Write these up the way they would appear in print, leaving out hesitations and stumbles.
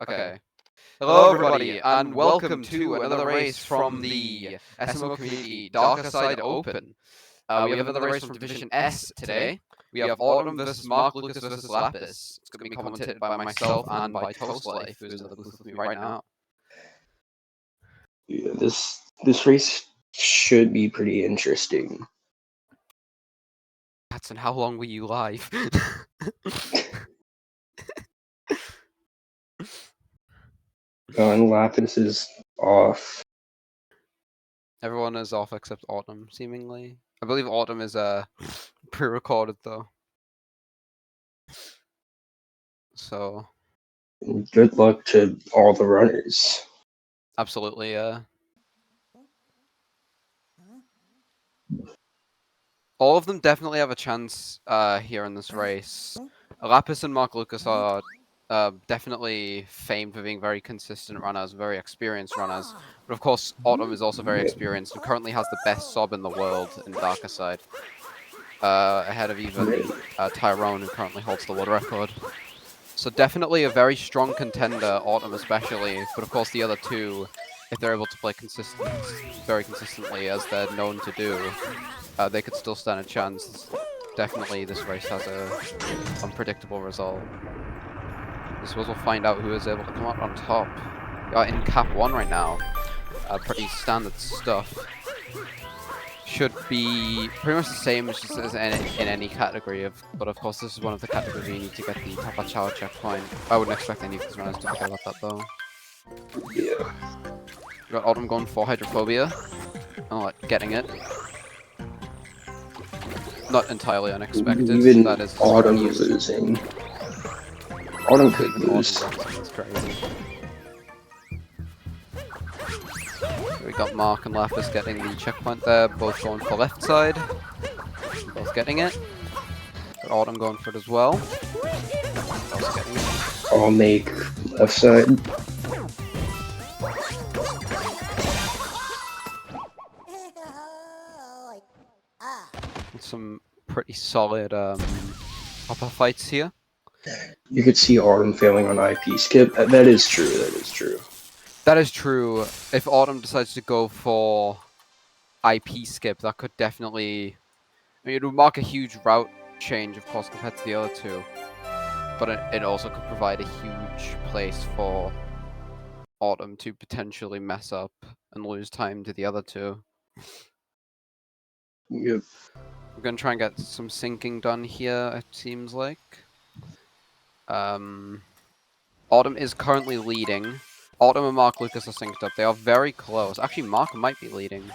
Okay. Hello, everybody, and welcome to another race from the SMO community Darker Side Open. We have another race from Division S today. We have Autumn versus Mark, Lucas versus Lapis. It's going to be commentated by myself and by Toast Life, who's in the booth with me right now. Yeah, this race should be pretty interesting. That's and how long were you live? And Lapis is off. Everyone is off except Autumn, seemingly. I believe Autumn is pre-recorded though. So Good luck to all the runners. absolutely, all of them definitely have a chance here in this race. Lapis and Mark Lucas are definitely famed for being very consistent runners, very experienced runners. But of course, Autumn is also very experienced and currently has the best sob in the world in Darker Side. Ahead of even Tyrone, who currently holds the world record. So definitely a very strong contender, Autumn especially. But of course, the other two, if they're able to play very consistently as they're known to do, they could still stand a chance. Definitely, this race has a unpredictable result. I suppose we'll find out who is able to come out on top. We are in Cap 1 right now. Pretty standard stuff. Should be pretty much the same as in any category, but of course this is one of the categories where you need to get the Tapa Chow checkpoint. I wouldn't expect any of these runners to forget about that though. Yeah. We got Autumn going for Hydrophobia. Oh, getting it. Not entirely unexpected. Even that is Autumn losing. Autumn could lose. That's crazy. We got Mark and Lapis getting the checkpoint there, both going for left side. Both getting it. Got Autumn going for it as well. Both getting it. I'll make left side. Some pretty solid upper fights here. You could see Autumn failing on IP skip. That is true. That is true. That is true. If Autumn decides to go for IP skip, that could definitely... I mean, it would mark a huge route change, of course, compared to the other two. But it also could provide a huge place for Autumn to potentially mess up and lose time to the other two. Yep. We're going to try and get some syncing done here, it seems like. Autumn is currently leading. Autumn and Mark Lucas are synced up. They are very close. Actually, Mark might be leading.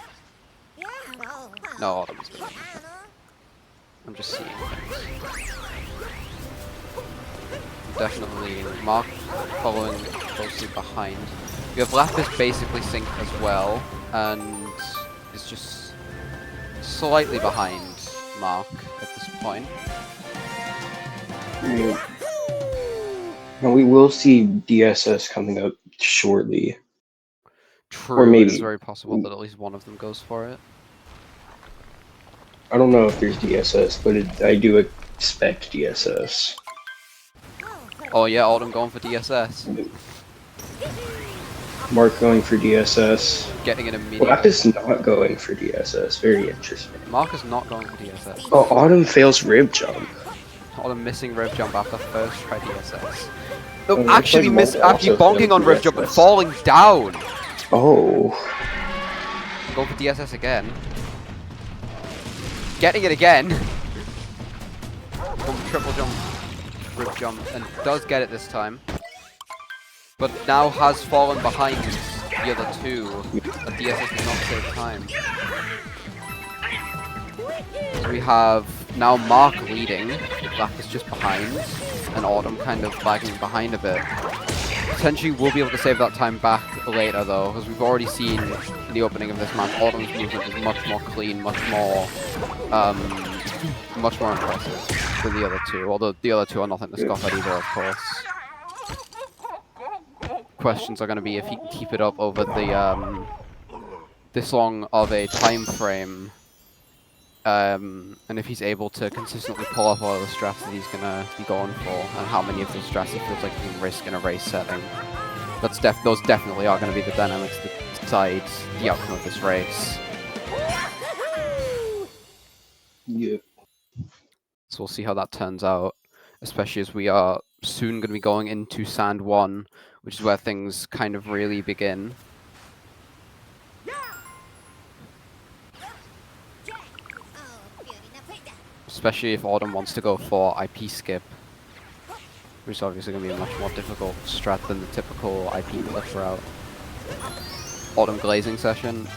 No, Autumn is leading. I'm just seeing things. Definitely leading. Mark following closely behind. We have Lapis basically synced as well, and is just slightly behind Mark at this point. Yeah. Now we will see DSS coming up shortly. True, or maybe it's very possible that at least one of them goes for it. I don't know if there's DSS, but I do expect DSS. Oh yeah, Autumn going for DSS. Mark going for DSS. Getting it immediately. Lapis not going for DSS. Very interesting. Mark is not going for DSS. Oh, Autumn fails rib jump. Autumn missing rib jump after first try DSS. No, Oh, actually looks like after Mark also bonking on failed rib jump and DSS. falling down. Oh. Go for DSS again. Getting it again. Triple jump, rib jump, and does get it this time. But now has fallen behind the other two. But DSS does not save time. So we have now Mark leading, Lapis just behind, and Autumn kind of lagging behind a bit. Potentially we'll be able to save that time back later though, because we've already seen in the opening of this match, Autumn's movement is much more clean, much more impressive than the other two, although the other two are nothing to scoff at either, of course. Questions are going to be if he can keep it up over the this long of a time frame. And if he's able to consistently pull off all of the strats that he's gonna be going for, and how many of those strats he feels like he can risk in a race setting. Those definitely are going to be the dynamics that decide the outcome of this race. Yeah. So we'll see how that turns out, especially as we are soon going to be going into Sand 1, which is where things kind of really begin. Especially if Autumn wants to go for IP skip, which is obviously going to be a much more difficult strat than the typical IP clip route. Autumn glazing session.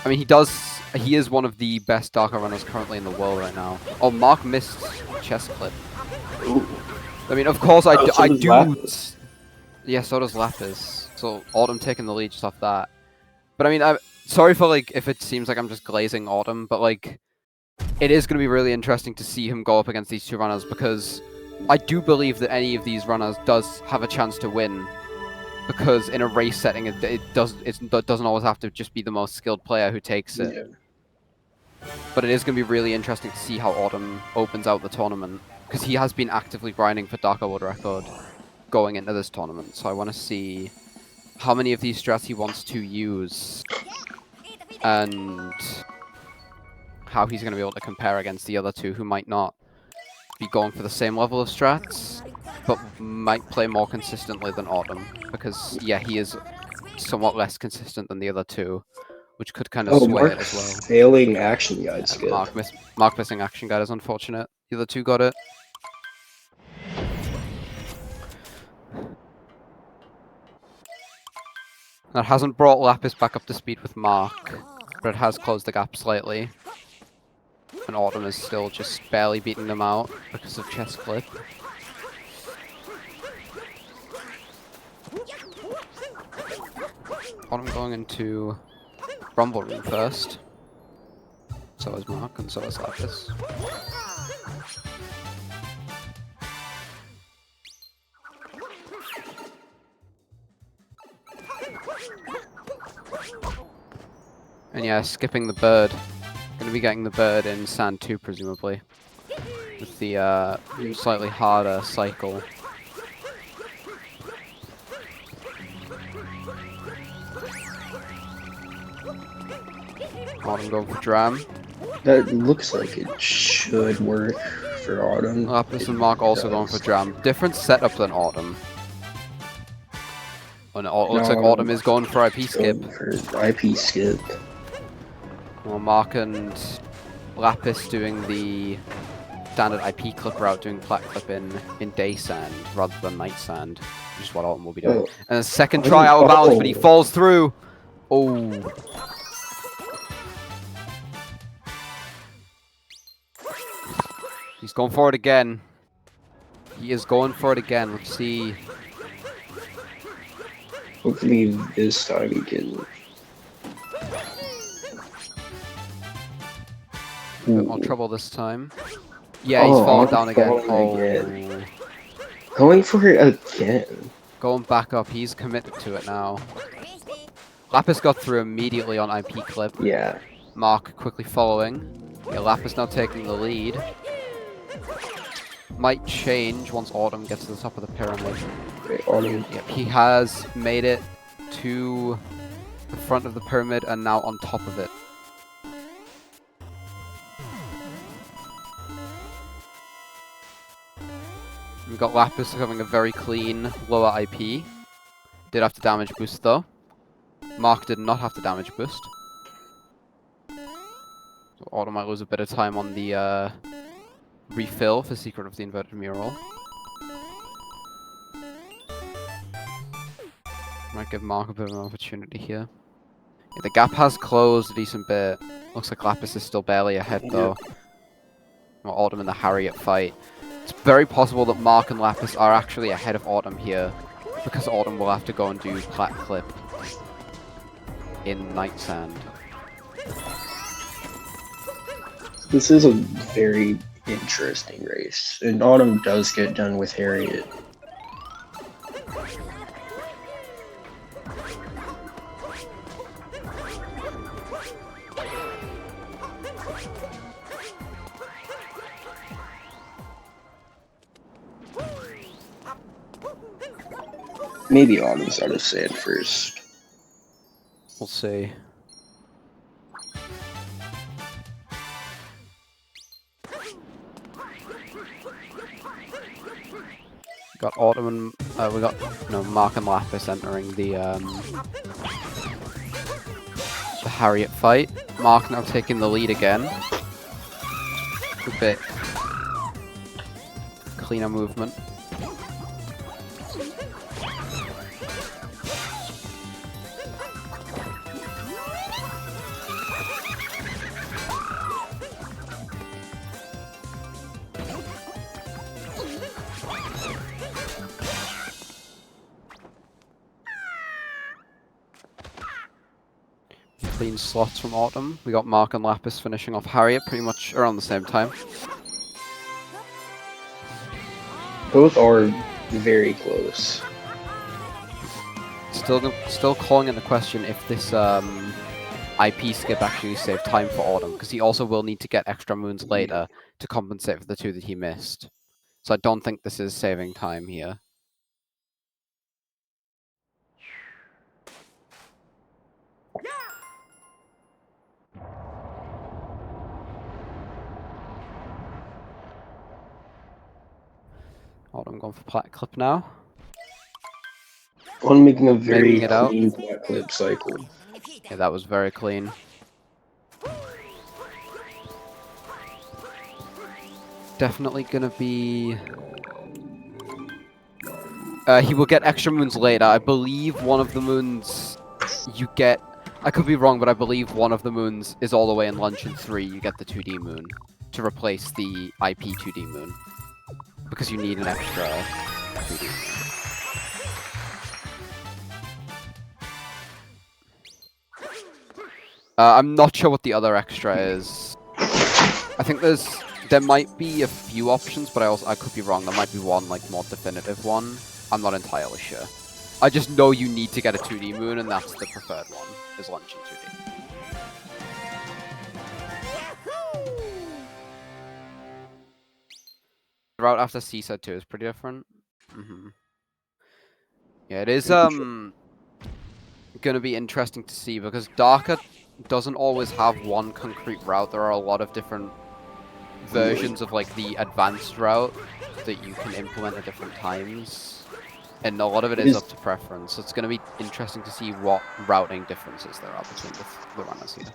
I mean, he is one of the best Darker runners currently in the world right now. Oh, Mark missed chest clip. Ooh. I mean, of course, I do. Lapis. Yeah, so does Lapis. So Autumn taking the lead just off that. But I mean, I'm sorry for like if it seems like I'm just glazing Autumn, but like it is going to be really interesting to see him go up against these two runners, because I do believe that any of these runners does have a chance to win. Because in a race setting, it doesn't always have to just be the most skilled player who takes it. Yeah. But it is going to be really interesting to see how Autumn opens out the tournament, because he has been actively grinding for Darker World Record going into this tournament. So I want to see how many of these strats he wants to use, and how he's going to be able to compare against the other two who might not be going for the same level of strats, but might play more consistently than Autumn, because yeah, he is somewhat less consistent than the other two, which could kind of sway Mark it as well. failing action guide skip. Mark missing action guide is unfortunate. The other two got it. That hasn't brought Lapis back up to speed with Mark, but it has closed the gap slightly. And Autumn is still just barely beating them out because of chest clip. Autumn going into Rumble Room first. So is Mark, and so is Lapis. And yeah, skipping the bird. Gonna be getting the bird in Sand 2, presumably. With the slightly harder cycle. Autumn going for Dram. That looks like it should work for Autumn. Lapis and Mark also going for Dram. Different setup than Autumn. And it looks like Autumn is going for IP skip. For IP skip. Well, Mark and Lapis doing the standard IP clip route, doing plat clip in day sand rather than night sand, which is what Autumn will be doing. Oh. And a second try out of bounds, but he falls through. Oh. He's going for it again. He is going for it again. Let's see. Hopefully this time he can. A bit more trouble this time. Yeah, he's falling down again. Going for it again. Going back up. He's committed to it now. Lapis got through immediately on IP clip. Yeah. Mark quickly following. Yeah, Lapis now taking the lead. Might change once Autumn gets to the top of the pyramid. Autumn. Yep, he has made it to the front of the pyramid and now on top of it. We've got Lapis having a very clean lower IP. Did have to damage boost though. Mark did not have to damage boost. So Autumn might lose a bit of time on the refill for Secret of the Inverted Mural. Might give Mark a bit of an opportunity here. Yeah, the gap has closed a decent bit. Looks like Lapis is still barely ahead though. Well, Autumn in the Harriet fight. It's very possible that Mark and Lapis are actually ahead of Autumn here, because Autumn will have to go and do plat clip in Night Sand. This is a very interesting race, and Autumn does get done with Harriet. Maybe Autumn's out of sand first. We'll see. Got Autumn and we got Mark and Lapis entering the Harriet fight. Mark now taking the lead again. A bit cleaner movement. Clean slots from Autumn. We got Mark and Lapis finishing off Harriet pretty much around the same time. Both are very close. Still calling into question if this IP skip actually saved time for Autumn, because he also will need to get extra moons later to compensate for the 2 that he missed. So I don't think this is saving time here. Autumn going for plat clip now. One making a very Making it out. clean flat clip cycle. Yeah, that was very clean. Definitely gonna be... he will get extra moons later. I believe one of the moons you get... I could be wrong, but I believe one of the moons is all the way in Luncheon 3. You get the 2D moon to replace the IP 2D moon. Because you need an extra 2D. I'm not sure what the other extra is. I think there might be a few options, but I could be wrong. There might be one like more definitive one. I'm not entirely sure. I just know you need to get a 2D moon, and that's the preferred one, is Luncheon 2D. The route after Seaside 2 is pretty different. Yeah, it is gonna be interesting to see, because Darker doesn't always have one concrete route. There are a lot of different versions of like the advanced route that you can implement at different times, and a lot of it is up to preference. So it's going to be interesting to see what routing differences there are between the runners here.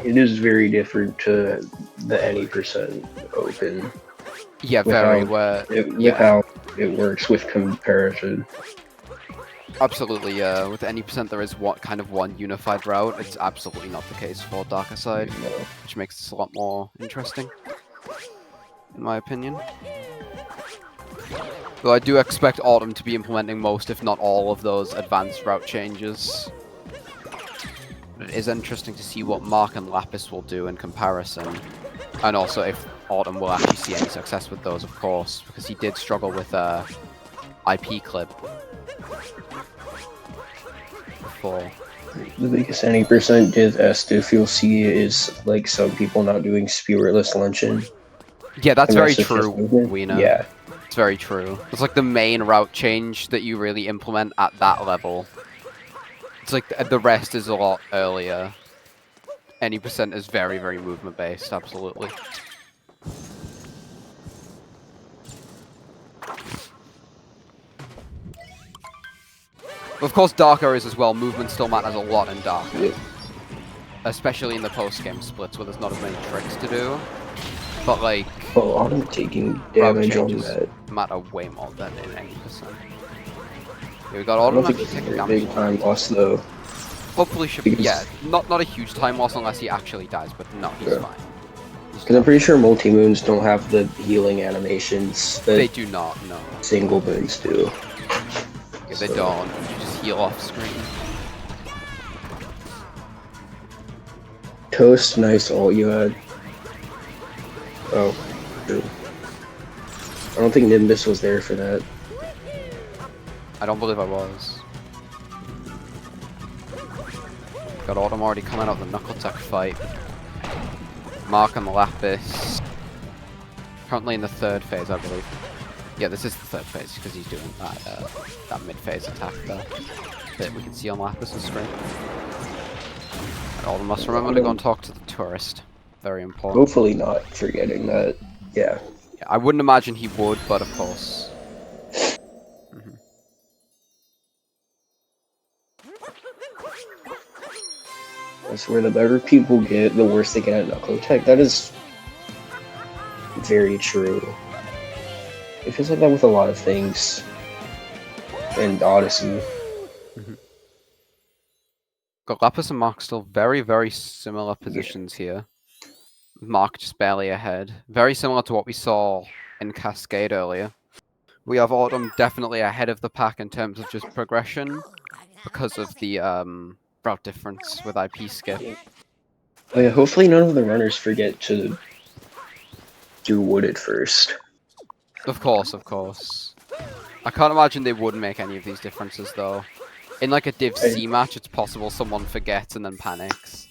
It is very different to the any percent open. Yeah, very. How it works with comparison. Absolutely, yeah. With any percent, there is one unified route. It's absolutely not the case for Darker Side, which makes this a lot more interesting, in my opinion. Though I do expect Autumn to be implementing most, if not all, of those advanced route changes. But it is interesting to see what Mark and Lapis will do in comparison, and also if Autumn will actually see any success with those, of course, because he did struggle with IP clip. The biggest any percent div if you'll see is like some people not doing spiritless luncheon. Yeah, that's very true, Weena. Yeah. It's very true. It's like the main route change that you really implement at that level. It's like the rest is a lot earlier. Any percent is very, very movement based, absolutely. Of course, Darker is as well. Movement still matters a lot in Darker. Yeah. Especially in the post-game splits where there's not as many tricks to do. But like... Oh, I'm taking damage on that. Matter way more than in 80%. Yeah, we got Autumn actually taking damage. Big time loss though. Hopefully should be, yeah, not a huge time loss unless he actually dies, but no, he's fine. Because I'm pretty sure multi-moons don't have the healing animations that they do not, no. Single moons do. Yeah, they don't. You just heal off screen. Toast, nice ult you had. Oh, true. I don't think Nimbus was there for that. I don't believe I was. Got Autumn already coming out of the Knuckle Tech fight. Mark and Lapis. Currently in the third phase, I believe. Yeah, this is the third phase because he's doing that mid-phase attack there that we can see on Lapis' screen. And Alden must remember to go and talk to the tourist. Very important. Hopefully not forgetting that. Yeah. Yeah, I wouldn't imagine he would, but of course. That's where the better people get, the worse they get at Knuckle Tech. That is very true. It feels like that with a lot of things in Odyssey. Got Lapis and Mark still very similar positions here. Mark just barely ahead. Very similar to what we saw in Cascade earlier. We have Autumn definitely ahead of the pack in terms of just progression because of the route difference with IP skip. Oh yeah, hopefully none of the runners forget to do Wooded first. Of course. I can't imagine they would make any of these differences though. In like a Div C match, it's possible someone forgets and then panics.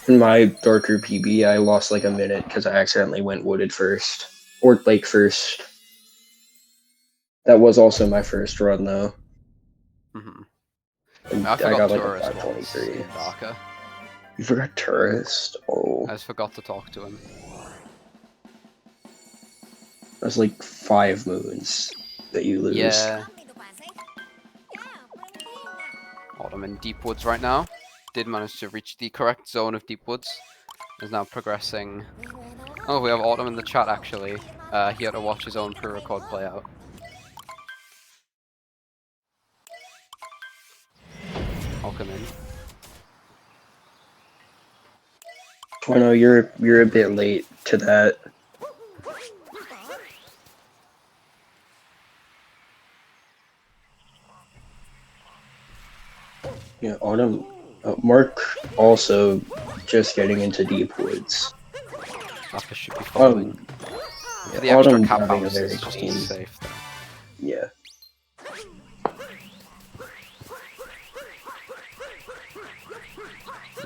In my darker PB, I lost like a minute because I accidentally went Wooded first. Or Lake first. That was also my first run though. And I I got like a Tourist 523. in Darker. You forgot Tourist? Oh. I just forgot to talk to him. That's like 5 moons that you lose. Yeah. Autumn in Deep Woods right now. Did manage to reach the correct zone of Deep Woods. Is now progressing. Oh, we have Autumn in the chat actually. He had to watch his own pre-record play out. I'll come in. Oh no, you're a bit late to that. Yeah, Autumn. Mark also just getting into Deep Woods. Lapis should be following. For the Autumn extra cap having a bounce, very it's just clean. safe there. Yeah.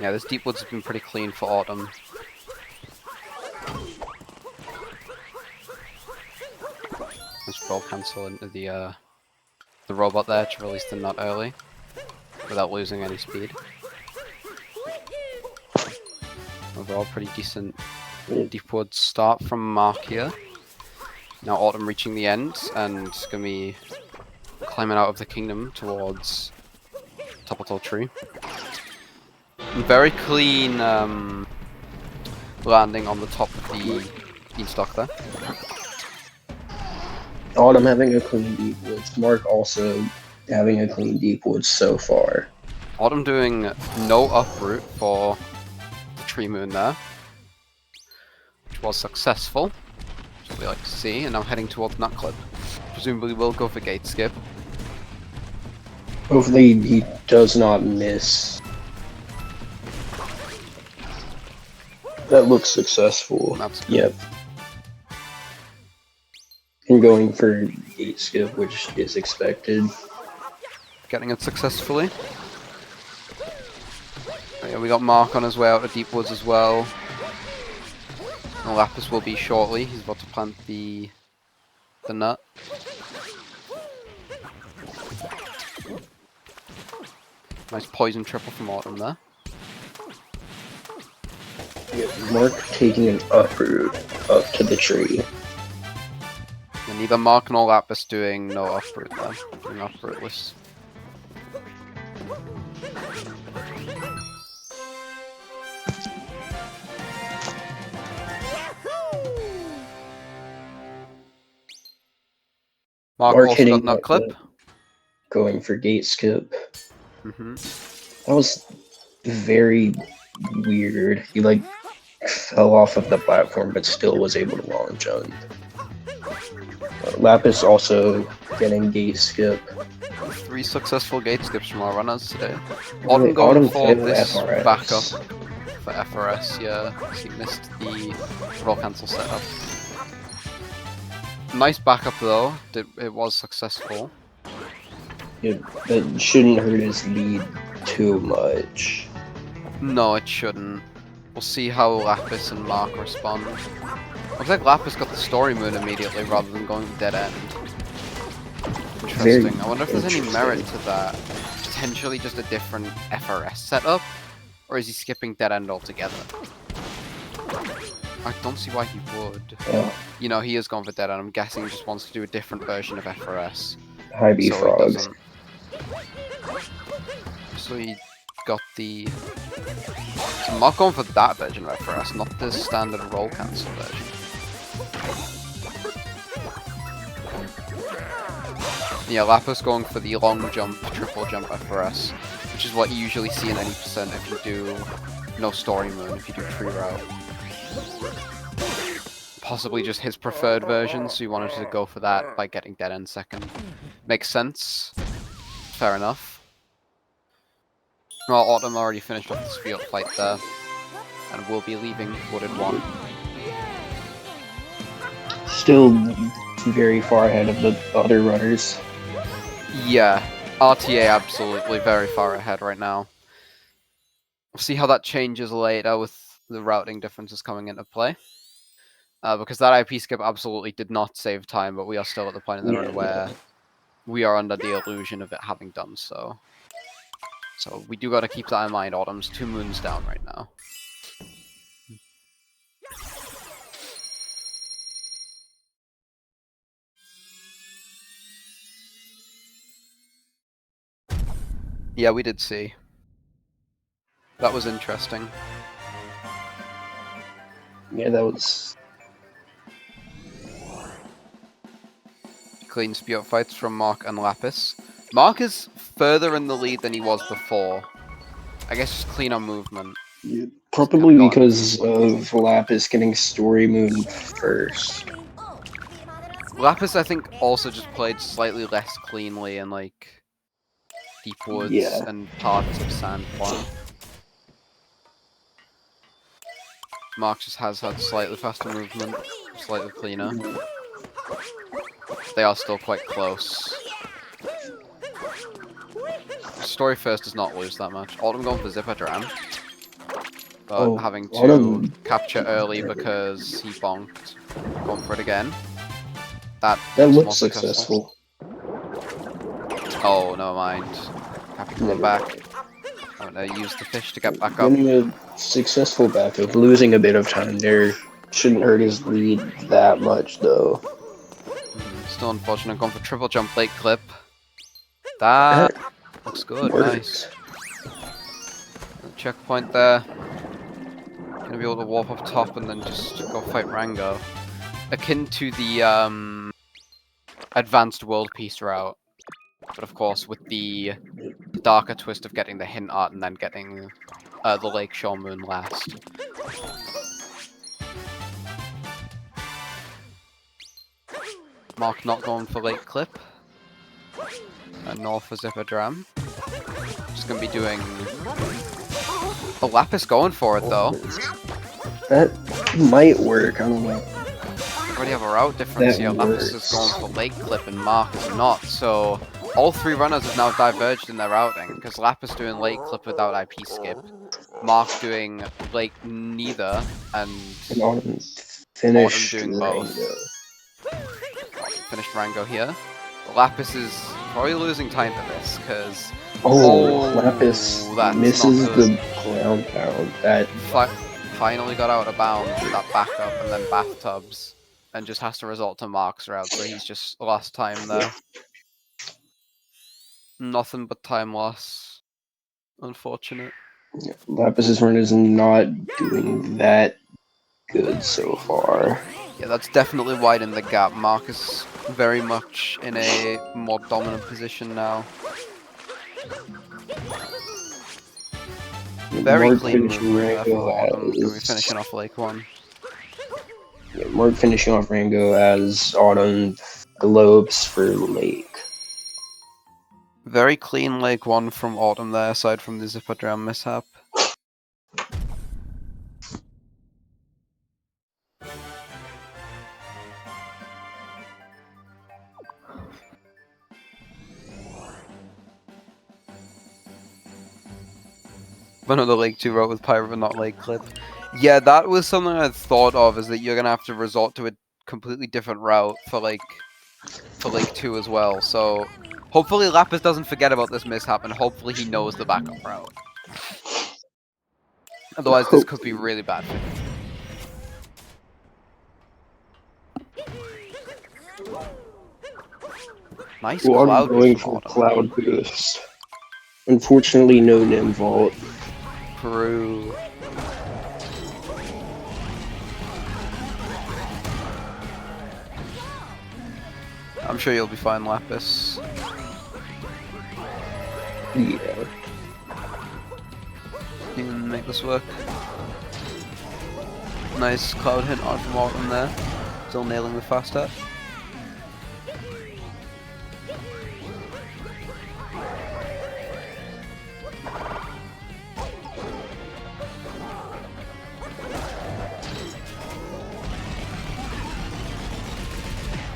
Yeah, this Deep Woods has been pretty clean for Autumn. Let's roll cancel into the robot there to release the nut early without losing any speed. Overall, pretty decent Deep Woods start from Mark here. Now Autumn reaching the end and gonna be climbing out of the kingdom towards Topple Tree. And very clean landing on the top of the beanstalk there. Autumn having a clean Deep Woods. Mark also having a clean Deep Woods so far. Autumn doing no uproot for the Tree Moon there, which was successful, which we like to see, and now heading towards Nut Clip. Presumably will go for Gate Skip. Hopefully he does not miss. That looks successful. That's good. Yep. And going for Gate Skip, which is expected. Getting it successfully. Yeah, we got Mark on his way out of Deep Woods as well. And Lapis will be shortly. He's about to plant the nut. Nice poison triple from Autumn there. Yep. Mark taking an uproot up to the tree. And either Mark nor Lapis doing no uproot there. Doing uprootless. Mark also hitting got Nut Clip. Going for Gate Skip. That was very weird. He like fell off of the platform but still was able to long jump. Lapis also getting Gate Skip. 3 successful Gate Skips from our runners today. Autumn Wait, going Autumn for failed this FRS. backup for FRS, yeah. He missed the roll cancel setup. Nice backup though, it was successful. That shouldn't hurt his lead too much. No, it shouldn't. We'll see how Lapis and Mark respond. Looks like Lapis got the story moon immediately rather than going dead end. Very Interesting. I wonder if there's any merit interesting. to that. Potentially just a different FRS setup? Or is he skipping dead end altogether? I don't see why he would. Oh, You know, he is going for dead end. I'm guessing he just wants to do a different version of FRS. high B So he frogs. doesn't. So he got the. So I'm not going for that version of FRS, not the standard roll cancel version. Yeah, Lapis going for the long jump, triple jump FRS, which is what you usually see in any percent if you do no story moon, if you do tree route. Possibly just his preferred version, so he wanted to go for that by getting dead end second. Makes sense. Fair enough. Well, Autumn already finished off the spiel fight there, and will be leaving Wooded 1. Still very far ahead of the other runners. Yeah, RTA absolutely very far ahead right now. We'll see how that changes later with the routing differences coming into play. Because that IP skip absolutely did not save time, but we are still at the point in the run where we are under the illusion of it having done so. So we do got to keep that in mind. Autumn's 2 moons down right now. Yeah, we did see. That was interesting. Yeah, that was Clean spear fights from Mark and Lapis. Mark is further in the lead than he was before. I guess just clean on movement. probably because of Lapis getting story moon first. Lapis, I think, also just played slightly less cleanly in, like, deep woods Yeah. and parts of Sand Farm. Mark just has had slightly faster movement, slightly cleaner. They are still quite close. Story first does not lose that much. Autumn going for Zipper Dram, but having to Autumn. capture early because he bonked. Going for it again. That That was more looks successful. Oh, never mind. Happy coming Never back. mind. I'm gonna use the fish to get back up. Getting a successful backup, losing a bit of time there shouldn't hurt his lead that much, though. Still unfortunate. Going for triple jump late clip. That looks good. Works. Nice. Checkpoint there. Gonna be able to warp up top and then just go fight Rango. Akin to the advanced world peace route, but of course with the darker twist of getting the hint art and then getting the Lakeshore Moon last. Mark not going for late clip. Nor for Zipper Dram. Just gonna be doing a Lapis going for it though. That might work, I don't know. Already have a route difference here. Lapis is going for late clip and Mark is not, so all 3 runners have now diverged in their routing, because Lapis doing late clip without IP skip, Mark doing late neither, and Autumn Autumn finished doing both. Rango. Finished Rango here. Lapis is probably losing time to this, because Lapis that's misses not good. the ground pound. That Finally got out of bounds with that backup and then bathtubs, and just has to resort to Mark's route, so he's just lost time there. Nothing but time loss. Unfortunate. Lapis's run is not doing that good so far. Yeah, that's definitely widened the gap. Mark is very much in a more dominant position now. Very Mark clean finishing movement there for Autumn. Gonna be as finishing off Lake 1. yeah, Mark finishing off Rango as Autumn globes for Lake. Very clean Lake 1 from Autumn there, aside from the Zipper Dram mishap. Another Lake 2 route with Pyro, but not Lake Clip. Yeah, that was something I thought of, is that you're gonna have to resort to a completely different route for Lake 2 as well. So hopefully Lapis doesn't forget about this mishap, and hopefully he knows the backup route. Otherwise, this could be Hopefully. really bad for him. Nice Well, I'm cloud boost going from for Autumn. Cloud Boost. Unfortunately, no Nim Vault. Peru. I'm sure you'll be fine, Lapis. Yeah. You can make this work. Nice cloud hit on from Autumn there. Still nailing the fast hit.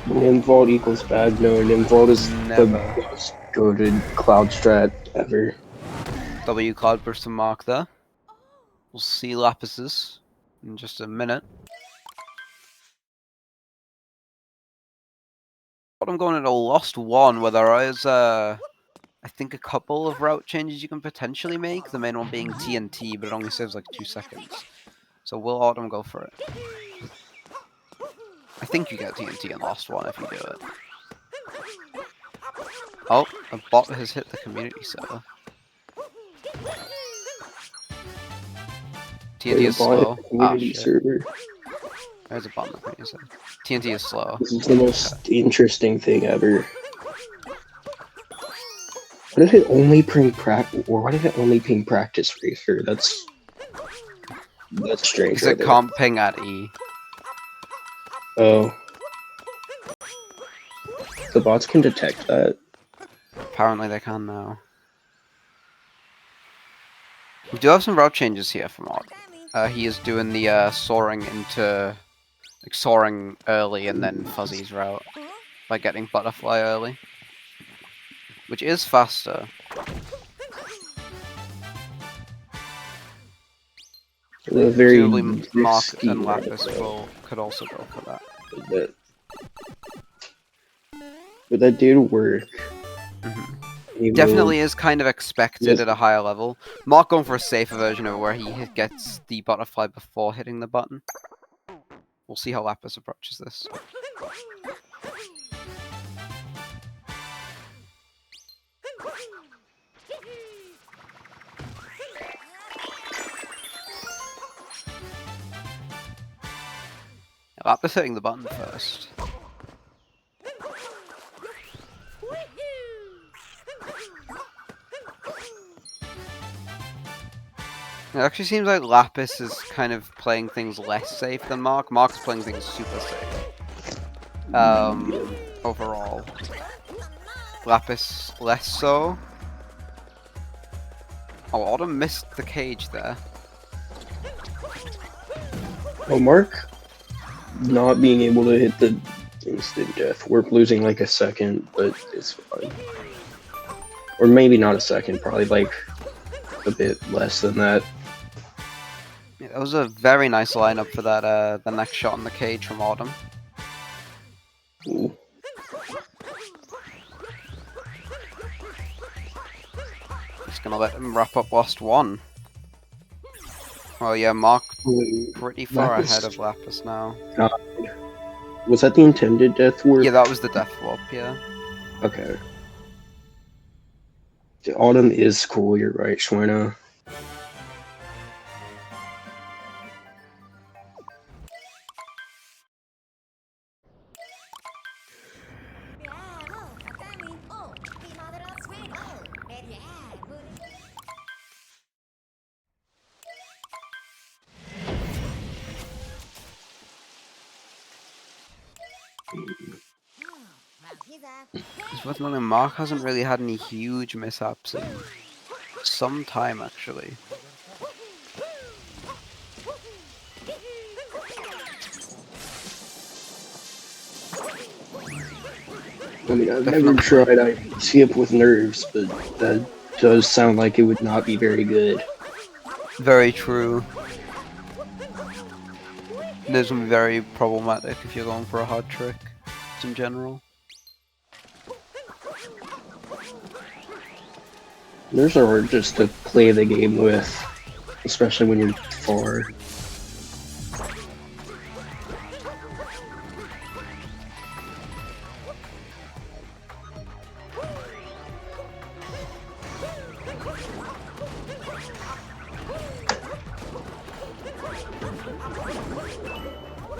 Nim Vault equals bad. No, Nim Vault is the Never. most goated cloud strat ever. W cloud burst to Mark there. We'll see Lapis's in just a minute. I'm going into Lost 1, where there is, I think, a couple of route changes you can potentially make. The main one being TNT, but it only saves like 2 seconds. So will Autumn go for it? I think you get TNT in Lost 1 if you do it. Oh, a bot has hit the community server. TNT is slow. Ah, Community shit. server. There's a bot in the community server. TNT is slow. This is the most interesting thing ever. Why did it only ping practice racer? That's strange. Because Right it there. can't ping at E. Oh. The bots can detect that. Apparently they can now. We do have some route changes here from Odd. He is doing the soaring into... like soaring early and then Fuzzy's route. By getting Butterfly early. Which is faster. The very Presumably Mark risky and route, Lapis could also go for that. But that did work. Mm-hmm. Definitely is kind of expected at a higher level. Mark going for a safer version of it where he gets the Butterfly before hitting the button. We'll see how Lapis approaches this. Lapis hitting the button first. It actually seems like Lapis is kind of playing things less safe than Mark. Mark's playing things super safe. Overall. Lapis less so. Oh, Autumn missed the cage there. Oh, Mark not being able to hit the instant death. We're losing like a second, but it's fine. Or maybe not a second, probably like a bit less than that. Yeah, that was a very nice lineup for that, the next shot in the cage from Autumn. Ooh. Just gonna let him wrap up Lost 1. Well, yeah, Mark pretty far ahead of Lapis now. Was that the intended death warp? Yeah, that was the death warp, yeah. Okay. The Autumn is cool, you're right, Schwerna. It's worth noting Mark hasn't really had any huge mishaps in some time, actually. I mean, I've never tried I skip with nerves, but that does sound like it would not be very good. Very true. This can be very problematic if you're going for a hard trick, in general. There's nowhere just to play the game with, especially when you're far.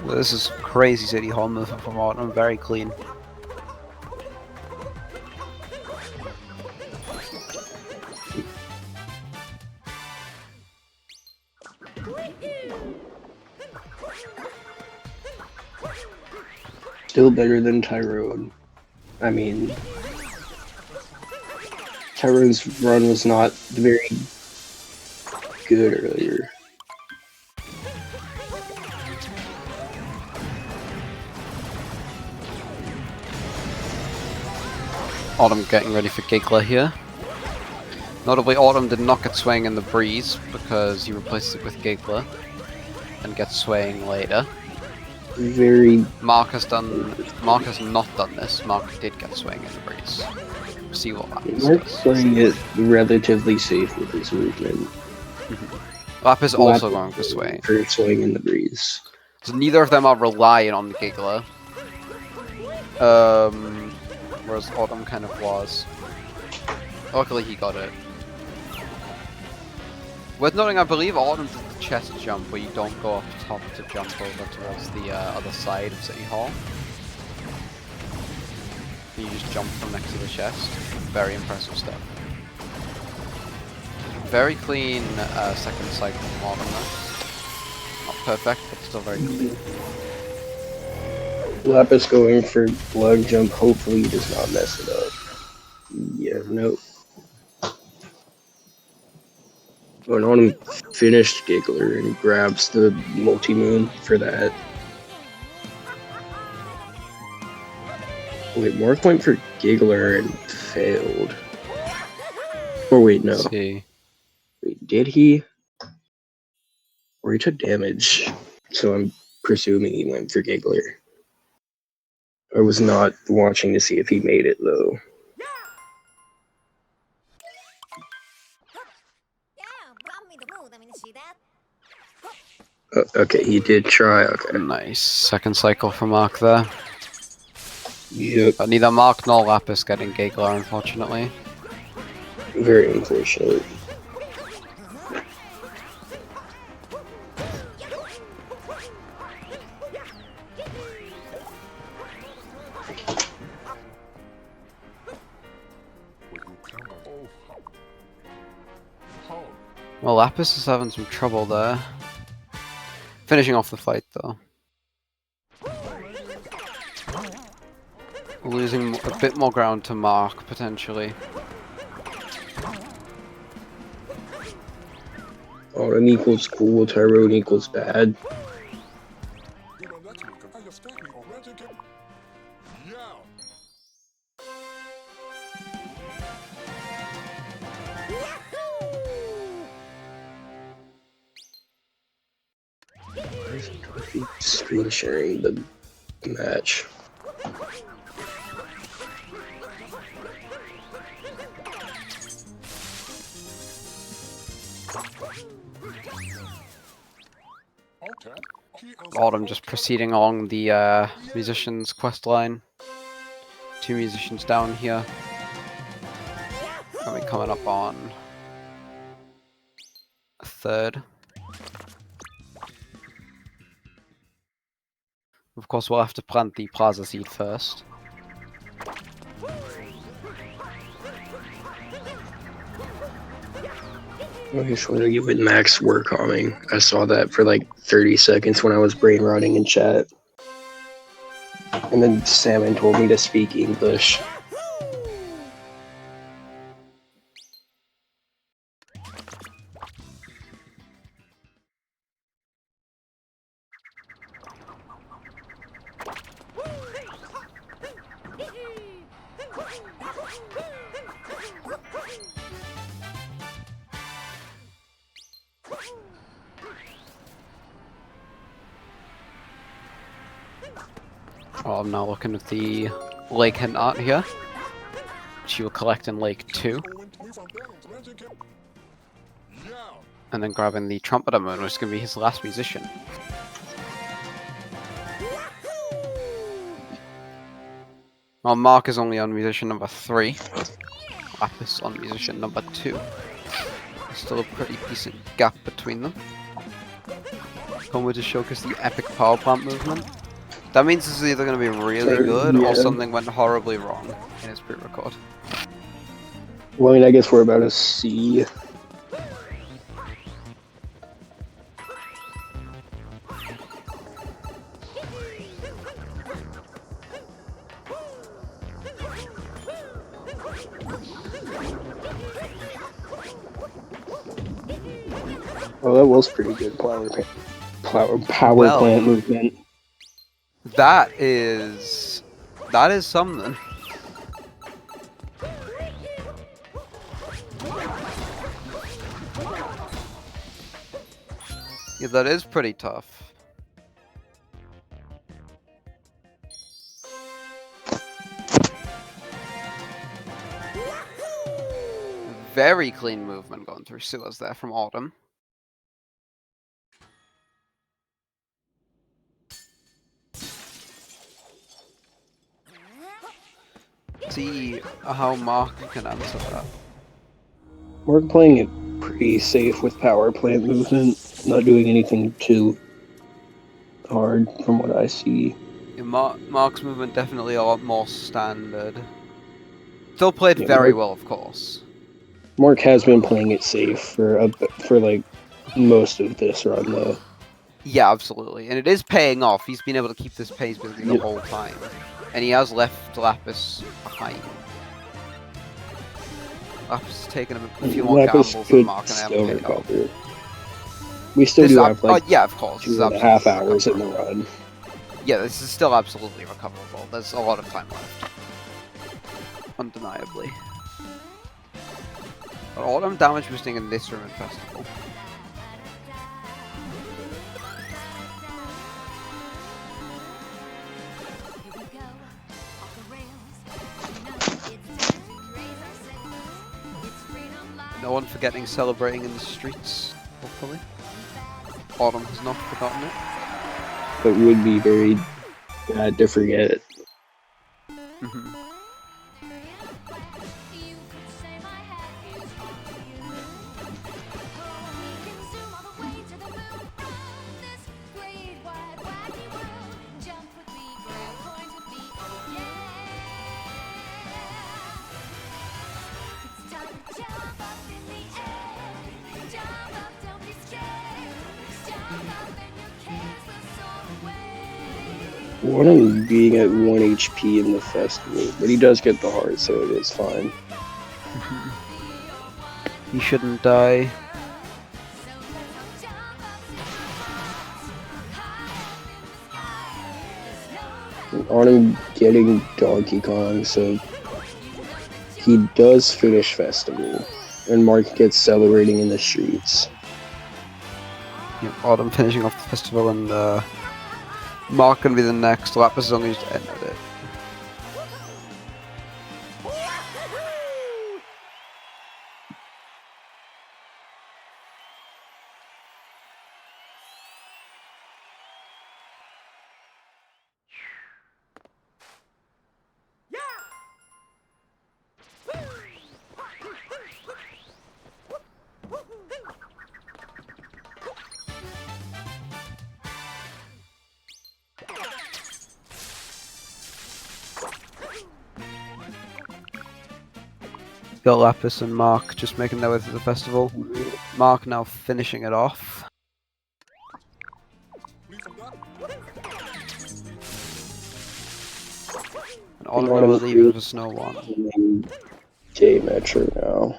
This is crazy City Hall moving from Autumn, very clean. Still better than Tyrone. I mean, Tyrone's run was not very good earlier. Autumn getting ready for Giggler here. Notably, Autumn did not get swaying in the breeze because he replaced it with Giggler and gets swaying later. Very. Mark has not done this. Mark did get swaying in the breeze. See what Lapis Mark's does. playing it relatively safe with his movement. Lapis also going for sway. For swaying in the breeze. So neither of them are relying on the Giggler. Whereas Autumn kind of was. Luckily he got it. Worth noting, I believe Autumn did the chest jump where you don't go up top to jump over towards the other side of City Hall. You just jump from next to the chest. Very impressive stuff. Very clean second cycle from Autumn though. Not perfect, but still very clean. Lapis going for lug jump, hopefully he does not mess it up. Yeah, nope. When Autumn finished Giggler and grabs the multi-moon for that. Wait, Mark went for Giggler and failed. Or wait, no. Let's see. Wait, did he? Or he took damage. So I'm presuming he went for Giggler. I was not watching to see if he made it though. Okay, he did try. Okay. Nice. Second cycle for Mark there. Yep. But neither Mark nor Lapis getting Giggler, unfortunately. Very unfortunate. Well, Lapis is having some trouble there. Finishing off the fight, though. Losing a bit more ground to Mark, potentially. Autumn equals cool, Tyrone equals bad. Screen sharing the match. Autumn just proceeding along the musician's quest line. 2 musicians down here. Probably coming up on a 3rd. Of course, we'll have to plant the Plaza seed first. Okay, so you with Max were coming. I saw that for like 30 seconds when I was brain rotting in chat. And then Salmon told me to speak English. Well, I'm now looking at the Lake Hint art here, which you will collect in Lake 2. And then grabbing the Trumpeter Moon, which is going to be his last musician. Well, Mark is only on musician number 3. Lapis on musician number 2. There's still a pretty decent gap between them. Coming to showcase the epic power plant movement. That means this is either going to be really good or something went horribly wrong in his pre-record. Well, I mean, I guess we're about to see. Oh, that was pretty good power plant movement. That is something. Yeah, that is pretty tough. Very clean movement going through sewers there from Autumn. See how Mark can answer that. We're playing it pretty safe with power plant movement, not doing anything too hard from what I see. Yeah, Mark's movement definitely a lot more standard. Still played very well, of course. Mark has been playing it safe for like most of this run, though. Yeah, absolutely, and it is paying off. He's been able to keep this pace basically the whole time, and he has left Lapis behind. Lapis has taken him a few more gambles than Mark, and they haven't paid off. We still do have like yeah, of course, 2.5 hours in the run. Yeah, this is still absolutely recoverable. There's a lot of time left, undeniably. But Autumn damage boosting in this room in Festival. No one forgetting celebrating in the streets, hopefully. Autumn has not forgotten it. But would be very bad to forget. Autumn being at 1 HP in the festival, but he does get the heart, so it is fine. He shouldn't die. Autumn getting Donkey Kong, so he does finish festival, and Mark gets celebrating in the streets. Yep, Autumn finishing off the festival, and Mark can be the next. Lapis is only just ended it. Got Lapis and Mark just making their way through the festival. Mark now finishing it off. And Autumn will leave for Snow One. J Metro now.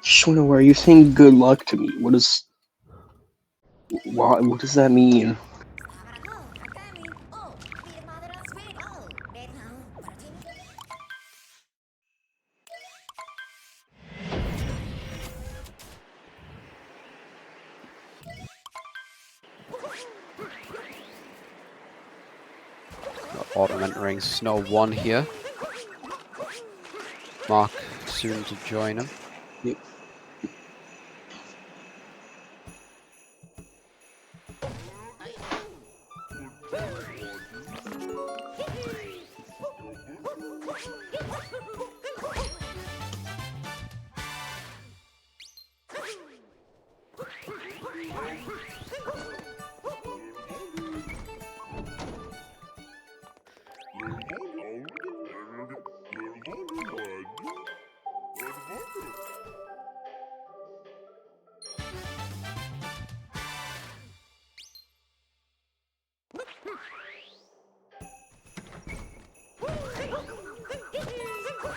Shona, why are you saying good luck to me? What does that mean? Got Autumn entering Snow 1 here. Mark soon to join him. Yep.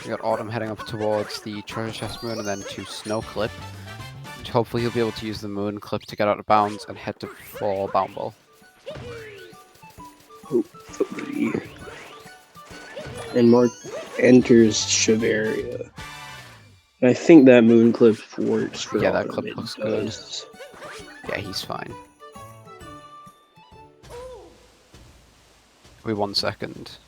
We got Autumn heading up towards the treasure chest moon and then to Snow Clip. And hopefully he'll be able to use the moon clip to get out of bounds and head to for Bound Ball. Hopefully. And Mark enters Shiveria. I think that moon clip works for Yeah, that Autumn. clip It looks does. good. Yeah, he's fine. Wait 1 second.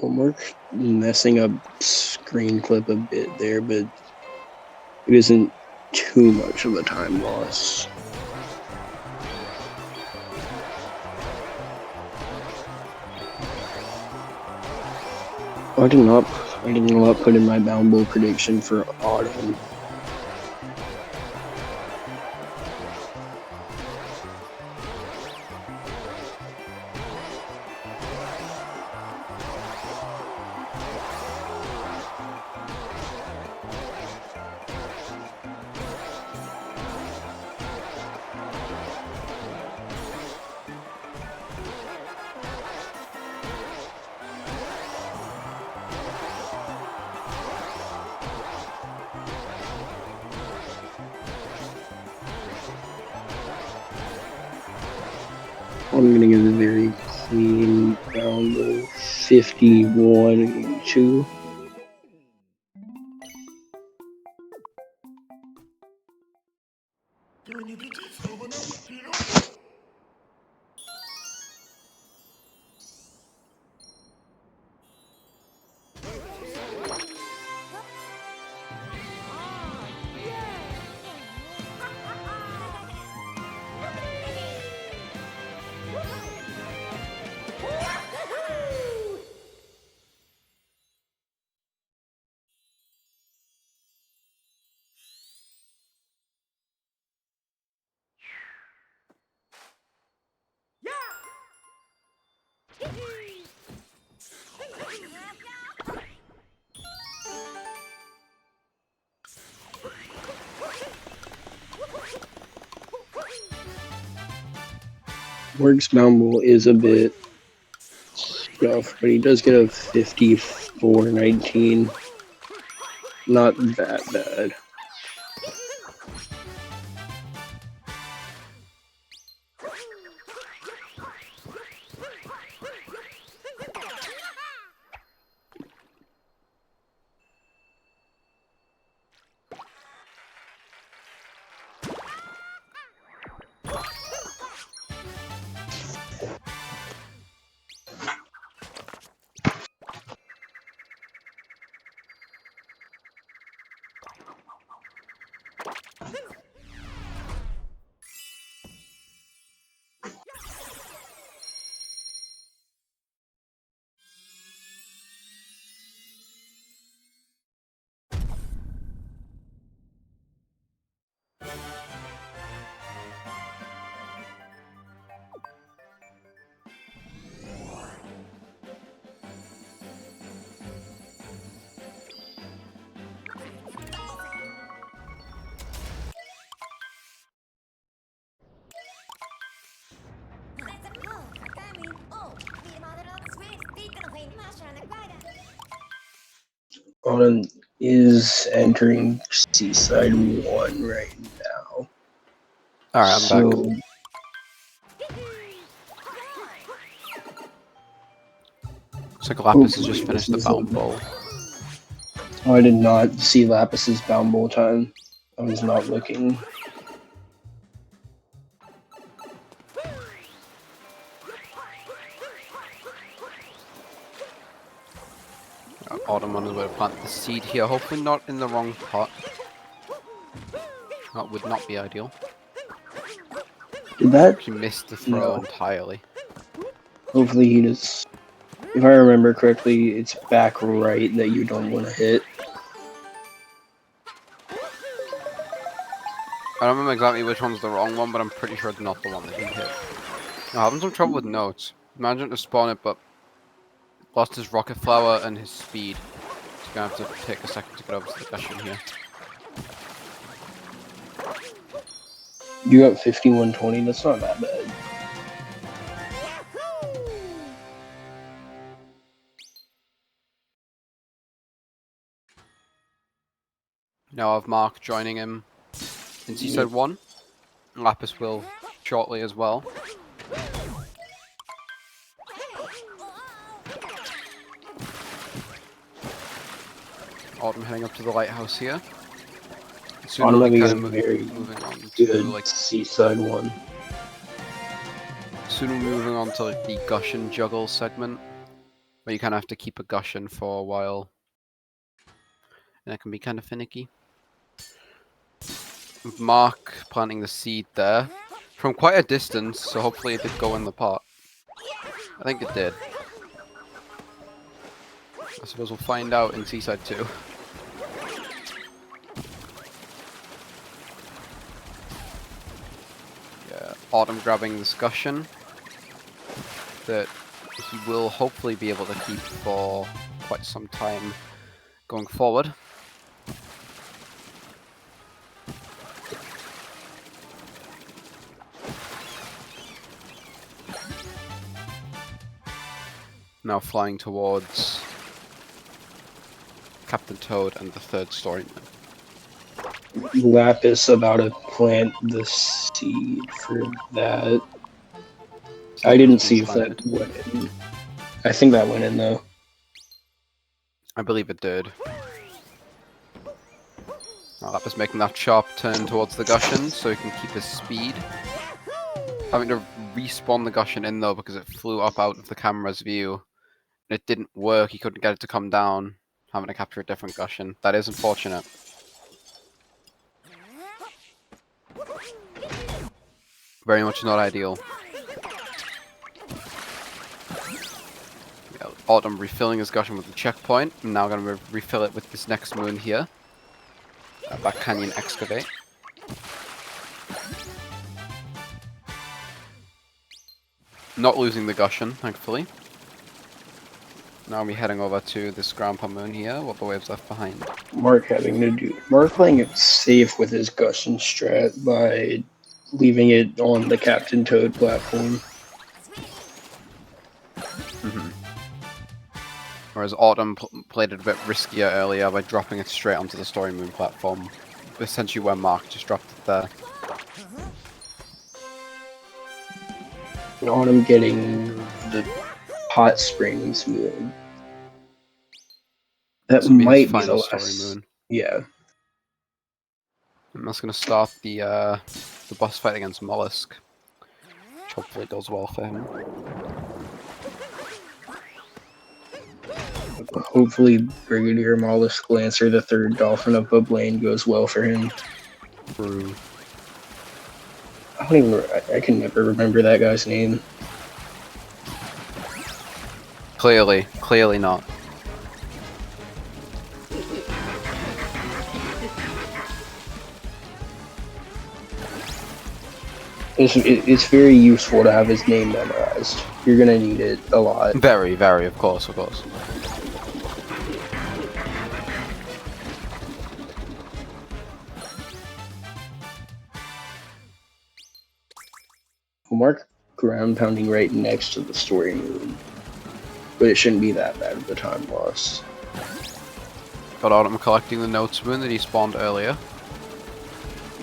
Mark's messing up screen clip a bit there, but it isn't too much of a time loss. I did not put in my Bound Bowl prediction for Autumn. I'm gonna get a very clean Bound Bowl 51-82. Works Bound Bowl is a bit scuffed, but he does get a 54-19. Not that bad. Autumn is entering Seaside 1 right now. Alright, I'm back. So, Looks like Lapis has hopefully just this finished the is bound bowl. I did not see Lapis's bound bowl time. I was not looking. Autumn on his way to plant the seed here, hopefully not in the wrong pot. That would not be ideal. Did that? She missed the throw No. entirely. Hopefully he just. If I remember correctly, it's back right that you don't want to hit. I don't remember exactly which one's the wrong one, but I'm pretty sure it's not the one that he hit. I'm having some trouble with notes. Imagine to spawn it, but lost his rocket flower and his speed. He's gonna have to take a second to get over to the question here. You got 5120. That's not that bad. Now I have Mark joining him in Seaside 1. Lapis will shortly as well. Autumn heading up to the lighthouse here. Soon Autumn we'll be having kind a of very moving on to good like Seaside 1. soon we're moving on to like the Gushin juggle segment, where you kind of have to keep a Gushin for a while, and that can be kind of finicky. Mark planting the seed there from quite a distance, so hopefully it did go in the pot. I think it did. I suppose we'll find out in Seaside 2. Yeah, Autumn grabbing this Gushin that he will hopefully be able to keep for quite some time going forward. Now flying towards Captain Toad and the third storyman. Lapis about to plant the seed for that. I didn't see if that went in. I think that went in though. I believe it did. Now Lapis making that sharp turn towards the Gushin so he can keep his speed. Having to respawn the Gushin in though because it flew up out of the camera's view. And it didn't work, he couldn't get it to come down. Having to capture a different Gushin. That is unfortunate. Very much not ideal. Yeah, Autumn refilling his Gushin with the checkpoint. I'm now going to refill it with this next moon here. Back Canyon Excavate. Not losing the Gushin, thankfully. Now we're heading over to this Grandpa Moon here, what the waves left behind. Mark playing it safe with his Gushin strat by leaving it on the Captain Toad platform. Whereas Autumn played it a bit riskier earlier by dropping it straight onto the Story Moon platform. Essentially where Mark just dropped it there. And Autumn getting the Hot Springs Moon. That might be the last. Moon. Yeah. And that's going to start the boss fight against Mollusk. Which hopefully goes well for him. Hopefully Brigadier Mollusk Lancer, the third Dolphin of Bublane, goes well for him. True. I can never remember that guy's name. Clearly not. It's very useful to have his name memorized. You're gonna need it a lot. Very, very, of course. Mark ground pounding right next to the Story Moon. But it shouldn't be that bad of a time loss. Got Autumn collecting the notes moon that he spawned earlier.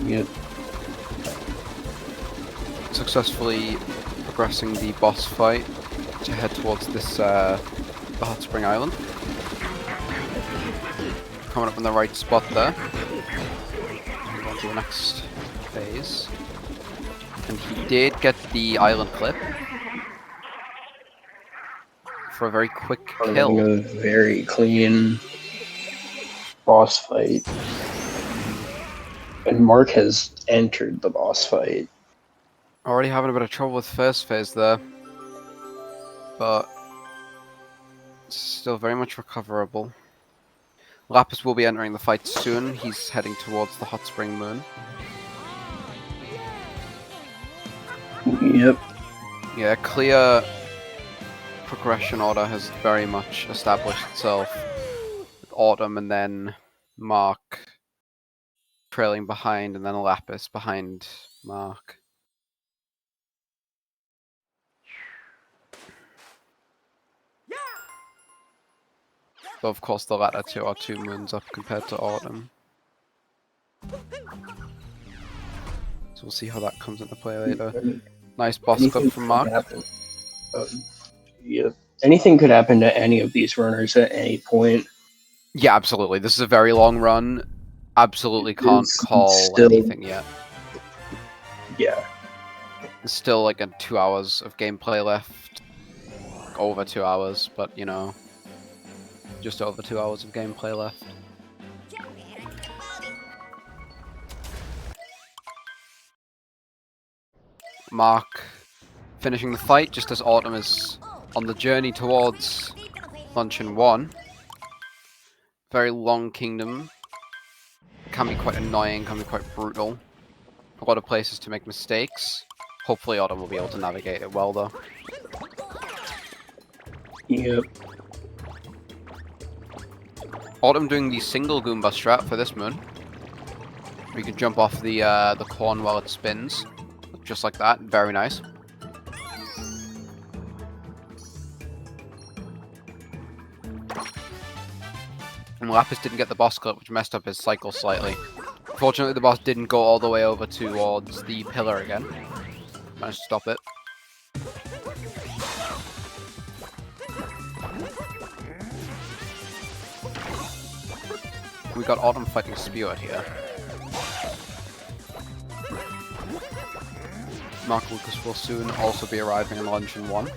Yep. Successfully progressing the boss fight to head towards this the Hot Spring Island. Coming up in the right spot there. Move on to the next phase. And he did get the island clip for a very quick Having kill. a very clean boss fight. And Mark has entered the boss fight. Already having a bit of trouble with first phase there. But still very much recoverable. Lapis will be entering the fight soon. He's heading towards the Hot Spring Moon. Yep. Yeah, clear progression order has very much established itself. With Autumn and then Mark trailing behind, and then Lapis behind Mark. Though of course the latter two are 2 moons up compared to Autumn. So we'll see how that comes into play later. Nice boss Anything clip from Mark. could happen. Yep. Anything could happen to any of these runners at any point. Yeah, absolutely. This is a very long run. Absolutely can't It's call still- anything yet. Yeah. There's still like 2 hours of gameplay left. Over 2 hours, but you know, just over 2 hours of gameplay left. Mark finishing the fight just as Autumn is on the journey towards Luncheon 1. Very long kingdom. Can be quite annoying, can be quite brutal. A lot of places to make mistakes. Hopefully Autumn will be able to navigate it well though. Yep. Autumn doing the single Goomba strat for this moon. We can jump off the corn while it spins. Just like that. Very nice. And Lapis didn't get the boss clip, which messed up his cycle slightly. Fortunately, the boss didn't go all the way over towards the pillar again. Managed to stop it. We got Autumn fighting Spewer here. Mark Lucas will soon also be arriving in Luncheon 1.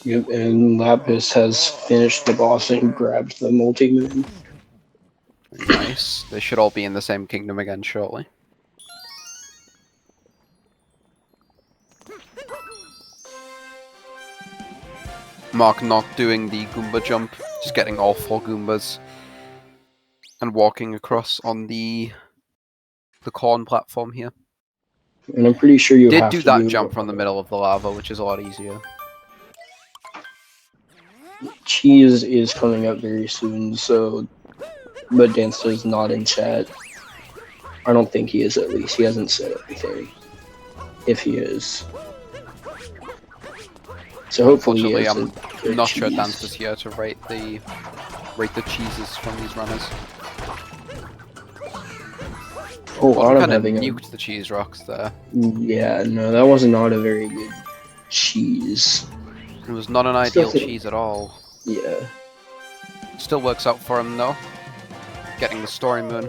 Yep, and Lapis has finished the boss and grabbed the multi-moon. Nice. They should all be in the same kingdom again shortly. Mark not doing the Goomba jump, just getting all 4 Goombas and walking across on the corn platform here. And I'm pretty sure you Did have do to that jump from the middle of the lava, which is a lot easier. Cheese is coming up very soon, so... But Dancer is not in chat. I don't think he is, at least. He hasn't said anything. If he is. So hopefully he Unfortunately, has I'm a good not sure cheese. Dancer's here to rate the cheeses from these runners. Oh, Well, Autumn kind of having a... nuked the cheese rocks there. Yeah, no, that was not a very good cheese. It was not an Still ideal think- cheese at all. Yeah. Still works out for him though. Getting the story moon.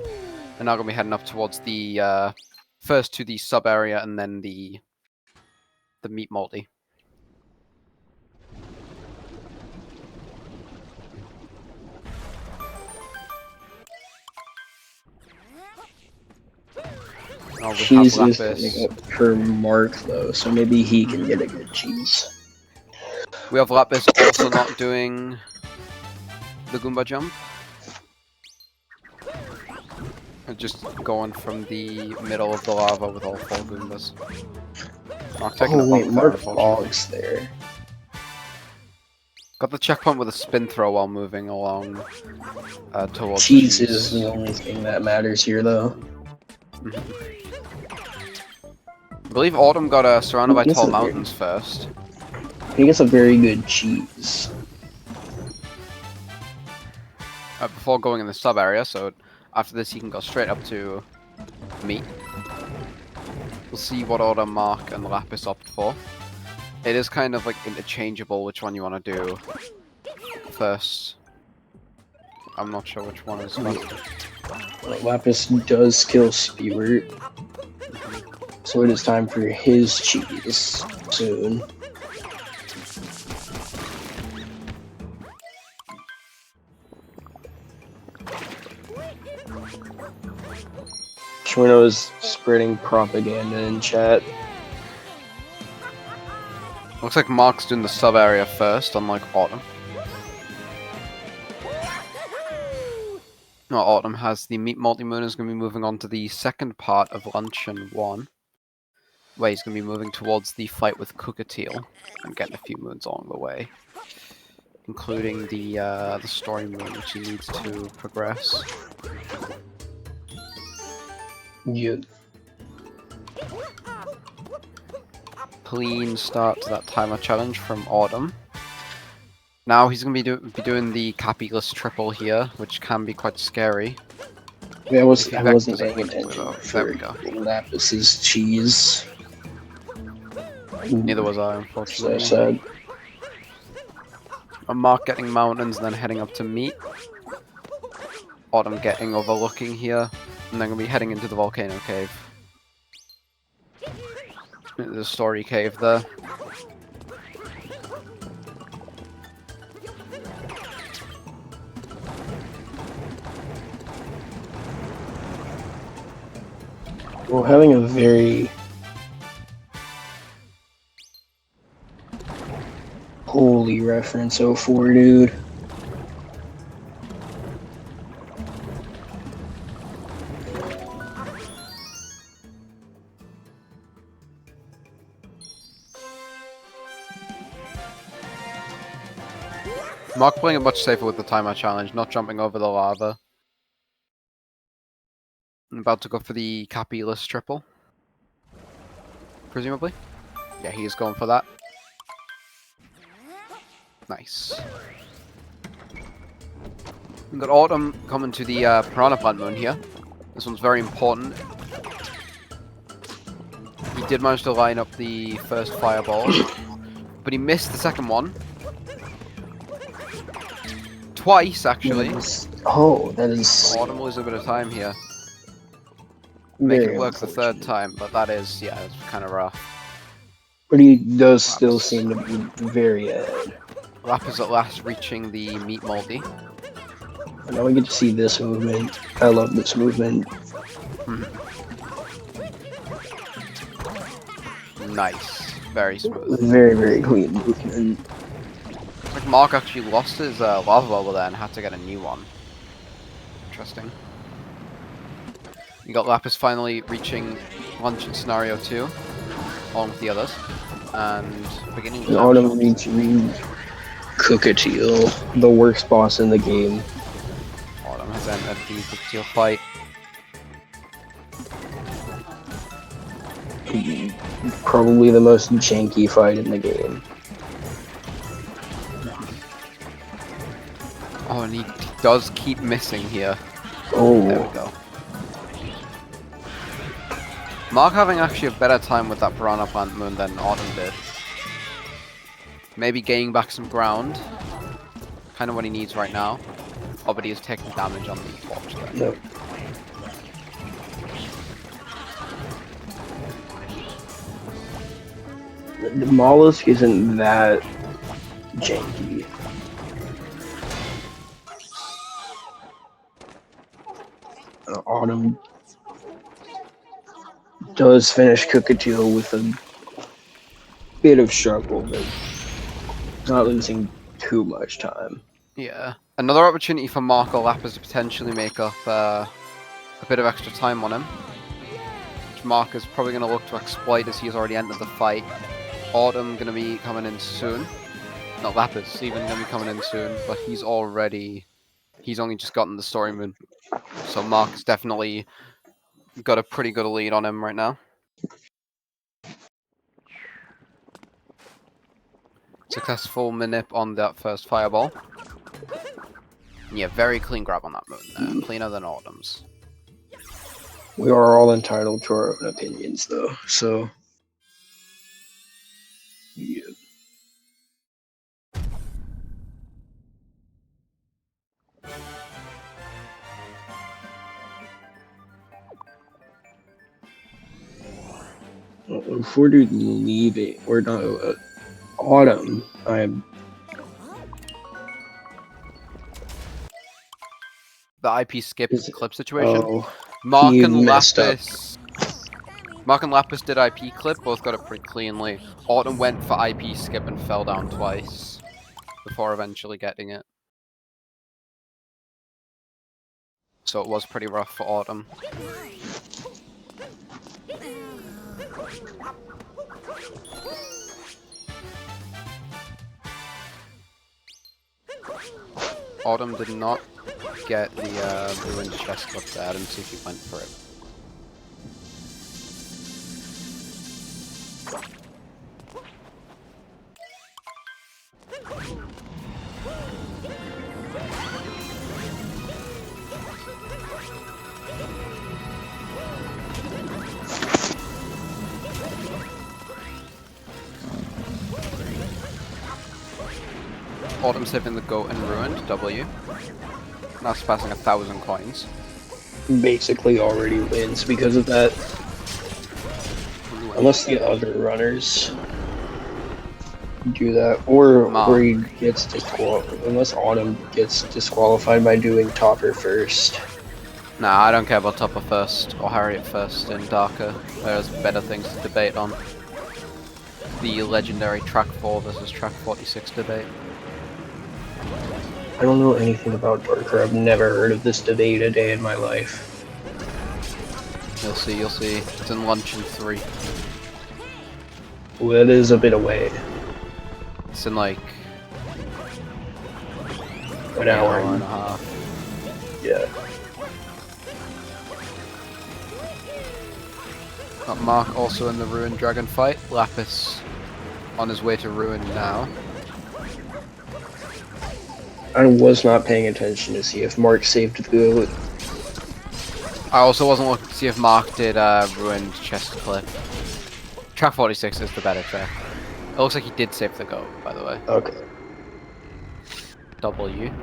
And now gonna be heading up towards the first to the sub area and then the meat multi. Oh, we Cheese have is Lapis. coming up per Mark, though, so maybe he can get a good cheese. We have Lapis also not doing the Goomba jump. And just going from the middle of the lava with all 4 Goombas. Mark taking Oh a wait, bump there, Mark unfortunately. Boggs there. Got the checkpoint with a spin throw while moving along towards Cheese cheese. is the only thing that matters here, though. I believe Autumn got surrounded by This tall is weird. mountains first. He gets a very good cheese. before going in the sub area. So after this, he can go straight up to meat. We'll see what order Mark and Lapis opt for. It is kind of like interchangeable which one you want to do first. I'm not sure which one is first. Lapis does kill Spewert, so it is time for his cheese soon. Schwino is spreading propaganda in chat. Looks like Mark's doing the sub area first, unlike Autumn. No, Autumn has the meat multi-moon, is going to be moving on to the second part of Luncheon 1. Where he's going to be moving towards the fight with Cookatiel and getting a few moons along the way. Including the story moon, which he needs to progress. Yeah. Clean start to that timer challenge from Autumn. Now he's going to be doing the Capulus triple here, which can be quite scary. I wasn't paying attention There we go. Lapis's cheese. Neither was I, unfortunately. So sad. Mark getting mountains and then heading up to meat. Autumn getting overlooking here, and then going to be heading into the volcano cave. There's a story cave there. We're having a very holy reference 04, dude. Mark playing it much safer with the timer challenge, not jumping over the lava. I'm about to go for the Capulus triple. Presumably. Yeah, he is going for that. Nice. We've got Autumn coming to the Piranha Plant Moon here. This one's very important. He did manage to line up the first fireball, but he missed the second one. Twice, actually. That is... Autumn loses a bit of time here. Make it work the third time, but that is, yeah, it's kind of rough. But he does still seem to be very ahead. Lapis at last reaching the meat moldy. Now we get to see this movement. I love this movement. Nice. Very smooth. Very, very clean movement. Like Mark actually lost his lava bubble there and had to get a new one. Interesting. You got Lapis finally reaching lunch in scenario 2, along with the others, and beginning to Autumn needs to read Cookatiel, the worst boss in the game. Autumn has entered the Cookatiel fight. Probably the most janky fight in the game. Oh, and he does keep missing here. Oh. There we go. Mark having actually a better time with that Piranha Plant Moon than Autumn did. Maybe gaining back some ground. Kind of what he needs right now. Oh, but he is taking damage on the torch there. Nope. The mollusk isn't that janky. Autumn does finish Cookatiel with a bit of struggle, but not losing too much time. Yeah. Another opportunity for Mark or Lapis to potentially make up a bit of extra time on him. Which Mark is probably going to look to exploit as he has already entered the fight. Autumn going to be coming in soon. Not Lapis, even going to be coming in soon, but he's only just gotten the story moon. So Mark's definitely got a pretty good lead on him right now. Successful manip on that first fireball. Yeah, very clean grab on that moon there. Cleaner than Autumn's. We are all entitled to our own opinions, though. So, yeah. Before dude leaving, or not, Autumn, I'm. The IP skip Is, clip situation. oh, Mark he and messed up. Lapis did IP clip, both got it pretty cleanly. Autumn went for IP skip and fell down twice before eventually getting it. So it was pretty rough for Autumn. Autumn did not get the ruined chest clip there. I didn't see if he went for it. Autumn saving the goat and ruined W. Now surpassing 1,000 coins. Basically already wins because of that. Unless the other runners do that, or he gets disqualified. Unless Autumn gets disqualified by doing Topper first. Nah, I don't care about Topper first or Harriet first in Darker. There's better things to debate on. The legendary track 4 versus track 46 debate. I don't know anything about Darker. I've never heard of this debate a day in my life. You'll see, you'll see. It's in lunch in 3. Well, it is a bit away. It's in like An hour and a half. Yeah. Got Mark also in the Ruined Dragon fight. Lapis on his way to Ruin now. I was not paying attention to see if Mark saved the goat. I also wasn't looking to see if Mark did Ruined chest clip. Track 46 is the better track. It looks like he did save the goat, by the way. Okay. W.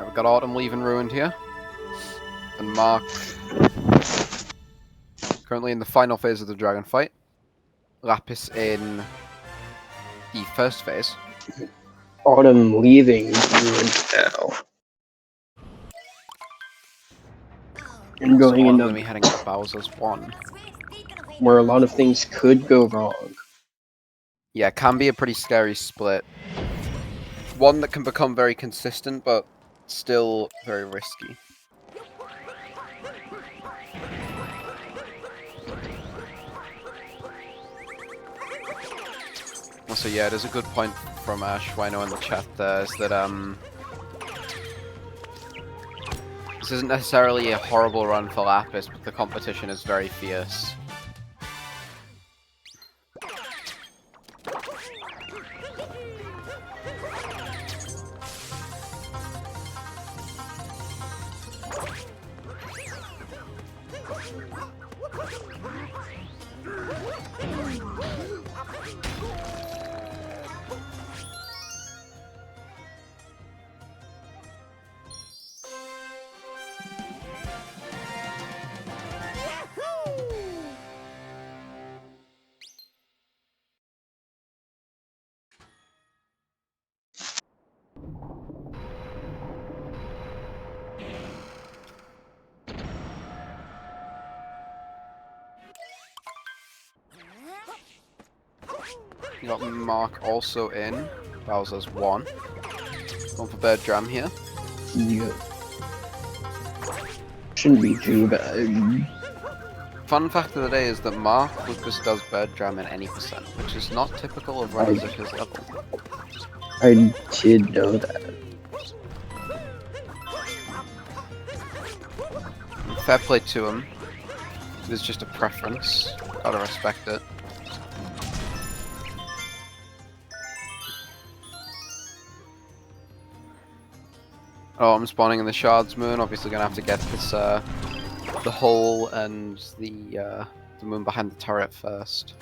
We've got Autumn leaving Ruined here. And Mark currently in the final phase of the dragon fight. Lapis in the first phase. Autumn leaving Ruined now. And going so into me heading to Bowser's 1. where a lot of things could go wrong. Yeah, it can be a pretty scary split. One that can become very consistent, but still very risky. Also, yeah, there's a good point from Schweino in the chat there, is that this isn't necessarily a horrible run for Lapis, but the competition is very fierce. You got Mark also in. Bowser's 1. Going for Bird Dram here. Yeah. Shouldn't be too bad. Fun fact of the day is that Mark Lucas does Bird Dram in any percent, which is not typical of runners at his level. I did know that. Fair play to him. It's just a preference. Gotta respect it. Oh, I'm spawning in the Shards Moon. Obviously gonna have to get this, the hole and the moon behind the turret first.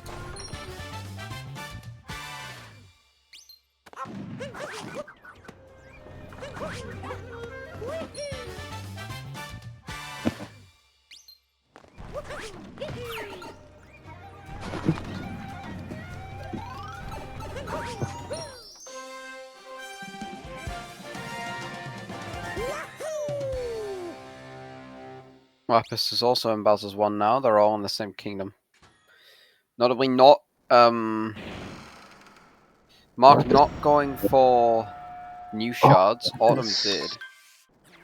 Lapis is also in Bowser's 1 now. They're all in the same kingdom. Notably not, Mark not going for new shards. Autumn did.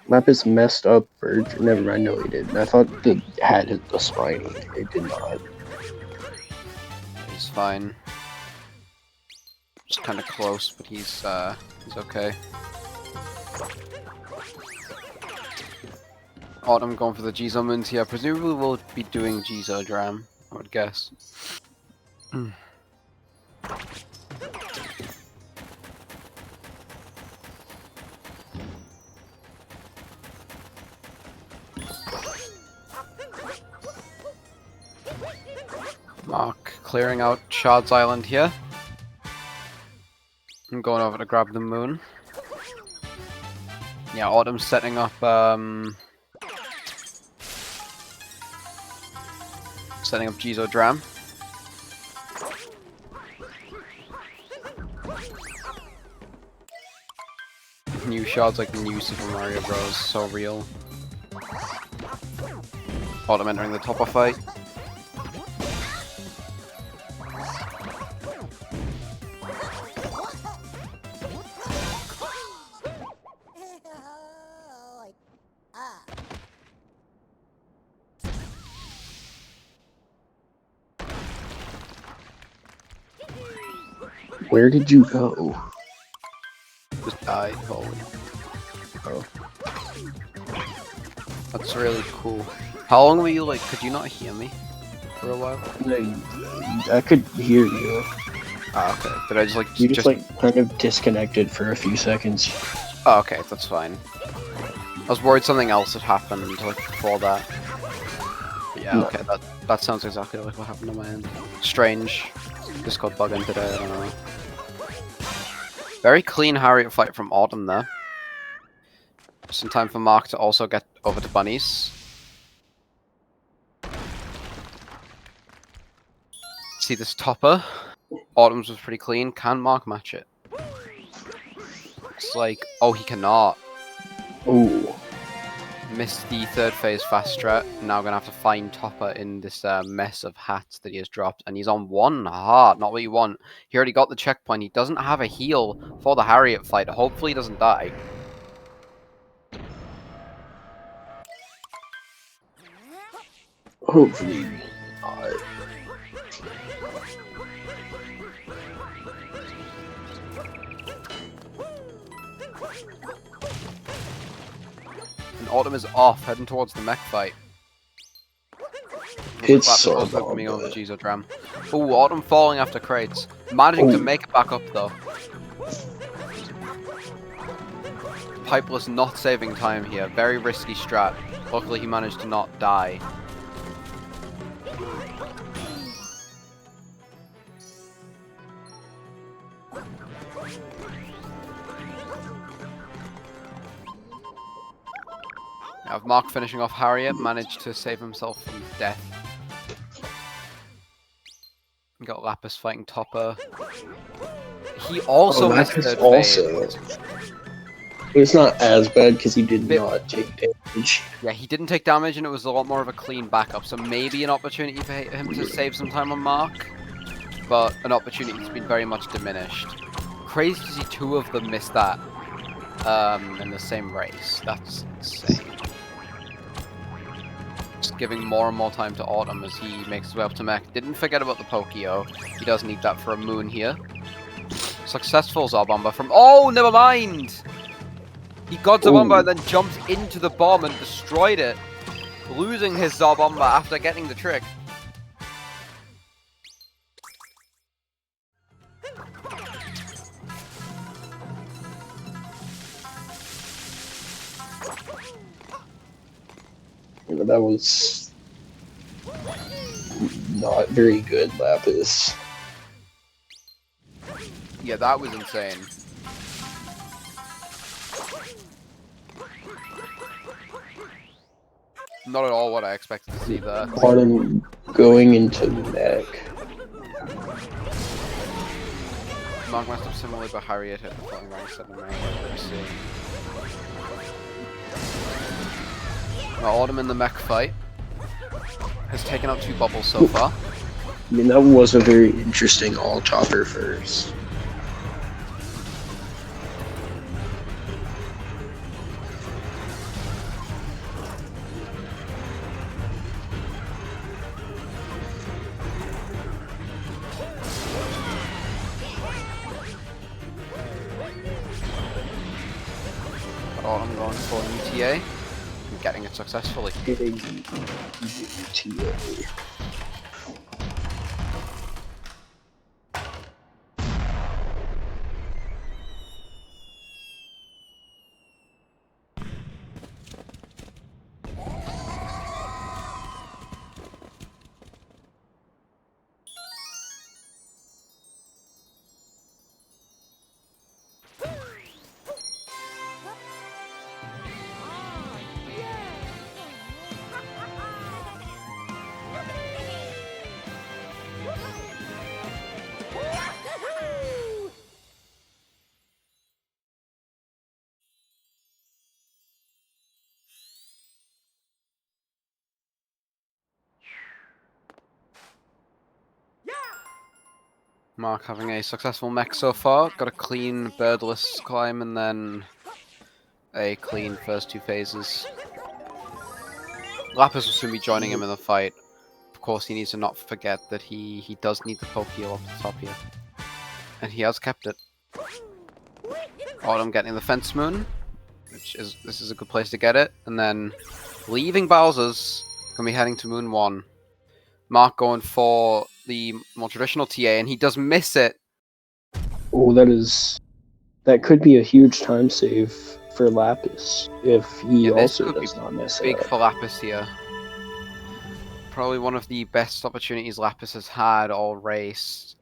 Lapis messed up Bird. Never mind, no he didn't. I thought the hat hit the spiny. It did not. He's fine. Just kind of close, but he's okay. Autumn going for the Jizo moons here. Presumably we'll be doing Jizo Dram, I would guess. Mark clearing out Shards Island here. I'm going over to grab the moon. Yeah, Autumn's setting up Jizo Dram. New shards like the new Super Mario Bros. So real. Autumn entering the topper fight. Where did you go? Just died, holy. Oh. That's really cool. How long were you like, could you not hear me for a while? I could hear you. Ah, okay. Did I just like... You just like kind of disconnected for a few seconds. Oh, okay, that's fine. I was worried something else had happened like before that. But yeah, No. okay, that sounds exactly like what happened on my end. Strange. Discord bugging today, I don't know. Very clean Harriet fight from Autumn there. Just in time for Mark to also get over to Bunnies. See this topper? Autumn's was pretty clean. Can Mark match it? It's like, oh, he cannot. Ooh. Missed the third phase fast strat. Now gonna have to find Topper in this mess of hats that he has dropped, and he's on 1 heart. Not what you want. He already got the checkpoint. He doesn't have a heal for the Harriet fight. Hopefully, he doesn't die. Hopefully not. And Autumn is off, heading towards the mech fight. It's Lapis so also bad. coming over Jizo Dram. Ooh, Autumn falling after crates. Managing to make it back up though. Pipeless not saving time here. Very risky strat. Luckily he managed to not die. Now, with Mark finishing off Harriet, managed to save himself from death. We got Lapis fighting Topper. He also missed third phase. It's not as bad because he did not take damage. Yeah, he didn't take damage and it was a lot more of a clean backup, so maybe an opportunity for him to save some time on Mark. but an opportunity that's been very much diminished. Crazy to see two of them miss that in the same race. That's insane. Just giving more and more time to Autumn as he makes his way up to mech. Didn't forget about the Pokio. He does need that for a moon here. Successful Zarbomba from... Oh, never mind! He got Zarbomba and then jumped into the bomb and destroyed it. Losing his Zarbomba after getting the trick. That was not very good, Lapis. Yeah, that was insane. Not at all what I expected to see there. Autumn going into mech. Mark messed up similarly, but Harriet hit the floating rank 7 rank. Let's see. Now, Autumn in the mech fight has taken out 2 bubbles so far. I mean, that was a very interesting all-chopper first. Autumn going for UTA and getting it successfully. Getting UTA. Mark having a successful mech so far. Got a clean birdless climb and then a clean first 2 phases. Lapis will soon be joining him in the fight. Of course, he needs to not forget that he does need the Pokeo up the top here. And he has kept it. Autumn getting the Fence Moon, this is a good place to get it. And then leaving Bowser's, gonna be heading to Moon 1. Mark going for the more traditional TA, and he does miss it. Oh, that could be a huge time save for Lapis if he also does not miss it. Big for Lapis here. Probably one of the best opportunities Lapis has had all race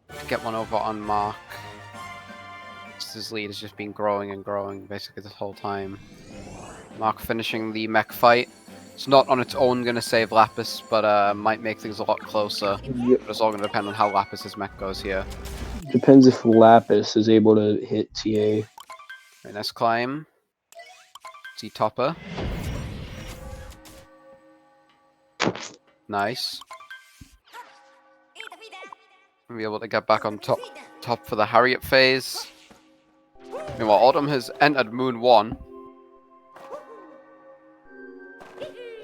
to get one over on Mark. His lead has just been growing and growing basically this whole time. Mark finishing the mech fight. It's not on its own going to save Lapis, but might make things a lot closer. Yep. But it's all going to depend on how Lapis's mech goes here. Depends if Lapis is able to hit TA. Very nice climb. See Topper. Nice. Be able to get back on top for the Harriet phase. Meanwhile, Autumn has entered Moon 1.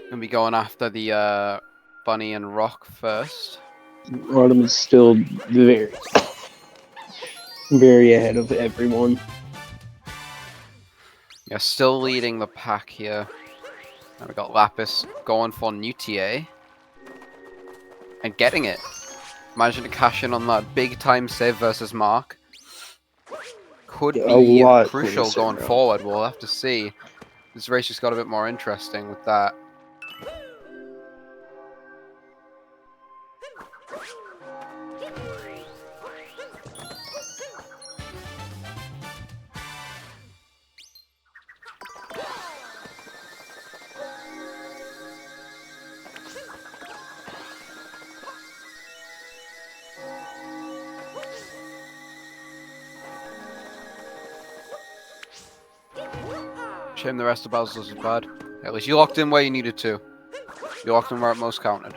Gonna be going after the Bunny and Rock first. Autumn is still very ahead of everyone. Yeah, still leading the pack here. And we got Lapis going for new TA. And getting it. Managing to cash in on that big time save versus Mark. Could be crucial going forward. We'll have to see. This race just got a bit more interesting with that. Shame the rest of Bowser's was bad. At least you locked in where you needed to. You locked in where it most counted.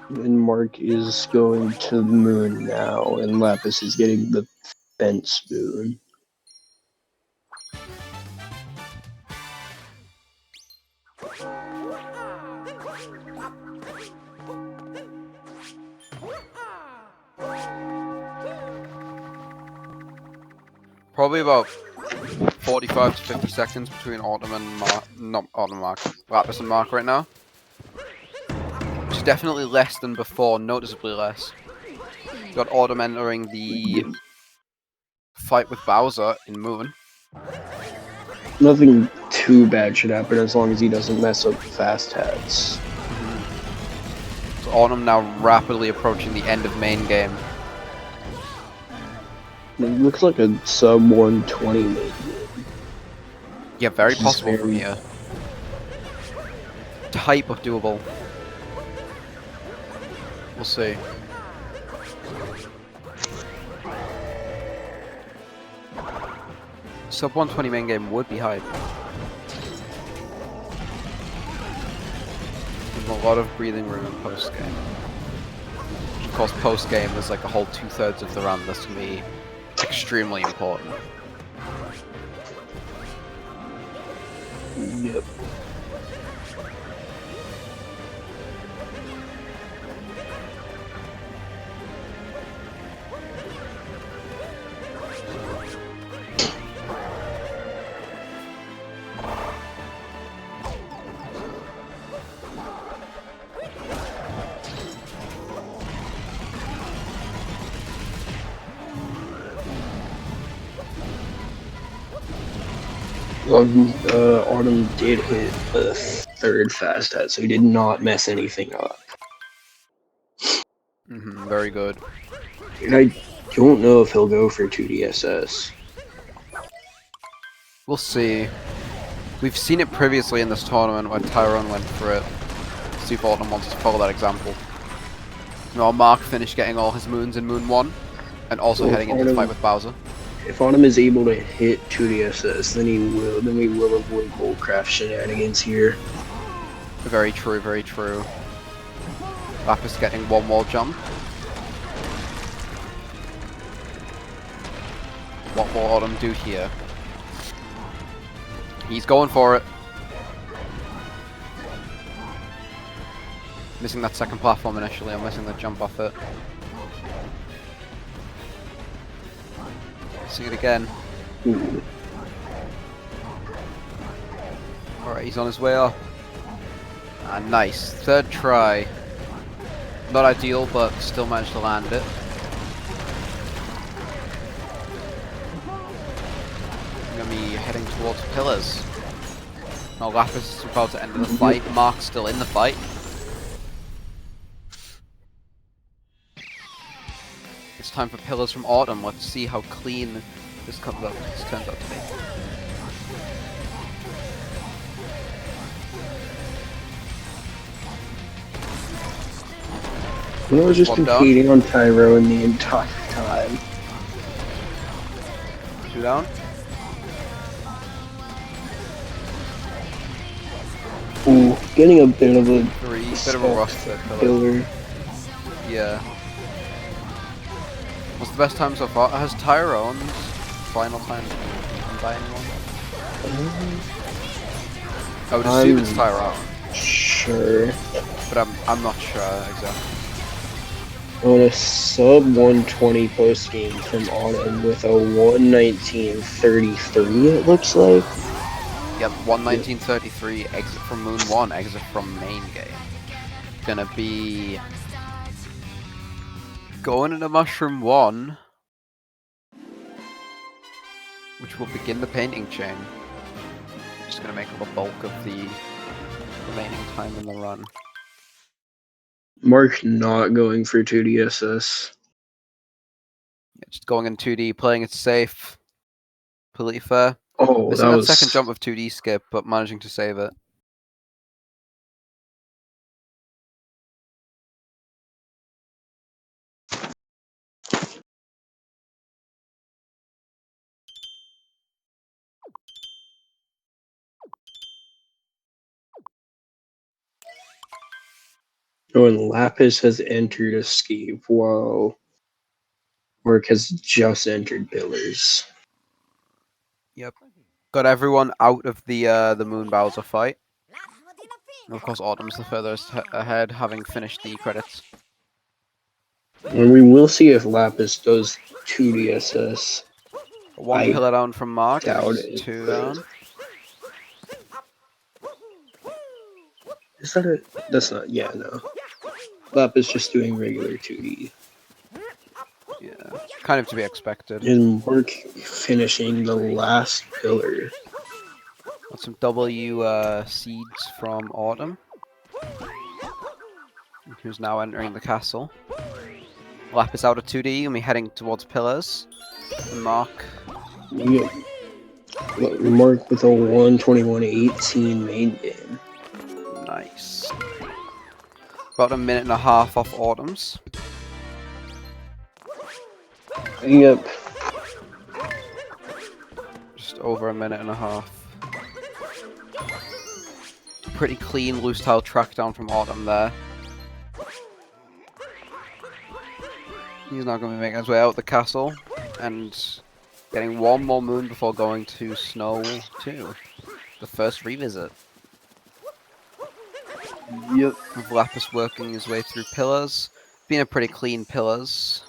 And Mark is going to the moon now, and Lapis is getting the fence moon. Probably about 45 to 50 seconds between Autumn and not Autumn Mark, Lapis and Mark right now. Which is definitely less than before, noticeably less. You got Autumn entering the fight with Bowser in Moon. Nothing too bad should happen as long as he doesn't mess up fast hats. So Autumn now rapidly approaching the end of main game. It looks like a sub 120 main. Yeah, very Which is possible from very- here. Type of doable. We'll see. Sub 120 main game would be hype. With a lot of breathing room in post game. Of course, post game there's like a whole 2/3 of the run that's gonna be extremely important. Yep. Autumn did hit a third fast hat, so he did not mess anything up. Very good. And I don't know if he'll go for 2DSS. We'll see. We've seen it previously in this tournament where Tyrone went for it. See if Autumn wants to follow that example. Now Mark finished getting all his moons in Moon 1, and also Well, heading into the fight with Bowser. If Autumn is able to hit 2DSS, then we will avoid Goldcraft shenanigans here. Very true, very true. Lapis getting one wall jump. What will Autumn do here? He's going for it. Missing that second platform initially, I'm missing the jump off it. See it again. Ooh. Alright, he's on his way up. Ah, nice. Third try. Not ideal, but still managed to land it. I'm gonna be heading towards pillars. Now Lapis is about to enter the fight. Mark's still in the fight. It's time for pillars from Autumn. Let's see how clean this turns out to be. I was just One down. competing on Tyrone the entire time. 2 down. Ooh, getting a bit of a 3. Bit of a rough third pillar. killer. Yeah. What's the best time so far? Has Tyrone's final time been by anyone? I would assume it's Tyrone, Sure. but I'm not sure exactly. On a sub 120 post game from Autumn with a 119.33, it looks like. Yep, 119.33, exit from Moon 1, exit from main game. Gonna be going into Mushroom 1, which will begin the painting chain. Just gonna make up a bulk of the remaining time in the run. Mark not going for 2DSS. Yeah, just going in 2D, playing it safe. Completely fair. Oh, Missing that that was second jump of 2D skip, but managing to save it. Oh, and Lapis has entered Escape while Work has just entered Pillars. Yep. Got everyone out of the Moon Bowser fight. And of course, Autumn's the furthest ahead, having finished the credits. And we will see if Lapis does 2 DSS. One I pillar down from Mark. doubt It's it. two But down. is that a? That's not. Yeah, no. Lapis just doing regular 2D. Yeah, kind of to be expected. And Work finishing the last pillar. Got some W seeds from Autumn, who's now entering the castle. Lapis out of 2D and we're heading towards pillars. And Mark. Yeah. Mark with a 121.18 main game. Nice. About a minute and a half off Autumn's. Yep. Just over a minute and a half. Pretty clean loose tile track down from Autumn there. He's not going to be making his way out the castle. And getting one more moon before going to Snow 2. The first revisit. Yep. With Lapis working his way through pillars. Been a pretty clean pillars.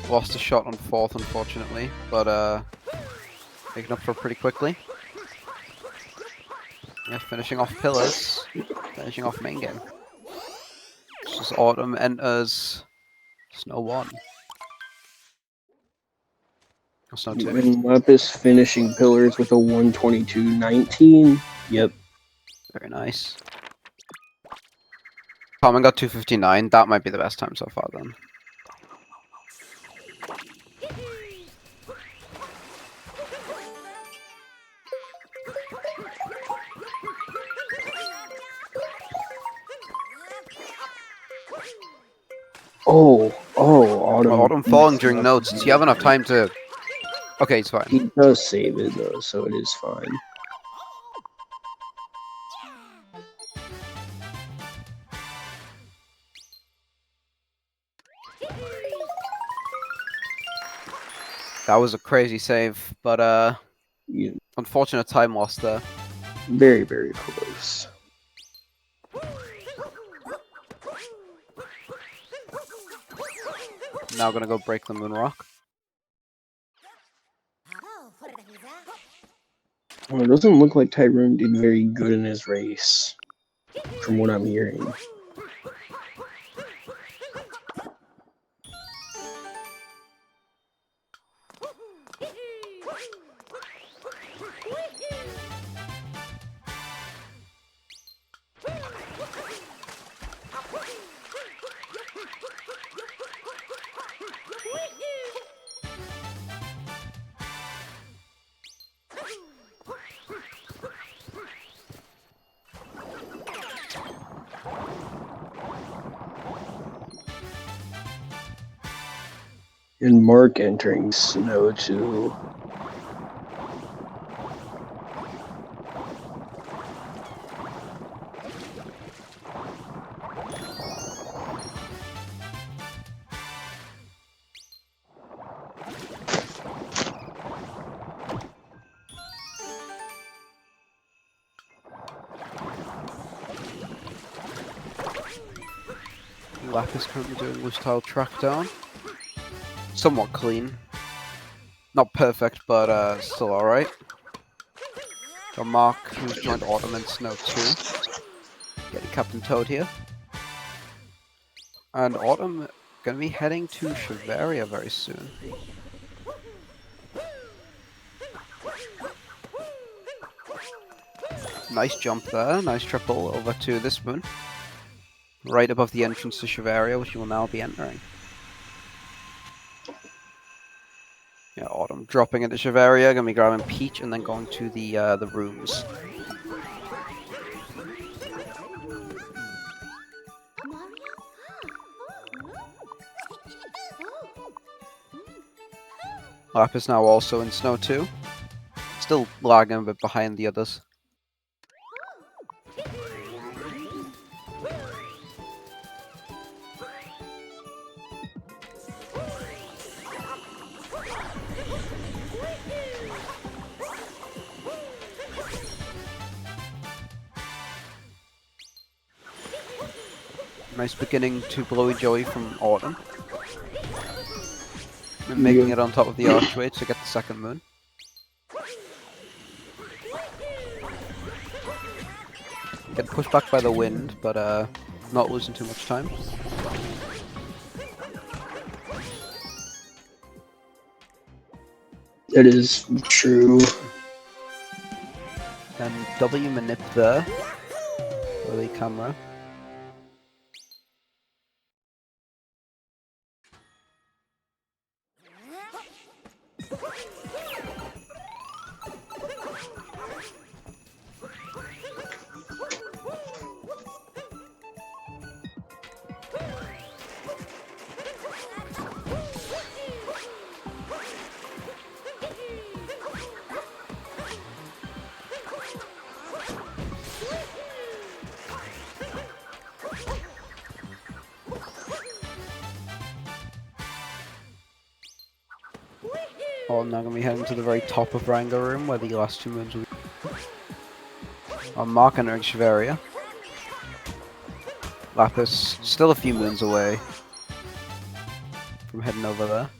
Lost a shot on fourth, unfortunately. But, making up for it pretty quickly. Yeah, finishing off pillars. Finishing off main game. Just as Autumn enters Snow 1. Or Snow 2. And Lapis finishing Pillars with a 122.19. Yep. Very nice. Common got 259. That might be the best time so far then. Oh, Autumn. Well, Autumn falling during notes. Does he have enough time to... Okay, it's fine. He does save it though, so it is fine. That was a crazy save, but Yeah, unfortunate time loss there. very, very close. Now gonna go break the moon rock. Well, it doesn't look like Tyrone did very good in his race, from what I'm hearing. And Mark entering Snow 2. Lapis currently doing loose tile track down. Somewhat clean. Not perfect, but still alright. Got Mark, who's joined Autumn and Snow 2. Getting Captain Toad here. And Autumn gonna be heading to Shiveria very soon. Nice jump there, nice triple over to this moon. Right above the entrance to Shiveria, which you will now be entering. Yeah, Autumn dropping into Shiveria, gonna be grabbing Peach and then going to the rooms. Lapis now also in Snow 2. Still lagging a bit behind the others. Nice beginning to Blowy Joey from Autumn. And making it on top of the archway to get the second moon. Get pushed back by the wind, but not losing too much time. That is true. And W manip there. Early camera. Oh, I'm now going to be heading to the very top of Rango Room, where the last two moons will be. On Mark and Echeveria. Lapis, still a few moons away from heading over there.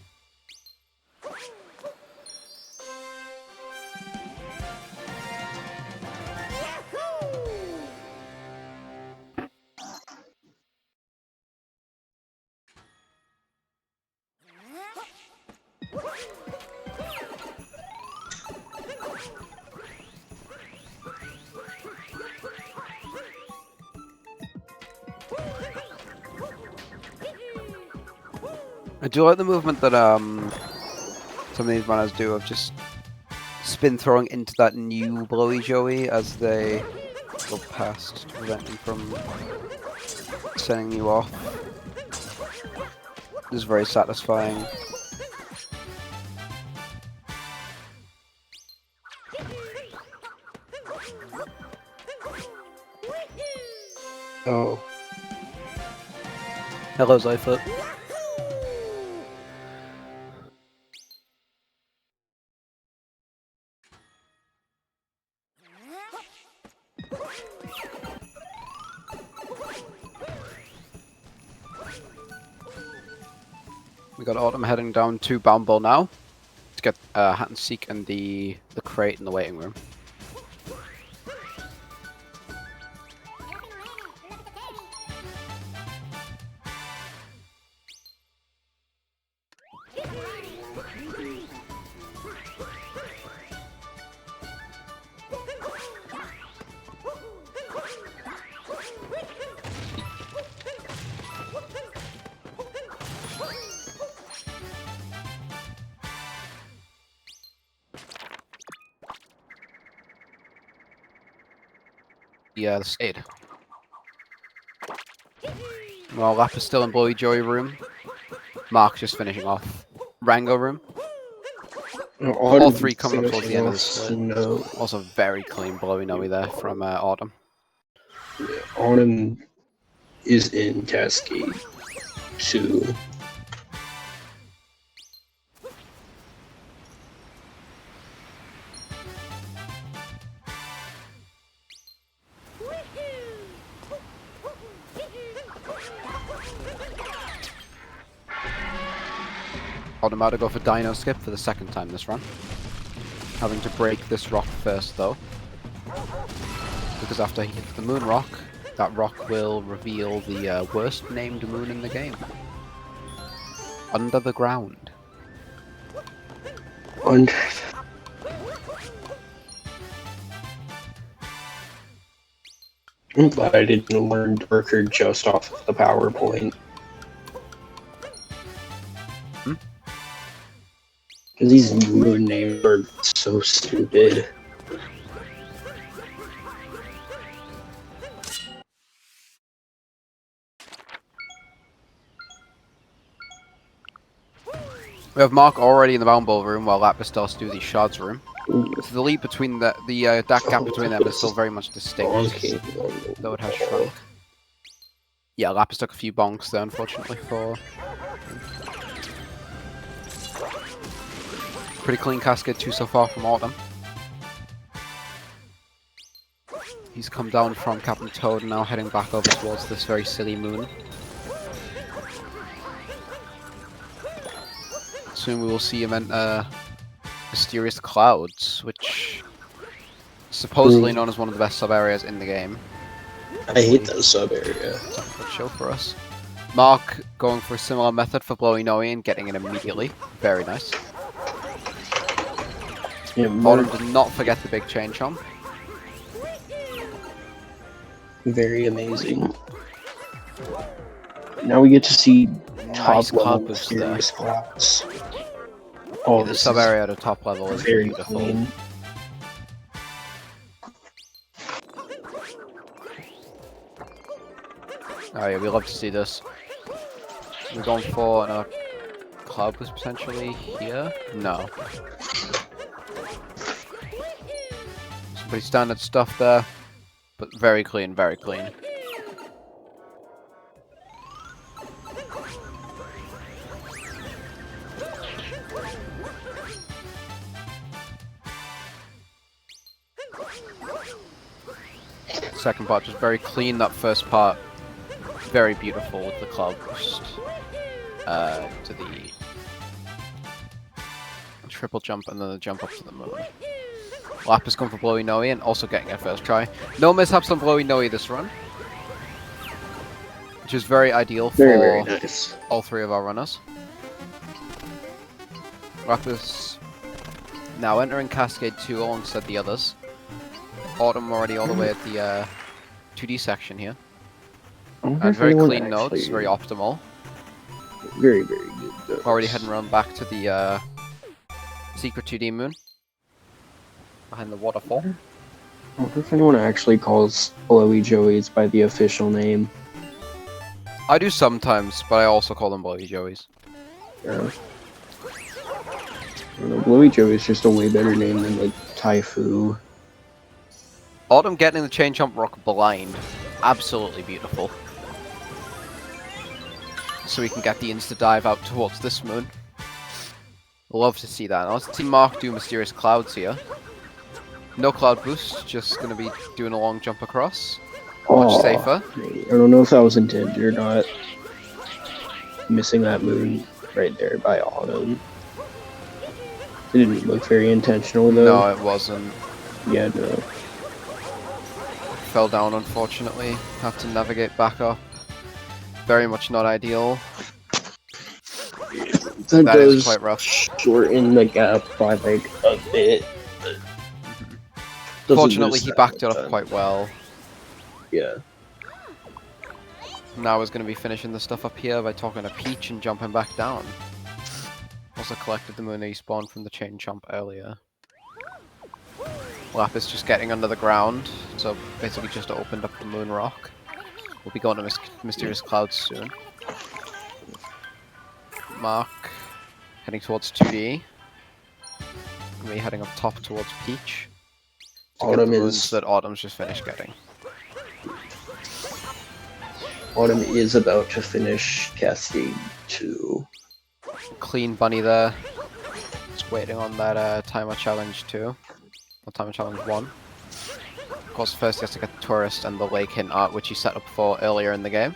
I do like the movement that some of these runners do of just spin throwing into that new Blowy Joey as they go past to prevent them from sending you off. This is very satisfying. Oh. Hello, Zyfoot. We got Autumn heading down to Boundball now to get Hat and Seek and the crate in the waiting room. The Stade. Well, Lapis still in Blowy Joey room. Mark just finishing off Rango room. No, All three coming up towards the end of the split. No. Also very clean Blowy Noe there from Autumn. Yeah, Autumn is in Cascade 2. Autumn had to go for Dino Skip for the second time this run. Having to break this rock first though. Because after he hits the moon rock, that rock will reveal the worst named moon in the game. Under the ground. Under. I'm glad I didn't learn Darker just off of the PowerPoint. Because these moon names are so stupid. We have Mark already in the Boundball room while Lapis does do the Shards room. Ooh. So the lead between that gap between them is still very much distinct, Okay. though it has shrunk. Yeah, Lapis took a few bonks there, unfortunately, for... Pretty clean Cascade 2 so far from Autumn. He's come down from Captain Toad and now heading back over towards this very silly moon. Soon we will see him enter Mysterious Clouds, which is supposedly known as one of the best sub-areas in the game. I hate that sub-area. It's a good show for us. Mark going for a similar method for Blowy Noe and getting it immediately. Very nice. Yeah, Autumn did not forget the big chain chomp. Very amazing. Now we get to see Nice top level cloud boost there. Mysterious Clouds. Oh, Yeah, the this sub is area at the top level is very beautiful. clean. Oh yeah, we love to see this. We're going for a cloud boost potentially here? No. Some pretty standard stuff there, but very clean, very clean. Second part just very clean, that first part very beautiful with the cloud boost to the triple jump and then the jump up to the moon. Lapis going for Blowy Noe and also getting it first try. No mishaps on Blowy Noe this run, which is very ideal for Very nice. all three of our runners. Lapis now entering Cascade 2 alongside the others. Autumn already all the way at the 2D section here. And very clean notes, very optimal. Very, very good. Already heading around back to the secret 2D moon. Behind the waterfall. I wonder if anyone actually calls Blowy Joeys by the official name. I do sometimes, but I also call them Blowy Joeys. Yeah. I don't know, Blowy Joey is just a way better name than, like, Taifu. Autumn getting the chain jump rock blind. Absolutely beautiful. So we can get the insta dive out towards this moon. Love to see that. Now let's see Mark do Mysterious Clouds here. No cloud boost, just gonna be doing a long jump across. Much safer. I don't know if that was intended or not. Missing that moon right there by Autumn. It didn't look very intentional though. No, it wasn't. Yeah, no. Fell down unfortunately. Have to navigate back up. Very much not ideal. That is quite rough. Shorten the gap by like a bit. Fortunately, he backed it up quite well. Yeah. Now he's going to be finishing the stuff up here by talking to Peach and jumping back down. Also collected the moon he spawned from the chain chomp earlier. Lapis just getting under the ground, so basically just opened up the moon rock. We'll be going to Mysterious Clouds soon. Mark heading towards 2D. Me heading up top towards Peach. To Autumn get the is moons that Autumn's just finished getting. Autumn is about to finish Cascade 2. Clean bunny there. Just waiting on that timer challenge 2. Or timer challenge 1. Of course, first he has to get the tourist and the lake hint art, which he set up for earlier in the game.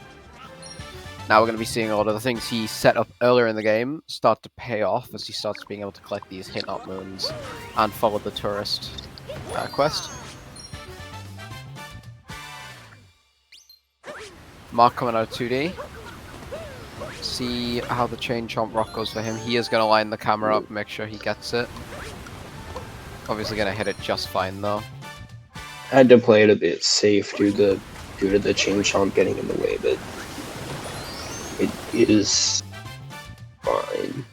Now we're going to be seeing a lot of the things he set up earlier in the game start to pay off as he starts being able to collect these hint art moons and follow the tourist quest. Mark coming out of 2D. See how the chain chomp rock goes for him. He is going to line the camera up, make sure he gets it. Obviously going to hit it just fine though. I had to play it a bit safe due to the chain chomp getting in the way, but it is fine.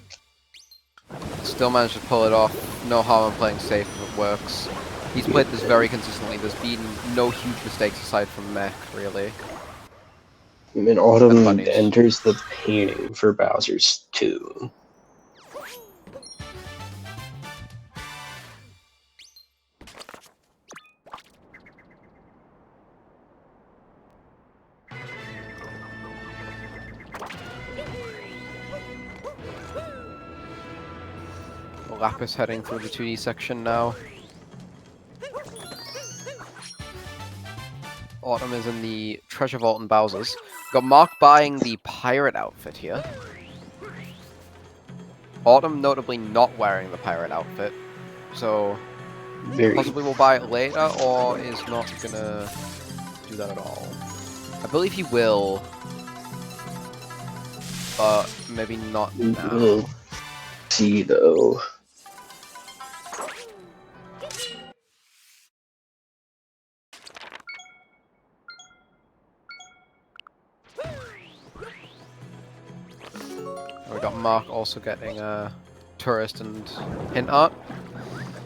Still managed to pull it off. No harm in playing safe if it works. He's played this very consistently. There's been no huge mistakes aside from mech, really. And Autumn enters the painting for Bowser's 2. Lapis heading through the 2D section now. Autumn is in the Treasure Vault and Bowser's. Got Mark buying the pirate outfit here. Autumn notably not wearing the pirate outfit, so possibly we'll buy it later, or is not gonna do that at all. I believe he will, but maybe not now. We'll see though. We got Mark also getting a tourist and hint art.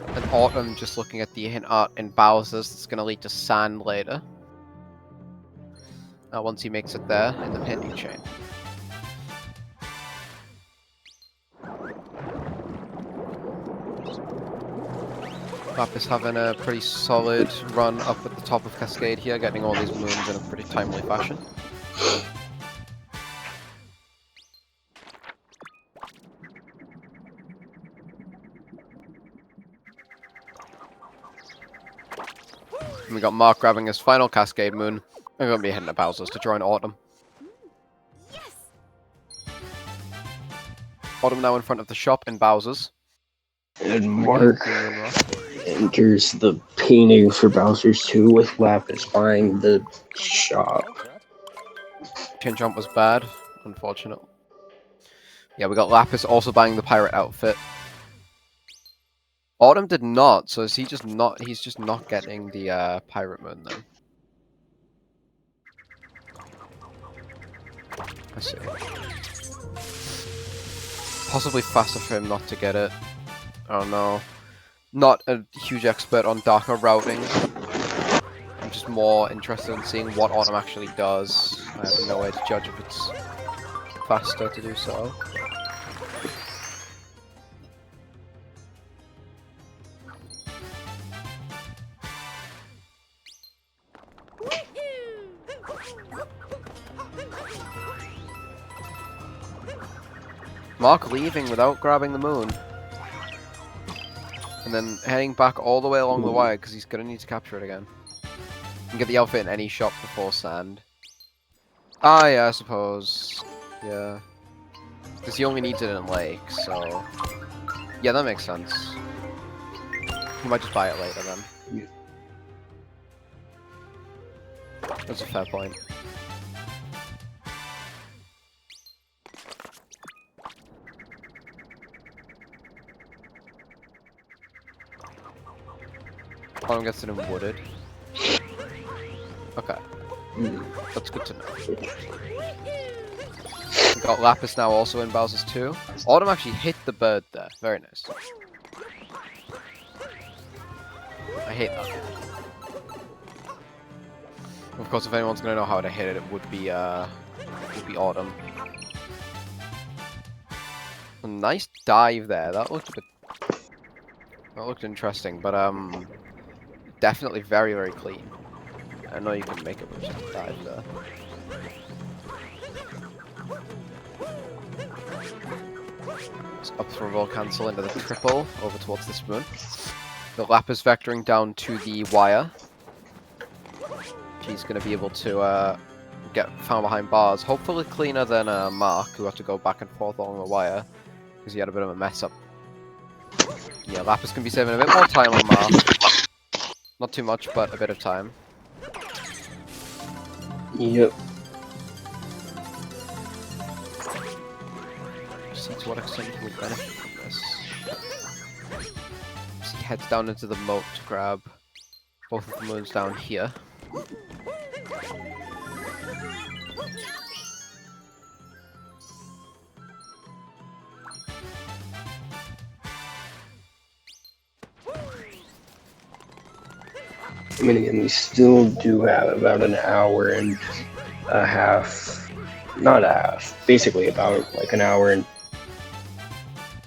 And Autumn just looking at the hint art in Bowser's that's going to lead to sand later. Once he makes it there in the painting chain. Lapis having a pretty solid run up at the top of Cascade here, getting all these moons in a pretty timely fashion. And we got Mark grabbing his final Cascade moon. We're going to be heading to Bowser's to join Autumn. Autumn now in front of the shop in Bowser's. And Mark enters the painting for Bowser's 2 with Lapis buying the shop. Chin jump was bad, unfortunate. Yeah, we got Lapis also buying the pirate outfit. Autumn did not, so is he just not? He's just not getting the pirate moon then. I see. Possibly faster for him not to get it. I don't know. Not a huge expert on darker routing. I'm just more interested in seeing what Autumn actually does. I have no way to judge if it's faster to do so. Mark leaving without grabbing the moon. And then heading back all the way along the wire because he's going to need to capture it again. You can get the outfit in any shop before sand. Ah, yeah, I suppose. Yeah. Because he only needs it in Lake, so... Yeah, that makes sense. He might just buy it later then. Yeah. That's a fair point. Autumn gets it in wooded. Okay. That's good to know. We got Lapis now also in Bowser's 2. Autumn actually hit the bird there. Very nice. I hate that. Of course, if anyone's gonna know how to hit it, it would be Autumn. A nice dive there. That looked a bit... That looked interesting, but definitely very, very clean. I know you can make it with just a dive there. Just up throw roll cancel into the triple over towards this moon. The Lapis vectoring down to the wire. He's going to be able to get found behind bars. Hopefully cleaner than Mark, who had to go back and forth along the wire because he had a bit of a mess up. Yeah, Lapis can be saving a bit more time on Mark. Not too much, but a bit of time. Yep. See to what extent he would benefit from this. He heads down into the moat to grab both of the moons down here. I mean, again, we still do have about an hour and a half, not a half, basically about like an hour and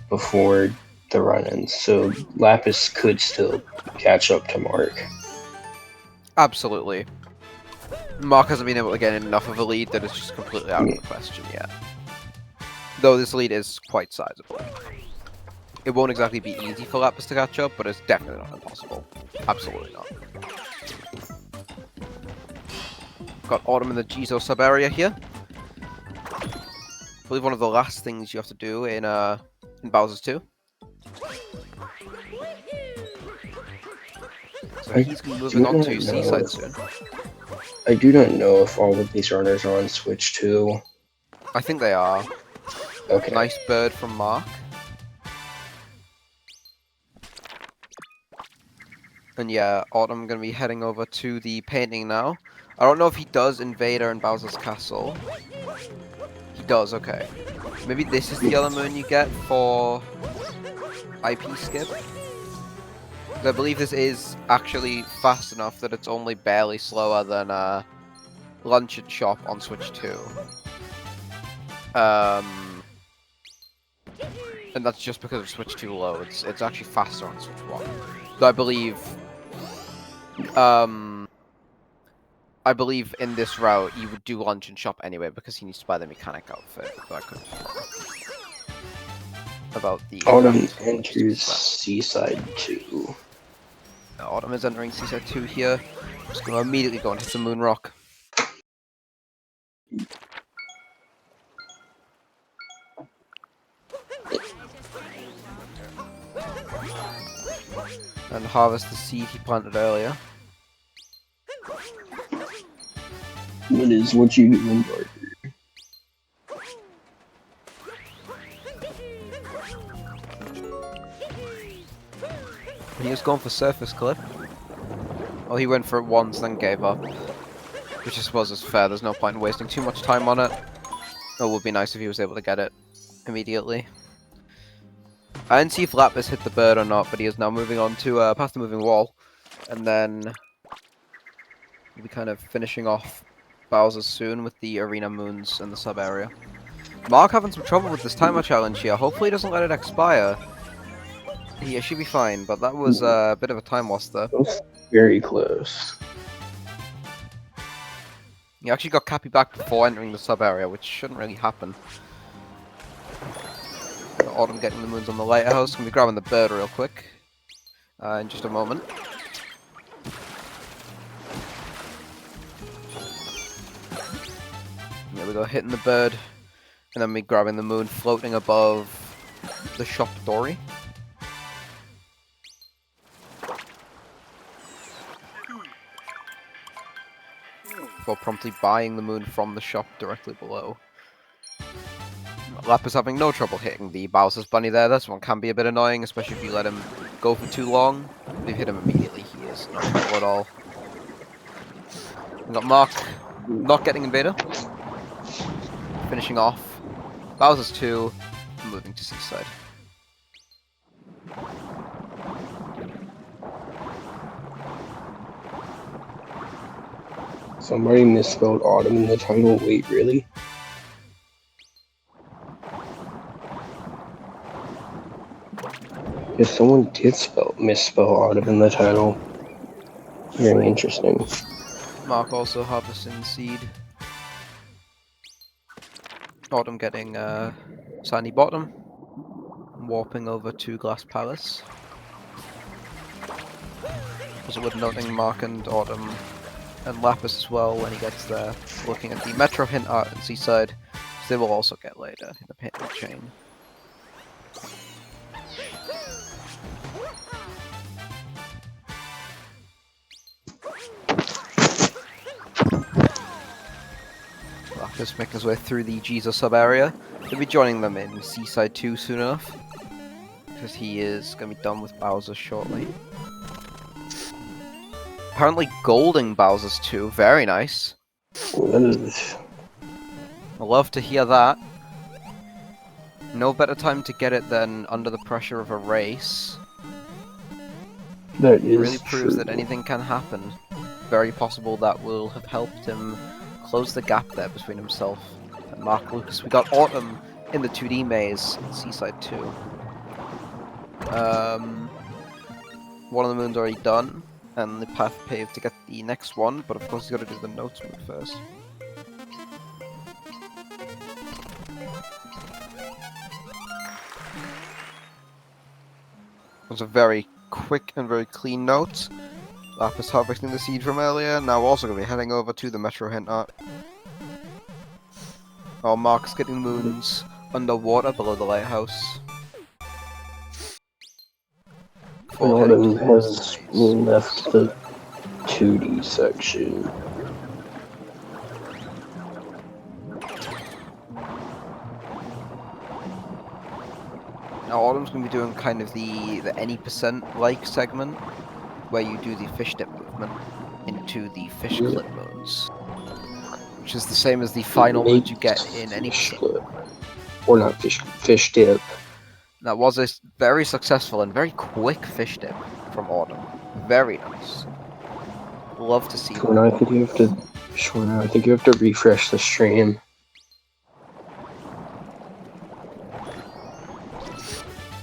before the run ends, so Lapis could still catch up to Mark. Absolutely. Mark hasn't been able to get enough of a lead that it's just completely out of the question yet. Though this lead is quite sizable. It won't exactly be easy for Lapis to catch up, but it's definitely not impossible. Absolutely not. Got Autumn in the Jizo sub area here. I believe one of the last things you have to do in Bowser's 2. So I he's gonna be do moving on not to know. Seaside soon. I do not know if all of these runners are on Switch too. I think they are. Okay. Nice bird from Mark. And yeah, Autumn gonna be heading over to the painting now. I don't know if he does Invader and Bowser's Castle. He does, okay. Maybe this is the other moon you get for IP skip. I believe this is actually fast enough that it's only barely slower than Lunch and Shop on Switch 2. And that's just because of Switch 2 loads. It's actually faster on Switch 1. Though I believe in this route you would do Lunch and Shop anyway because he needs to buy the mechanic outfit. But I could be wrong about the Autumn enters Seaside 2. Autumn is entering Seaside 2 here. Just gonna immediately go and hit the Moon Rock. And harvest the seed he planted earlier. What is what you doing, Barker? He was going for Surface Clip. Well, he went for it once, then gave up. Which I suppose is fair, there's no point in wasting too much time on it. It would be nice if he was able to get it immediately. I didn't see if Lapis hit the bird or not, but he is now moving on to past the moving wall. And then we'll be kind of finishing off Bowser soon with the arena moons and the sub area. Mark having some trouble with this timer challenge here. Hopefully he doesn't let it expire. He should be fine, but that was a bit of a time loss there. That's very close. He actually got Cappy back before entering the sub area, which shouldn't really happen. Autumn getting the moons on the lighthouse. Gonna be grabbing the bird real quick. In just a moment. There we go, hitting the bird. And then me grabbing the moon floating above the shop dory. Before promptly buying the moon from the shop directly below. Lapis having no trouble hitting the Bowser's bunny there. This one can be a bit annoying, especially if you let him go for too long. If you hit him immediately, he is no trouble at all. We got Mark not getting Invader. Finishing off Bowser's 2, moving to Seaside. Somebody misspelled Autumn in the title. Wait, really? If someone did misspell Autumn in the title. Very interesting. Mark also harvesting seed. Autumn getting Sandy Bottom. Warping over to Glass Palace. Also worth noting Mark and Autumn and Lapis as well when he gets there. Looking at the Metro hint art in Seaside. So they will also get later in the painting chain. Lapis making his way through the Jesus sub area. He'll be joining them in Seaside 2 soon enough. Because he is going to be done with Bowser shortly. Apparently golding Bowser's 2. Very nice. I love to hear that. No better time to get it than under the pressure of a race. That is It really proves true. that anything can happen. Very possible that will have helped him close the gap there between himself and Mark Lucas. We got Autumn in the 2D maze in Seaside 2. One of the moons already done, and the path paved to get the next one, but of course he's got to do the notes moon first. It was a very quick and very clean note. Lapis harvesting the seed from earlier. Now we're also going to be heading over to the Metro Hint Art. Oh, Mark's getting moons underwater below the lighthouse. And Before heading Autumn towards has the maze. left the 2D section. Now Autumn's going to be doing kind of the any percent like segment, where you do the fish dip movement into the fish Yeah. clip moons, which is the same as the final moons you get in any fish percent. flip. Or not fish dip. That was a very successful and very quick fish dip from Autumn. Very nice. Love to see that. Shorna, I think you have to refresh the stream.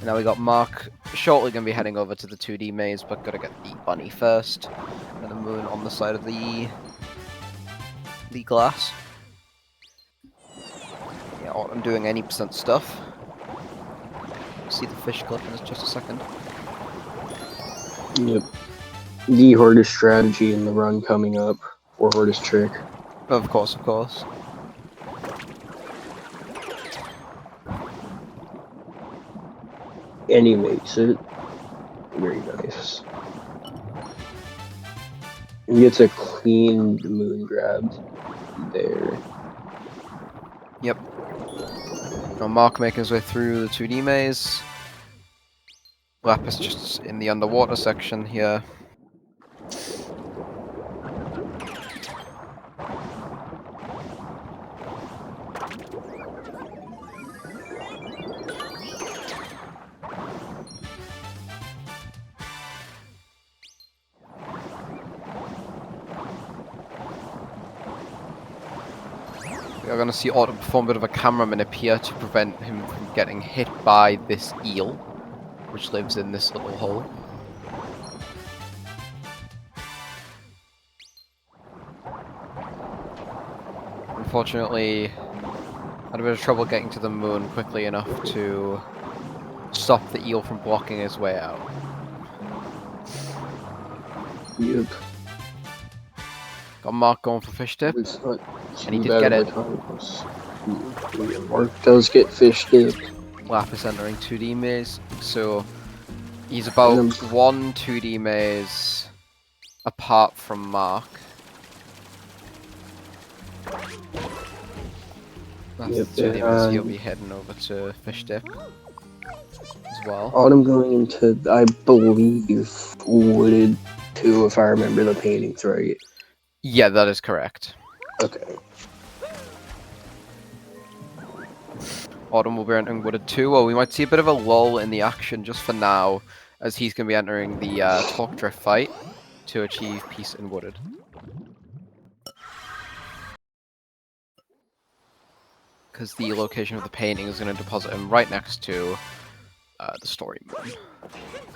Now we got Mark shortly going to be heading over to the 2D maze, but gotta get the bunny first, and the moon on the side of the glass. Yeah, Autumn doing any percent stuff. See the fish clip in just a second. Yep. The hardest strategy in the run coming up, or hardest trick. Of course, of course. And he makes it. Very nice. He gets a clean moon grab there. Yep. Now Mark making his way through the 2D maze. Lapis just in the underwater section here. We are going to see Autumn perform a bit of a camera manip here to prevent him from getting hit by this eel, which lives in this little hole. Unfortunately, had a bit of trouble getting to the moon quickly enough to stop the eel from blocking his way out. Yep. Got Mark going for fish dip. It's not And he too did bad get of it. a contest. Yeah, Mark does get fish dip. Lapis entering 2D maze, so he's about one 2D maze apart from Mark. That's Yep, the 2D maze, he'll be heading over to fish dip as well. Autumn going into, I believe, wooded 2, if I remember the paintings right. Yeah, that is correct. Okay. Autumn will be entering Wooded 2. Well, we might see a bit of a lull in the action just for now, as he's going to be entering the Talk Drift fight to achieve peace in Wooded. Because the location of the painting is going to deposit him right next to the story moon.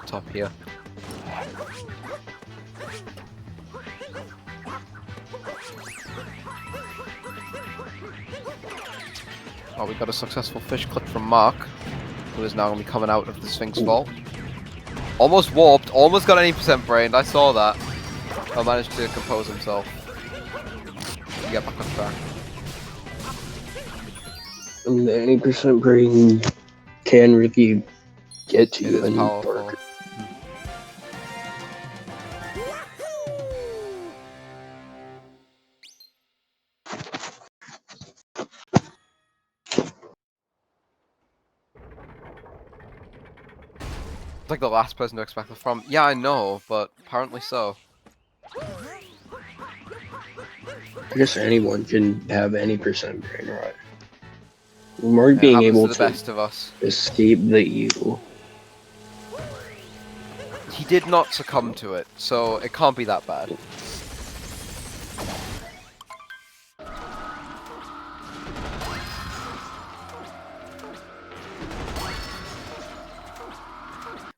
Top here. Oh, we got a successful fish clip from Mark, who is now going to be coming out of the Sphinx Vault. Almost warped, almost got any percent brained, I saw that. But managed to compose himself. Get back on track. And the 80% brain can really get to It you is in powerful. dark. It's like the last person to expect it from. Yeah, I know, but apparently so. I guess anyone can have any percent brain rot. Mark It being happens able to the to best of us. escape the evil. He did not succumb to it, so it can't be that bad.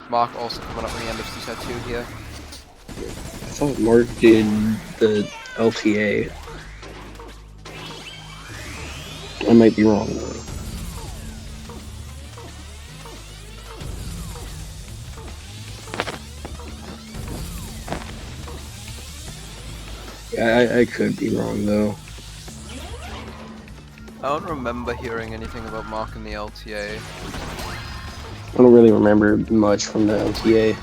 Mark also coming up on the end of Seaside 2 here. I thought Mark did the LTA. I might be wrong though. I could be wrong though. I don't remember hearing anything about Mark in the LTA. I don't really remember much from the LTA.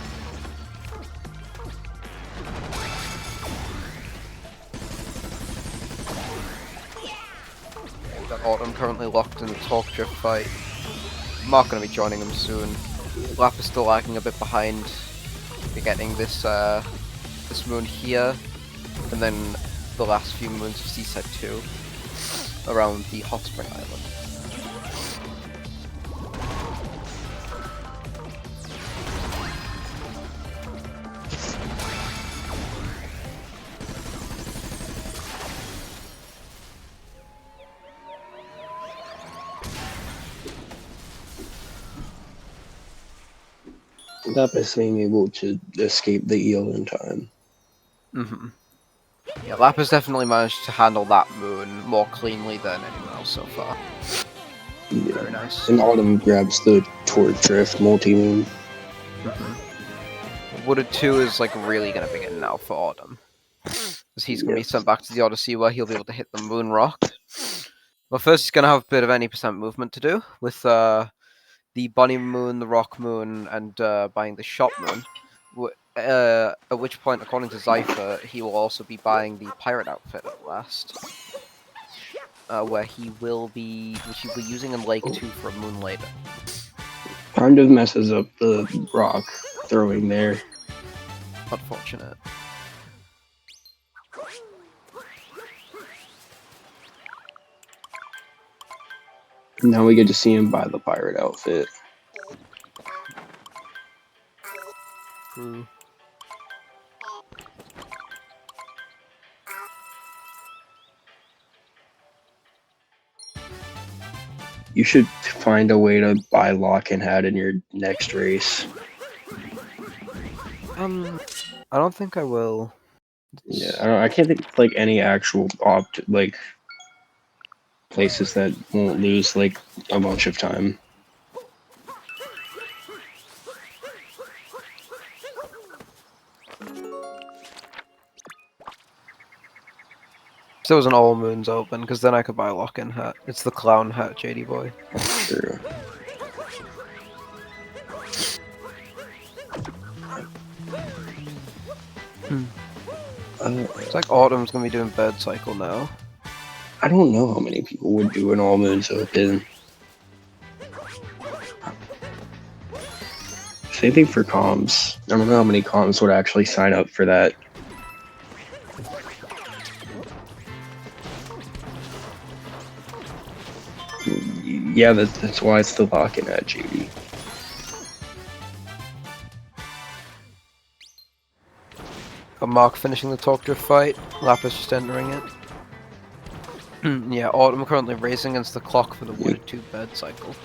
Got Autumn currently locked in the Talk Drift fight. Mark gonna be joining him soon. Lapis still lagging a bit behind. We're getting this this moon here, and then the last few moons of Seaside 2 around the Hot Spring Island. Lapis being able to escape the eel in time. Mm-hmm. Yeah, Lapis definitely managed to handle that moon more cleanly than anyone else so far. Yeah. Very nice. And Autumn grabs the Torch Drift multi-moon. Wooded 2 is like really gonna begin now for Autumn. Because he's gonna be Yes. sent back to the Odyssey where he'll be able to hit the moon rock. Well, first he's gonna have a bit of any percent movement to do with the Bunny Moon, the Rock Moon, and buying the Shop Moon. At which point, according to Zypher, he will also be buying the Pirate outfit at last. Which he will be using in Lake 2 for a moon later. Kind of messes up the rock throwing there. Unfortunate. Now we get to see him buy the pirate outfit. True. You should find a way to buy Lock and Hat in your next race. I don't think I will. Yeah, I can't think of like any actual places that won't lose like a bunch of time. If there was an all moons open, because then I could buy a lock-in hat. It's the clown hat, JD boy. True. It's like Autumn's gonna be doing bird cycle now. I don't know how many people would do an all moons open. Same thing for comms. I don't know how many comms would actually sign up for that. Yeah, that's why it's the lock-in at JD. Got Mark finishing the Talk Drift fight. Lapis just entering it. Yeah, Autumn currently racing against the clock for the Wooded 2 bird cycle.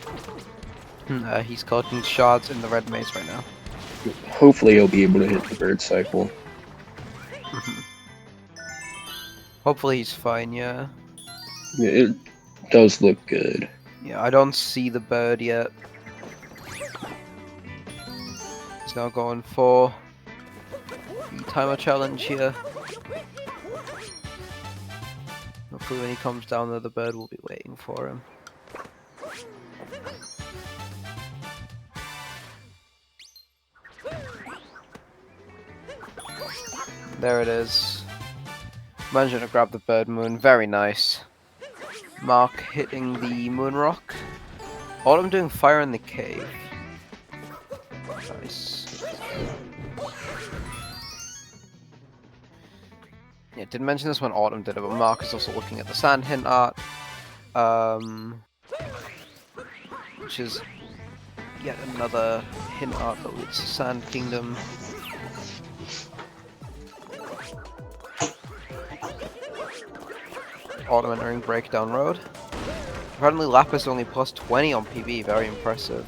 He's collecting shards in the red maze right now. Hopefully he'll be able to hit the bird cycle. Hopefully he's fine, yeah. It does look good. Yeah, I don't see the bird yet. He's now going for the timer challenge here. Hopefully when he comes down there, the bird will be waiting for him. There it is. Managing to grab the bird moon, very nice. Mark hitting the moon rock. Autumn doing fire in the cave. Nice. Yeah, didn't mention this when Autumn did it, but Mark is also looking at the sand hint art. Which is yet another hint art that leads to Sand Kingdom. Autumn entering Breakdown Road. Apparently Lapis only plus 20 on PB, very impressive.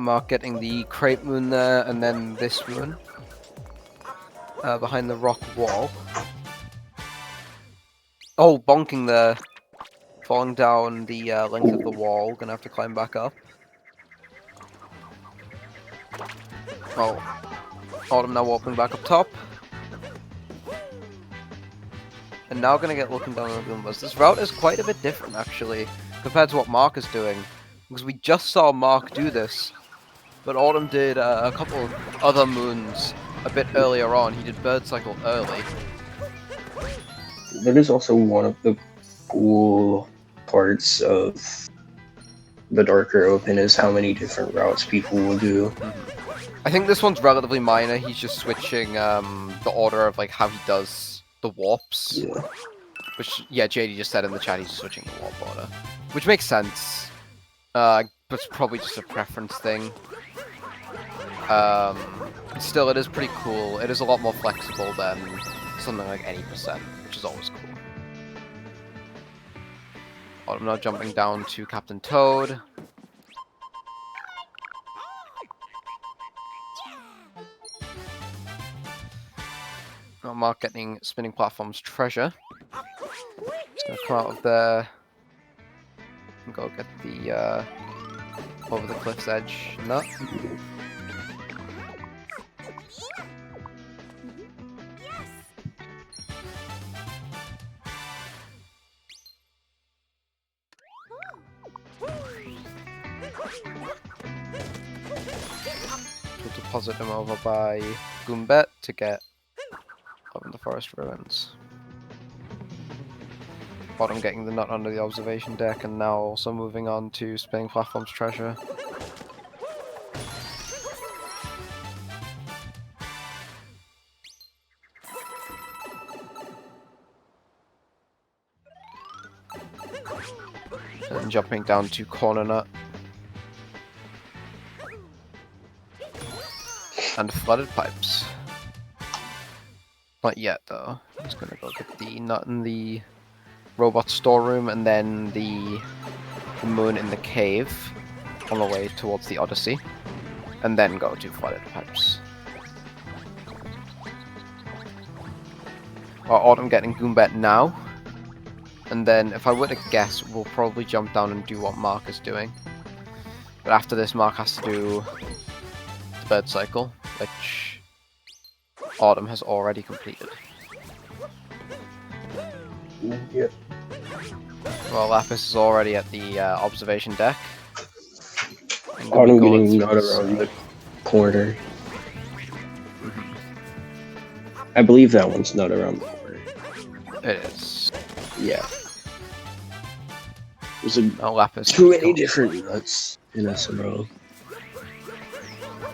Mark getting the crepe moon there, and then this moon behind the rock wall. Oh, bonking there. Falling down the length of the wall. Gonna have to climb back up. Oh, Autumn now warping back up top. And now gonna get looking down on the Goombas. This route is quite a bit different, actually, compared to what Mark is doing. Because we just saw Mark do this. But Autumn did a couple of other moons a bit earlier on. He did Bird Cycle early. That is also one of the cool parts of the Darker Open is how many different routes people will do. I think this one's relatively minor. He's just switching the order of like how he does the warps. Yeah. Which, yeah, JD just said in the chat he's switching the warp order. Which makes sense. But it's probably just a preference thing. Still, it is pretty cool. It is a lot more flexible than something like any percent, which is always cool. I'm now jumping down to Captain Toad. Now Mark getting Spinning Platforms treasure. It's gonna come out of there and go get the over the cliff's edge nut. We'll deposit him over by Goombet to get up in the forest ruins. Bottom getting the nut under the observation deck, and now also moving on to Spinning Platforms treasure. And jumping down to Corner Nut. And Flooded Pipes. Not yet, though. He's gonna go get the nut in the robot storeroom, and then the moon in the cave on the way towards the Odyssey, and then go to Flooded Pipes. Autumn getting Goombet now, and then if I were to guess, we'll probably jump down and do what Mark is doing. But after this, Mark has to do the Bird Cycle, which Autumn has already completed. Yep. Well, Lapis is already at the observation deck. Autumn getting nut around the corner. I believe that one's nut around the corner. It is. Yeah. There's Lapis. too many different nuts in SMO.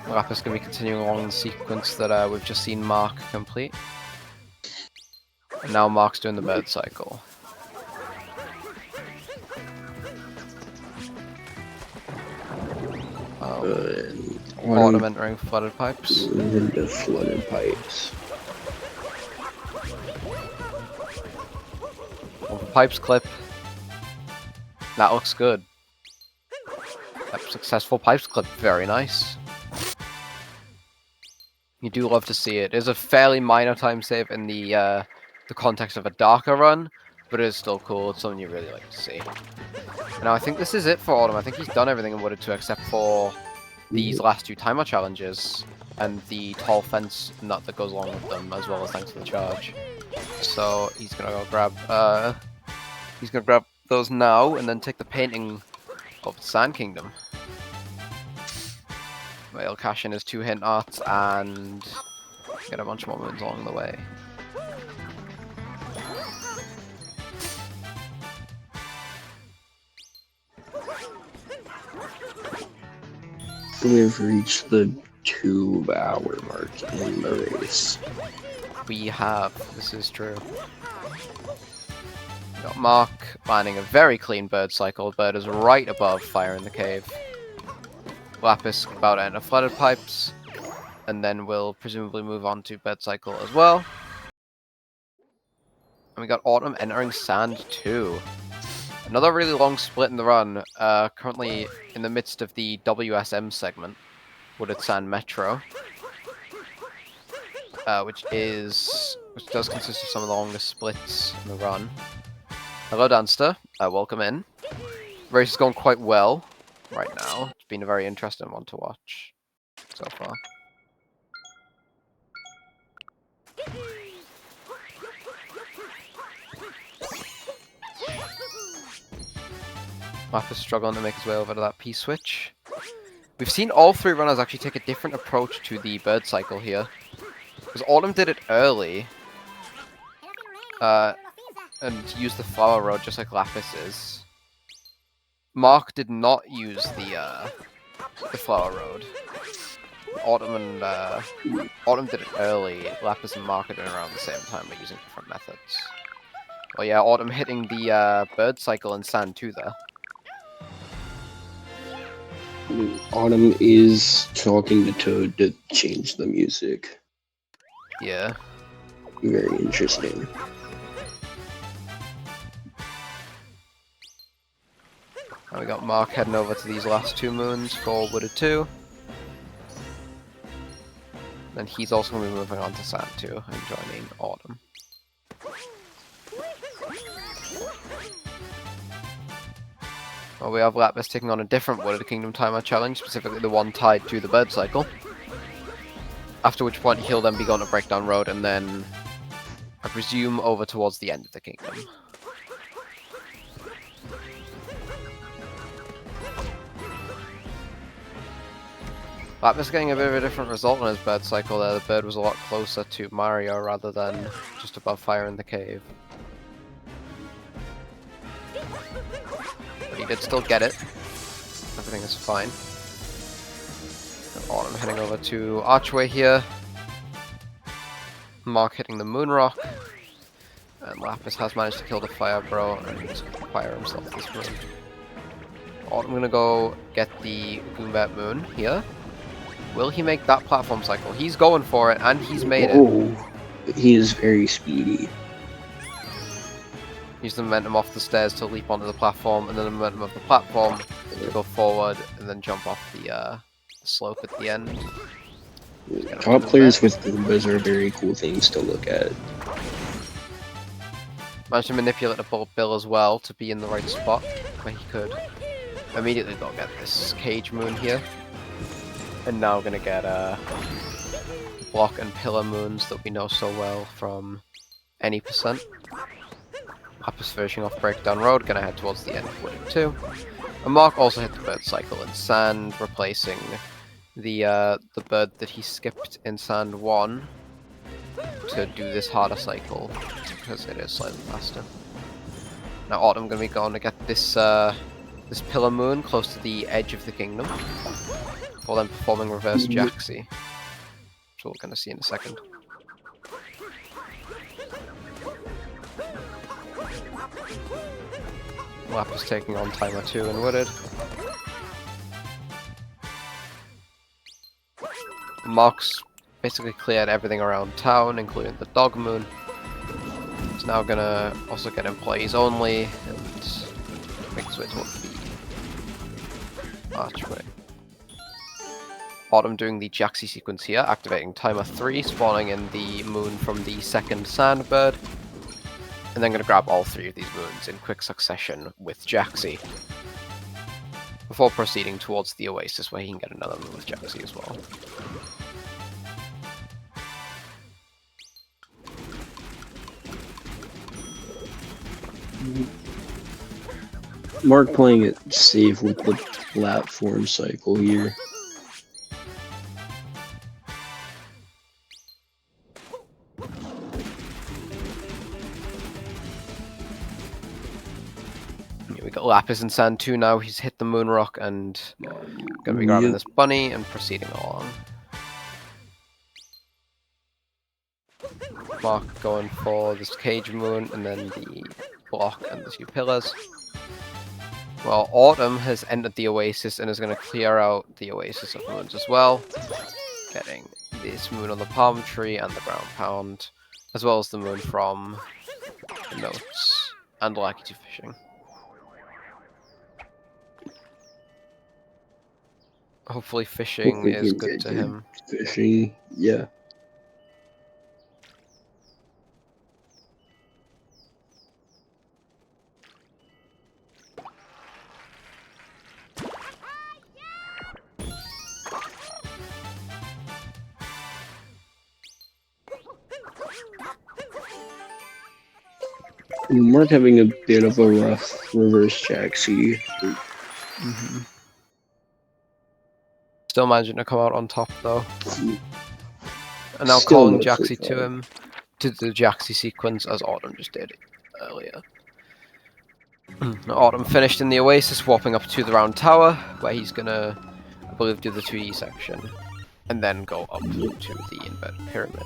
Lapis going to be continuing along the sequence that we've just seen Mark complete. And now Mark's doing the Bird Cycle. Autumn entering Flooded Pipes. Into Flooded Pipes. Well, the Pipes clip. That looks good. That successful Pipes clip, very nice. You do love to see it. It is a fairly minor time save in the context of a darker run, but it is still cool. It's something you really like to see. Now I think this is it for Autumn. I think he's done everything he wanted to except for these last two timer challenges and the tall fence nut that goes along with them, as well as thanks to the charge. So he's gonna go grab those now and then take the painting of the Sand Kingdom. Where he'll cash in his 2 hint arts and get a bunch more moons along the way. We have reached the 2-hour mark in the race. We have. This is true. We got Mark landing a very clean Bird Cycle. Bird is right above Fire in the Cave. Lapis about to enter Flooded Pipes. And then we'll presumably move on to Bird Cycle as well. And we got Autumn entering Sand too. Another really long split in the run. Currently in the midst of the WSM segment, Wooded Sand Metro, which does consist of some of the longest splits in the run. Hello, Danster. Welcome in. The race is going quite well right now. It's been a very interesting one to watch so far. Lapis struggling to make his way over to that P-switch. We've seen all three runners actually take a different approach to the bird cycle here. Because Autumn did it early, and used the flower road just like Lapis is. Mark did not use the flower road. Autumn did it early. Lapis and Mark did it around the same time, but using different methods. Well, yeah, Autumn hitting the bird cycle in sand too there. Autumn is talking to Toad to change the music. Yeah. Very interesting. Now we got Mark heading over to these last two moons for Wooded 2. Then he's also going to be moving on to Sand 2 and joining Autumn. Well, we have Lapis taking on a different Wooded Kingdom timer challenge, specifically the one tied to the bird cycle. After which point he'll then be going to Breakdown Road and then, I presume, over towards the end of the kingdom. Lapis getting a bit of a different result on his bird cycle there. The bird was a lot closer to Mario rather than just above Fire in the Cave. But he did still get it. Everything is fine. Autumn heading over to Archway here. Mark hitting the Moon Rock. And Lapis has managed to kill the Fire Bro and fire himself this moon. Autumn gonna go get the Goombat Moon here. Will he make that platform cycle? He's going for it, and he's made it. He is very speedy. Use the momentum off the stairs to leap onto the platform, and then the momentum of the platform to go forward, and then jump off the slope at the end. Top players with Goombas are very cool things to look at. Managed to manipulate the bullet bill as well to be in the right spot, where he could immediately go get this cage moon here. And now gonna get block and pillar moons that we know so well from any percent. Lapis finishing off Breakdown Road, gonna head towards the end of Wooded 2. And Mark also hit the bird cycle in sand, replacing the bird that he skipped in sand 1 to do this harder cycle because it is slightly faster. Now Autumn gonna be going to get this this pillar moon close to the edge of the kingdom, before then performing reverse Jaxi, which we're going to see in a second. Lapis taking on timer 2 and Wooded. Mark's basically cleared everything around town, including the dog moon. He's now going to also get employees only and make his way towards the Archway. Autumn doing the Jaxi sequence here, activating timer 3, spawning in the moon from the second sandbird, and then going to grab all 3 of these moons in quick succession with Jaxi, before proceeding towards the Oasis where he can get another moon with Jaxi as well. Mark playing it safe with the platform cycle here. Here we got Lapis in Sand 2 now. He's hit the Moon Rock and going to be grabbing this bunny and proceeding along. Mark going for this cage moon and then the block and the 2 pillars. Well, Autumn has entered the Oasis and is going to clear out the Oasis of moons as well, getting this moon on the palm tree and the ground pound, as well as the moon from the notes and Lucky 2 fishing. Hopefully fishing Hopefully is you good get to good him. fishing. Yeah. Mark having a bit of a rough reverse Jaxie. Mm-hmm. Still managing to come out on top though. And now Still calling mostly Jaxie to fine. him, to the Jaxie sequence as Autumn just did earlier. Autumn finished in the Oasis, warping up to the round tower, where he's gonna, I believe, do the 2D section, and then go up to the inverted pyramid.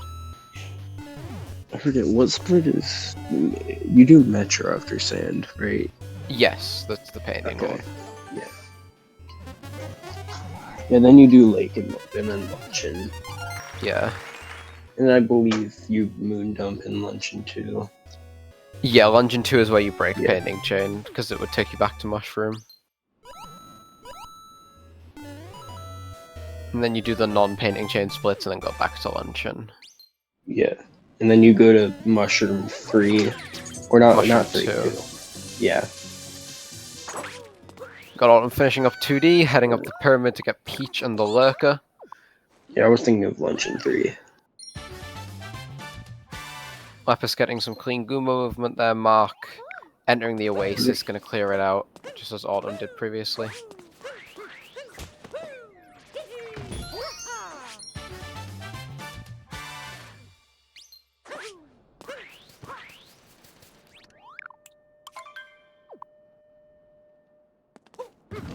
I forget what split is. You do Metro after Sand, right? Yes, that's the painting one. Yeah. Yeah, then you do Lake and then Luncheon. Yeah. And I believe you Moon Dump and Luncheon too. Yeah, Lungeon 2 is where you break Yeah. painting chain, because it would take you back to Mushroom. And then you do the non-painting chain splits and then go back to Luncheon. Yeah. And then you go to Mushroom 3. Or not, Mushroom not 3, 2. 2. Yeah. Got Autumn finishing up 2D, heading up the pyramid to get Peach and the Lurker. Yeah, I was thinking of Luncheon 3. Lapis getting some clean Goomba movement there. Mark entering the Oasis, going to clear it out, just as Autumn did previously.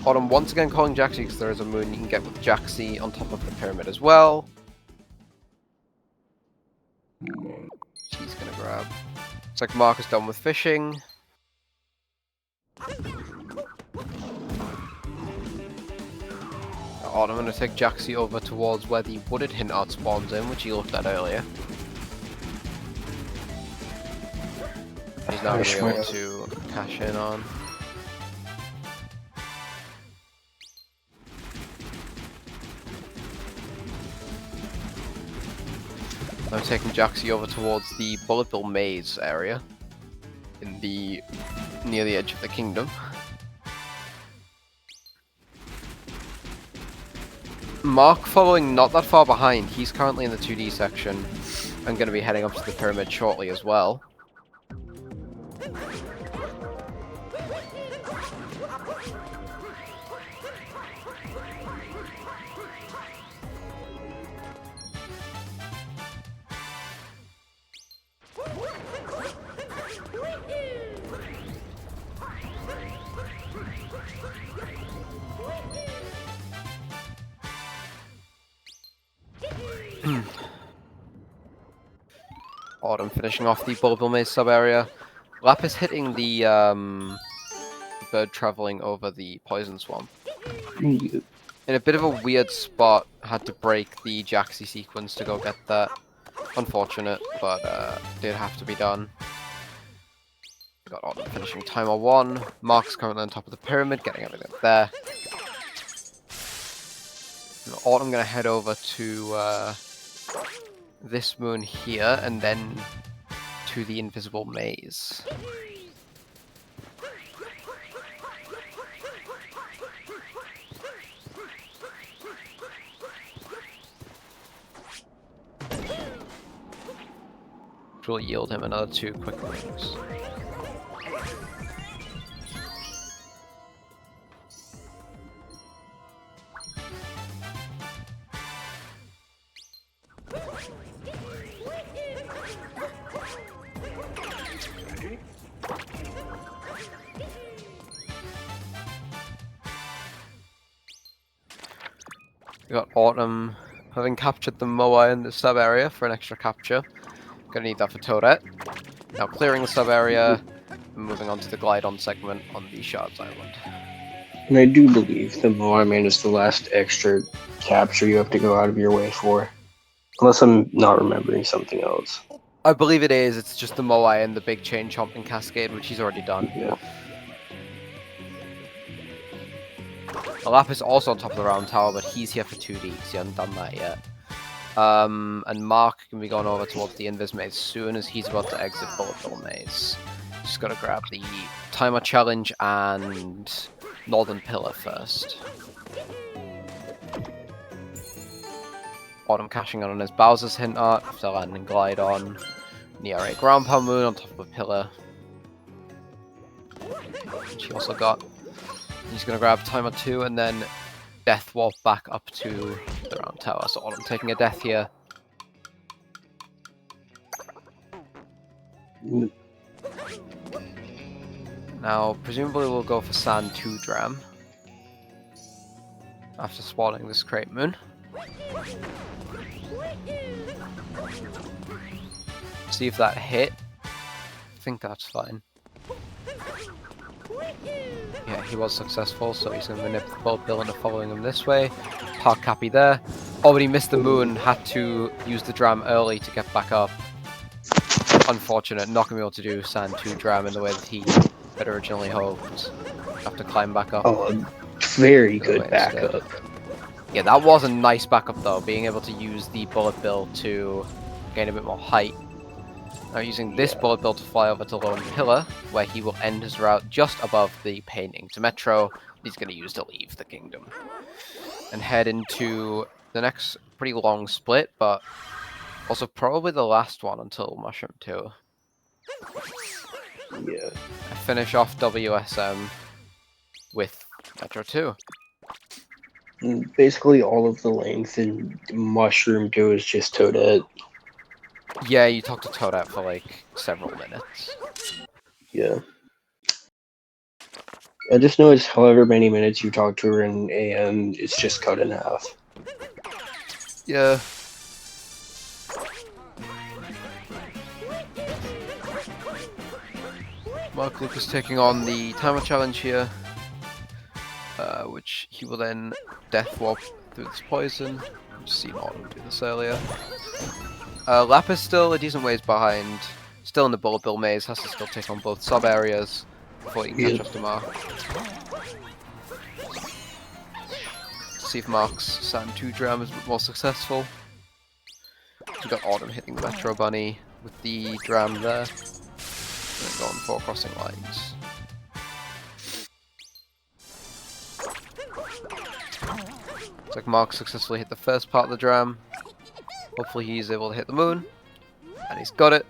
Autumn once again calling Jaxie because there is a moon you can get with Jaxie on top of the pyramid as well. She's going to grab. Looks like Mark is done with fishing. Autumn going to take Jaxie over towards where the wooded hint art spawns in, which he looked at earlier. He's now going to be able to cash in on. I'm taking Jaxie over towards the Bullet Bill Maze area in the near the edge of the kingdom. Mark following not that far behind. He's currently in the 2D section. I'm going to be heading up to the pyramid shortly as well. Autumn finishing off the Bullet Bill Maze sub-area. Lapis hitting the bird travelling over the Poison Swamp. In a bit of a weird spot, had to break the Jaxie sequence to go get that. Unfortunate, but did have to be done. Got Autumn finishing timer 1. Mark's currently on top of the pyramid, getting everything up there. And Autumn gonna head over to this moon here, and then to the invisible maze. Which will yield him another 2 quick wings. We got Autumn having captured the Moa in the sub area for an extra capture. Gonna need that for Toadette. Now clearing the sub area and moving on to the Glide-On segment on the Shards Island. And I do believe the Moai Man is the last extra capture you have to go out of your way for. Unless I'm not remembering something else. I believe it is. It's just the Moai and the big chain chomping cascade, which he's already done. Yeah. Lapis also on top of the round tower, but he's here for 2D, because he hasn't done that yet. And Mark can be going over towards the Invis Maze as soon as he's about to exit Bullet Bill Maze. Just gotta grab the Timer Challenge and Northern Pillar first. Autumn cashing on his Bowser's Hint Art after landing Glide on. Near a Ground Pound Moon on top of a pillar. She also got. He's gonna grab Timer 2 and then Death Warp back up to the round tower. So Autumn taking a death here. Now, presumably we'll go for Sand 2 Dram after spawning this Crate Moon. See if that hit. I think that's fine. Yeah, he was successful, so he's going to manipulate the Bullet Bill into following him this way. Park Cappy there. Oh, but he missed the moon, had to use the Dram early to get back up. Unfortunate, not going to be able to do Sand 2 Dram in the way that he had originally hoped. Have to climb back up. Oh, very good backup. Yeah, that was a nice backup though, being able to use the Bullet Bill to gain a bit more height. Now using this Bullet Bill to fly over to Lone Pillar, where he will end his route just above the painting to Metro, he's going to use to leave the kingdom. And head into the next pretty long split, but also probably the last one until Mushroom 2. Yeah. I finish off WSM with Metro 2. Basically all of the length in Mushroom 2 is just Toadette. Yeah, you talk to Toadette for like several minutes. Yeah. I just noticed however many minutes you talk to her in AM, it's just cut in half. Yeah. Mark Lukas taking on the Timer Challenge here, which he will then Death Warp through this poison. I've just seen Autumn do this earlier. Lapis still a decent ways behind, still in the Bullet Bill Maze, has to still take on both sub-areas before he can catch up to Mark. See if Mark's Sand 2 Dram is a bit more successful. We've got Autumn hitting the Metro Bunny with the Dram there. And then going for crossing lines. Looks like Mark successfully hit the first part of the Dram. Hopefully he's able to hit the moon. And he's got it.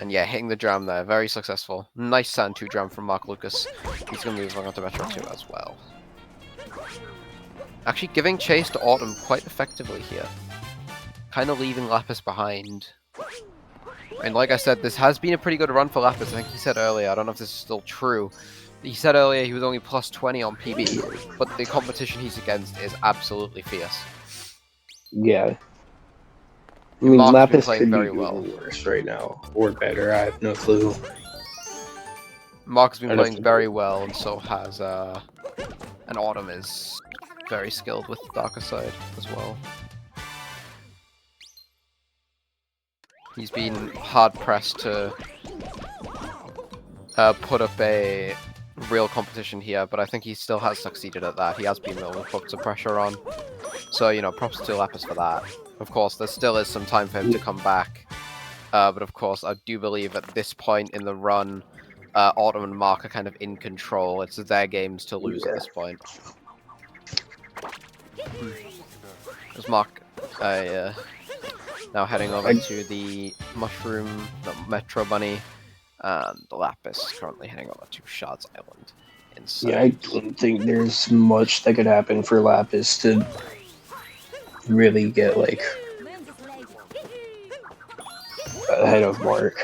And yeah, hitting the Dram there, very successful. Nice Sand 2 Dram from Mark Lukas. He's going to move on to Metro 2 as well. Actually giving chase to Autumn quite effectively here. Kind of leaving Lapis behind. And like I said, this has been a pretty good run for Lapis. I think he said earlier, I don't know if this is still true. He said earlier he was only plus 20 on PB, but the competition he's against is absolutely fierce. Yeah. I mean, Mark's Lapis been could playing be very well. worse right now, or better. I have no clue. Mark's been playing very well, and so has and Autumn is very skilled with the darker side as well. He's been hard pressed to put up a real competition here, but I think he still has succeeded at that. He has been able to put some pressure on. So, you know, props to Lapis for that. Of course, there still is some time for him to come back. But of course, I do believe at this point in the run, Autumn and Mark are kind of in control. It's their games to lose at this point. There's Mark now heading over to the Mushroom, the Metro Bunny, and the Lapis currently heading over to Shards Island. Inside. Yeah, I don't think there's much that could happen for Lapis to really get, like, ahead of Mark.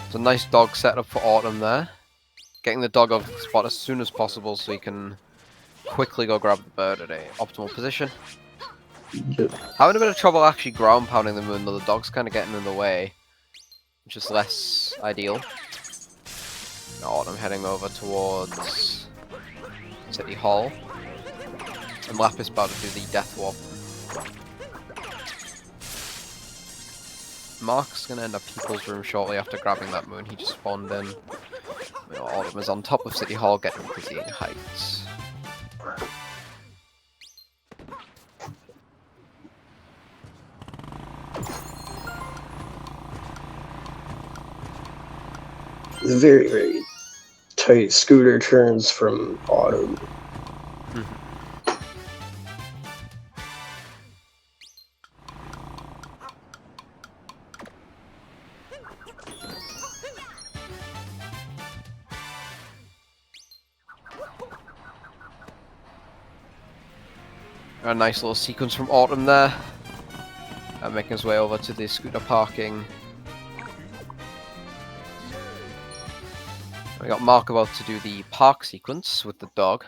It's a nice dog setup for Autumn there. Getting the dog off the spot as soon as possible so he can quickly go grab the bird at a optimal position. Yep. Having a bit of trouble actually ground pounding the moon, though the dog's kind of getting in the way, which is less ideal. Now Autumn heading over towards City Hall, and Lapis about to do the Death Warp. Mark's gonna end up People's Room shortly after grabbing that moon he just spawned in. Autumn is on top of City Hall getting dizzying heights. Very, very tight scooter turns from Autumn. A nice little sequence from Autumn there. Making his way over to the scooter parking. We got Mark about to do the park sequence with the dog.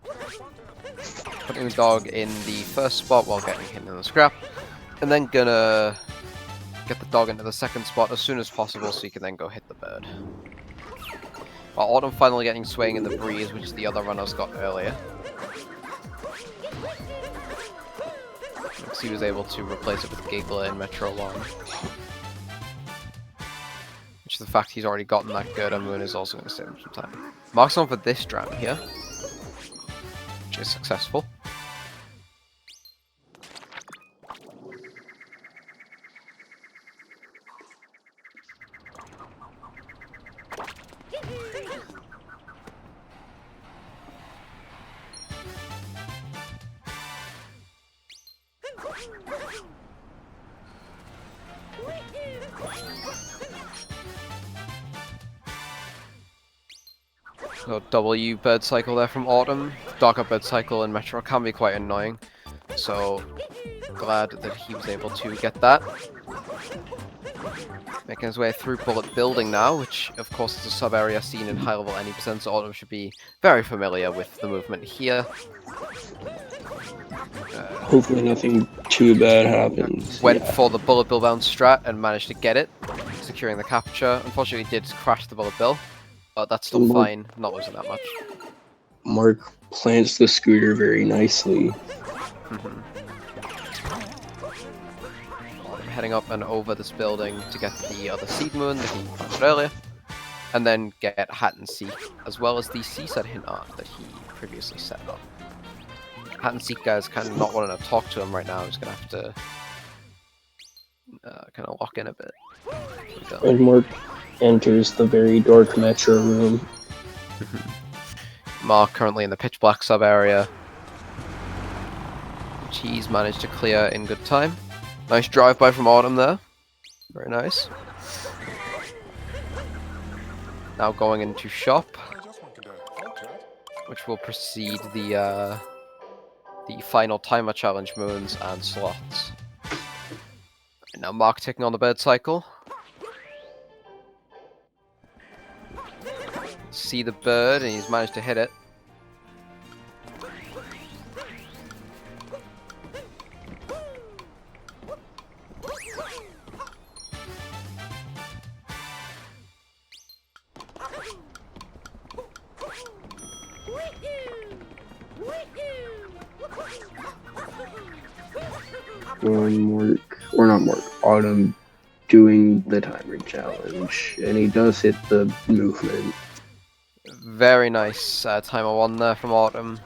Putting the dog in the first spot while getting him in the scrap. And then gonna get the dog into the second spot as soon as possible so he can then go hit the bird. While Autumn finally getting swaying in the breeze, which the other runners got earlier. He was able to replace it with Giggler in Metro 1. Which the fact he's already gotten that good on Moon is also going to save him some time. Mark's on for this dram here. Which is successful. So W bird cycle there from Autumn. Darker bird cycle in Metro can be quite annoying. So glad that he was able to get that. Making his way through Bullet Building now, which of course is a sub-area seen in high level any percent, so Autumn should be very familiar with the movement here. Hopefully nothing too bad happens. Went for the Bullet Bill bound strat and managed to get it, securing the capture. Unfortunately did crash the Bullet Bill, but that's still fine, not losing that much. Mark plants the scooter very nicely. Heading up and over this building to get the other Seed Moon that he planted earlier, and then get Hat and Seek, as well as the Seaside Hint Art that he previously set up. Hat and Seek guys kind of not wanting to talk to him right now. He's going to have to kind of lock in a bit. And Mark enters the very dark Metro room. Mark currently in the pitch black sub area, which he's managed to clear in good time. Nice drive-by from Autumn there. Very nice. Now going into shop, which will precede the final timer challenge moons and slots. And now Mark taking on the bird cycle. See the bird and he's managed to hit it. Autumn doing the timer challenge, and he does hit the movement. Very nice timer one there from Autumn.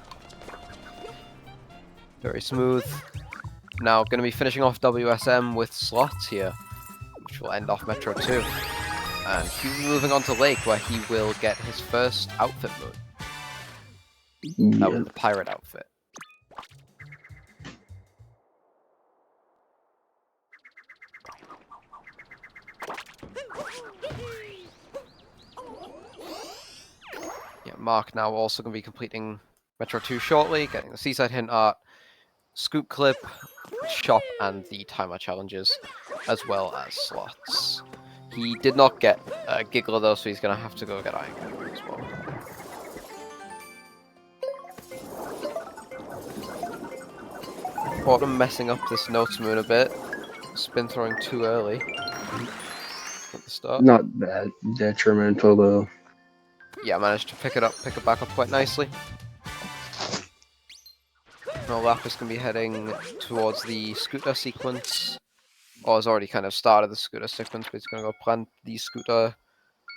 Very smooth. Now going to be finishing off WSM with slots here, which will end off Metro 2. And he's moving on to Lake, where he will get his first outfit mode. With the pirate outfit. Yeah, Mark now also going to be completing Metro 2 shortly, getting the Seaside Hint Art, Scoop Clip, Shop, and the Timer Challenges, as well as slots. He did not get Giggler though, so he's going to have to go get Iron Giggler as well. Autumn messing up this Notes Moon a bit. Spin throwing too early at the start. Not that detrimental though. Yeah, managed to pick it back up quite nicely. Now Lapis can be heading towards the scooter sequence. Or has already kind of started the scooter sequence, but he's going to go plant the scooter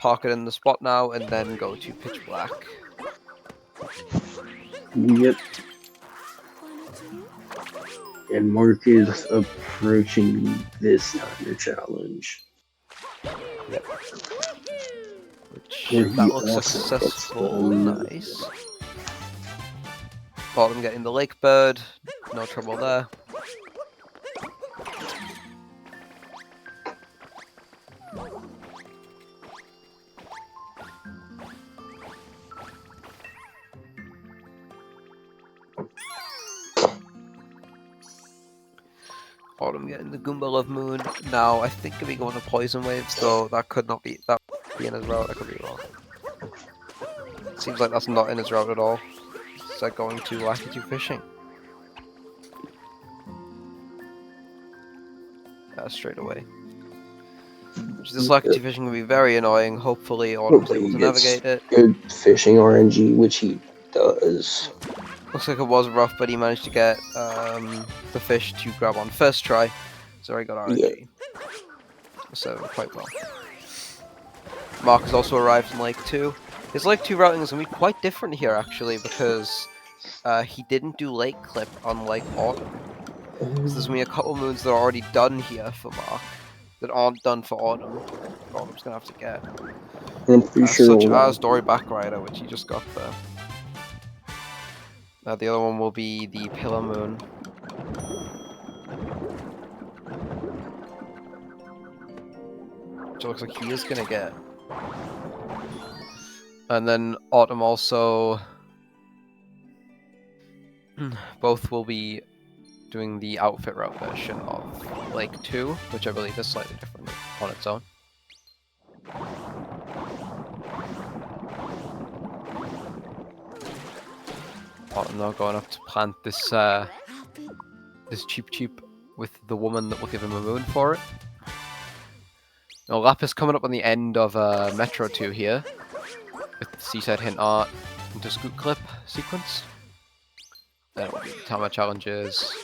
park it in the spot now, and then go to pitch black. Yep. And Mark is approaching this timer challenge. Which, Where he that looks also gets successful. the- Nice. Bottom getting the lake bird. No trouble there. Autumn getting the Goomba Love Moon. Now, I think if we go on the Poison Waves, though, that could not be, that would be in his route. I could be wrong. Seems like that's not in his route at all. It's like going to Lakitu fishing. Straight away. This Lakitu fishing will be very annoying. Hopefully, Autumn's able to navigate it. Good fishing RNG, which he does. Looks like it was rough, but he managed to get the fish to grab on first try. So he got RNG. So quite well. Mark has also arrived in Lake 2. His Lake 2 routing is going to be quite different here, actually, because he didn't do Lake Clip unlike Autumn. So there's going to be a couple moons that are already done here for Mark that aren't done for Autumn. Autumn's going to have to get. I'm pretty sure. Such as Dory Backrider, which he just got there. The other one will be the Pillar Moon. Which looks like he is going to get. And then Autumn also... both will be doing the outfit route version of Lake 2, which I believe is slightly different on its own. I'm now going up to plant this this cheap with the woman that will give him a moon for it. Now Lapis coming up on the end of Metro 2 here, with the Seaside Hint Art into Scoot Clip sequence. Then it will be the Tama challenges,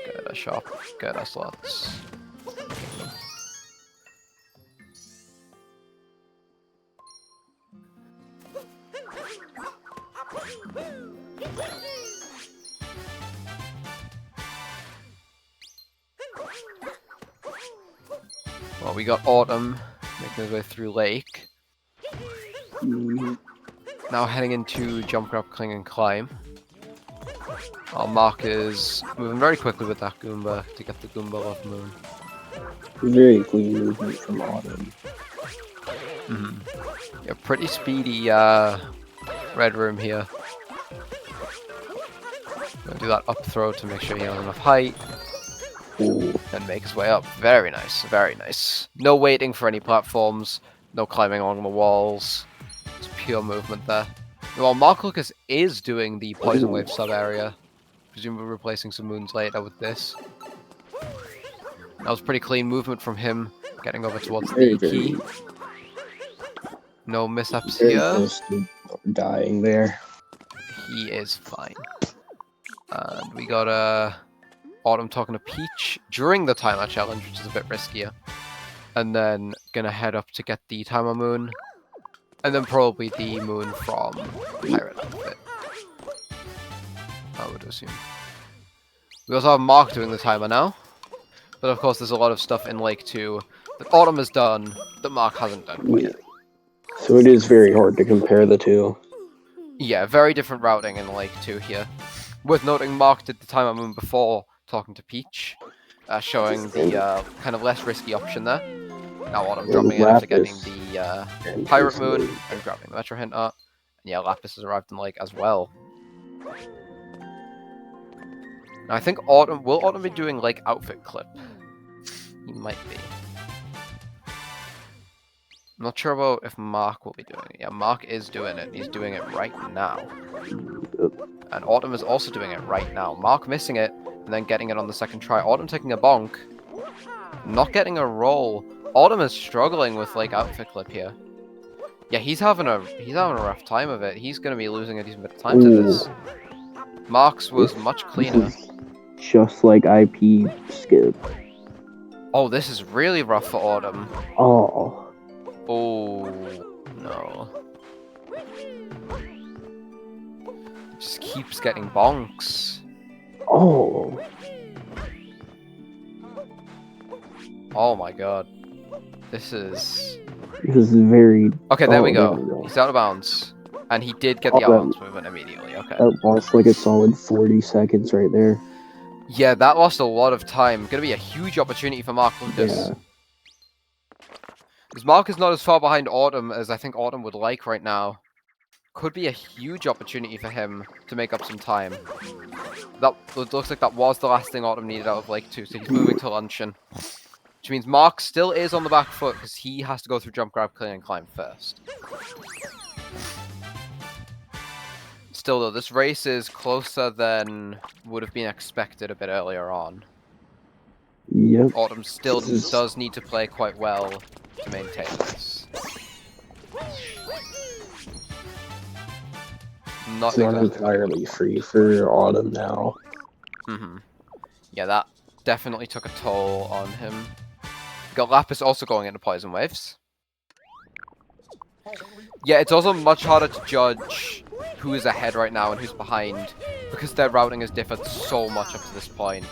get a shop, get a slots. Well, we got Autumn making his way through Lake. Now heading into Jump, Grab, Cling, and Climb. Our Mark is moving very quickly with that Goomba to get the Goomba Love Moon. Very clean movement from Autumn. Yeah, pretty speedy Red Room here. Gonna do that up throw to make sure he has enough height. Ooh. And make his way up. Very nice, very nice. No waiting for any platforms, no climbing along the walls. It's pure movement there. While Mark Lucas is doing the Poison Wave sub-area, presumably replacing some moons later with this. That was pretty clean movement from him, getting over towards the key. No mishaps Very here. close to dying there. He is fine. And we got Autumn talking to Peach during the timer challenge, which is a bit riskier. And then gonna head up to get the timer moon. And then probably the moon from Pirate Outfit. I would assume. We also have Mark doing the timer now. But of course there's a lot of stuff in Lake 2 that Autumn has done that Mark hasn't done quite yet. So it is very hard to compare the two. Yeah, very different routing in Lake 2 here. Worth noting, Mark did the timer moon before talking to Peach, showing the kind of less risky option there. Now Autumn dropping in after getting the Pirate Moon and grabbing the Metro Hint Art. And yeah, Lapis has arrived in Lake as well. Now I think will Autumn be doing like outfit clip? He might be. I'm not sure about if Mark will be doing it. Yeah, Mark is doing it. He's doing it right now. And Autumn is also doing it right now. Mark missing it, and then getting it on the second try. Autumn taking a bonk. Not getting a roll. Autumn is struggling with like outfit clip here. Yeah, he's having a rough time of it. He's gonna be losing a decent bit of time to this. Mark's was much cleaner. Just like IP skip. Oh, this is really rough for Autumn. Oh. Oh, keeps getting bonks. Oh. Oh my god. This is... This is very... Okay, there we oh, go. He's out of bounds. And he did get Oh, the out of bounds movement immediately, okay. That lost like a solid 40 seconds right there. Yeah, that lost a lot of time. Gonna be a huge opportunity for Mark Lucas. Yeah. Because Mark is not as far behind Autumn as I think Autumn would like right now. Could be a huge opportunity for him to make up some time. That looks like that was the last thing Autumn needed out of Lake 2, so he's moving to luncheon. Which means Mark still is on the back foot because he has to go through jump, grab, clean, and climb first. Still though, this race is closer than would have been expected a bit earlier on. Yep. Autumn still does need to play quite well to maintain this. It's not entirely free for Autumn now. Yeah, that definitely took a toll on him. Got Lapis also going into Poison Waves. Yeah, it's also much harder to judge who is ahead right now and who's behind, because their routing has differed so much up to this point.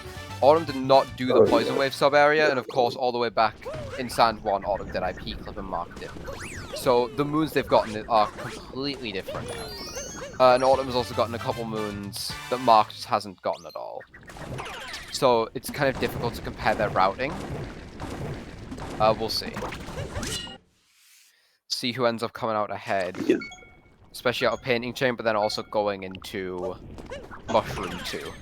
Autumn did not do the Poison Wave sub-area, and of course all the way back in Sand 1, Autumn did IP Clip and Mark did. So the moons they've gotten are completely different. And Autumn's also gotten a couple moons that Mark just hasn't gotten at all. So it's kind of difficult to compare their routing. We'll see. See who ends up coming out ahead. Yeah. Especially out of Painting Chain, but then also going into Mushroom 2.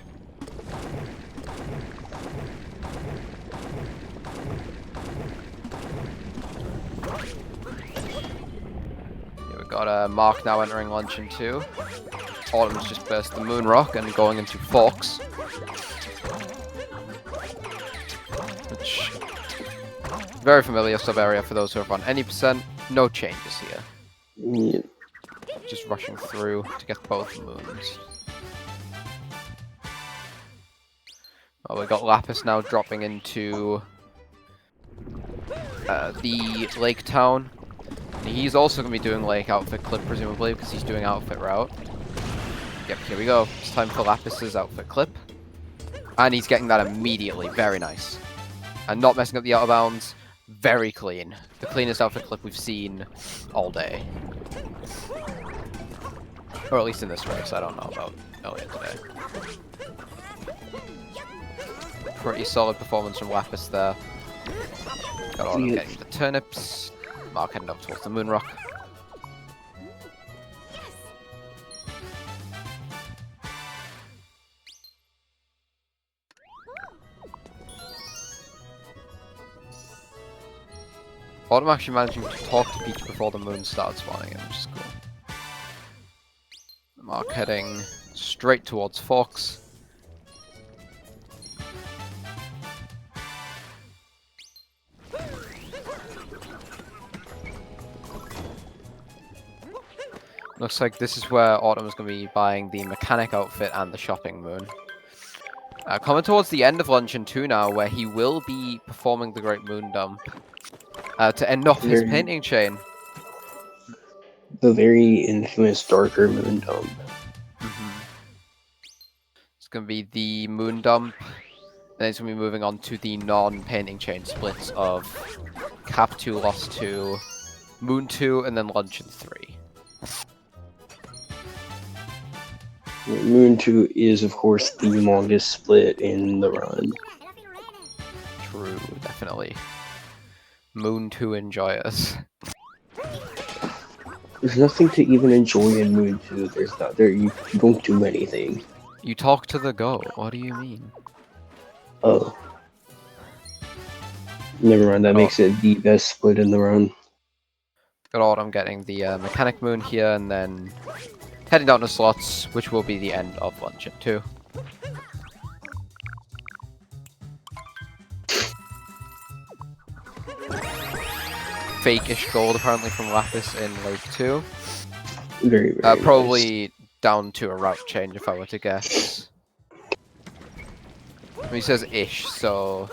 Yeah, we've got Mark now entering Luncheon 2. Autumn's just burst the Moon Rock and going into Forks. Which... very familiar sub-area for those who have run any percent. No changes here. Yeah. Just rushing through to get both moons. Oh, we got Lapis now dropping into the Lake Town. And he's also going to be doing Lake Outfit Clip, presumably, because he's doing Outfit Route. Yep, here we go. It's time for Lapis's Outfit Clip. And he's getting that immediately. Very nice. And not messing up the out of bounds. Very clean. The cleanest outfit clip we've seen all day. Or at least in this race, I don't know about earlier today. Pretty solid performance from Lapis there. Got Autumn getting the turnips. Mark heading up towards the Moon Rock. Autumn actually managing to talk to Peach before the moon starts spawning in, which is cool. Mark heading straight towards Fox. Looks like this is where Autumn is going to be buying the mechanic outfit and the shopping moon. Coming towards the end of Luncheon 2 now, where he will be performing the Great Moon Dump. To end off his painting chain. The very infamous Darker Moon Dump. It's going to be the Moon Dump. Then it's going to be moving on to the non-painting chain splits of Cap 2, Lost 2, Moon 2, and then Luncheon 3. Moon 2 is, of course, the longest split in the run. True, definitely. Moon 2 enjoyers. There's nothing to even enjoy in Moon 2. There's not there. You don't do anything. You talk to the goat. What do you mean? Oh. Never mind. That makes it the best split in the run. Got Autumn getting the mechanic moon here, and then heading down to slots, which will be the end of Luncheon 2. Fake-ish gold apparently from Lapis in Lake 2. Very, very probably nice. Down to a route change if I were to guess. I mean, he says ish, so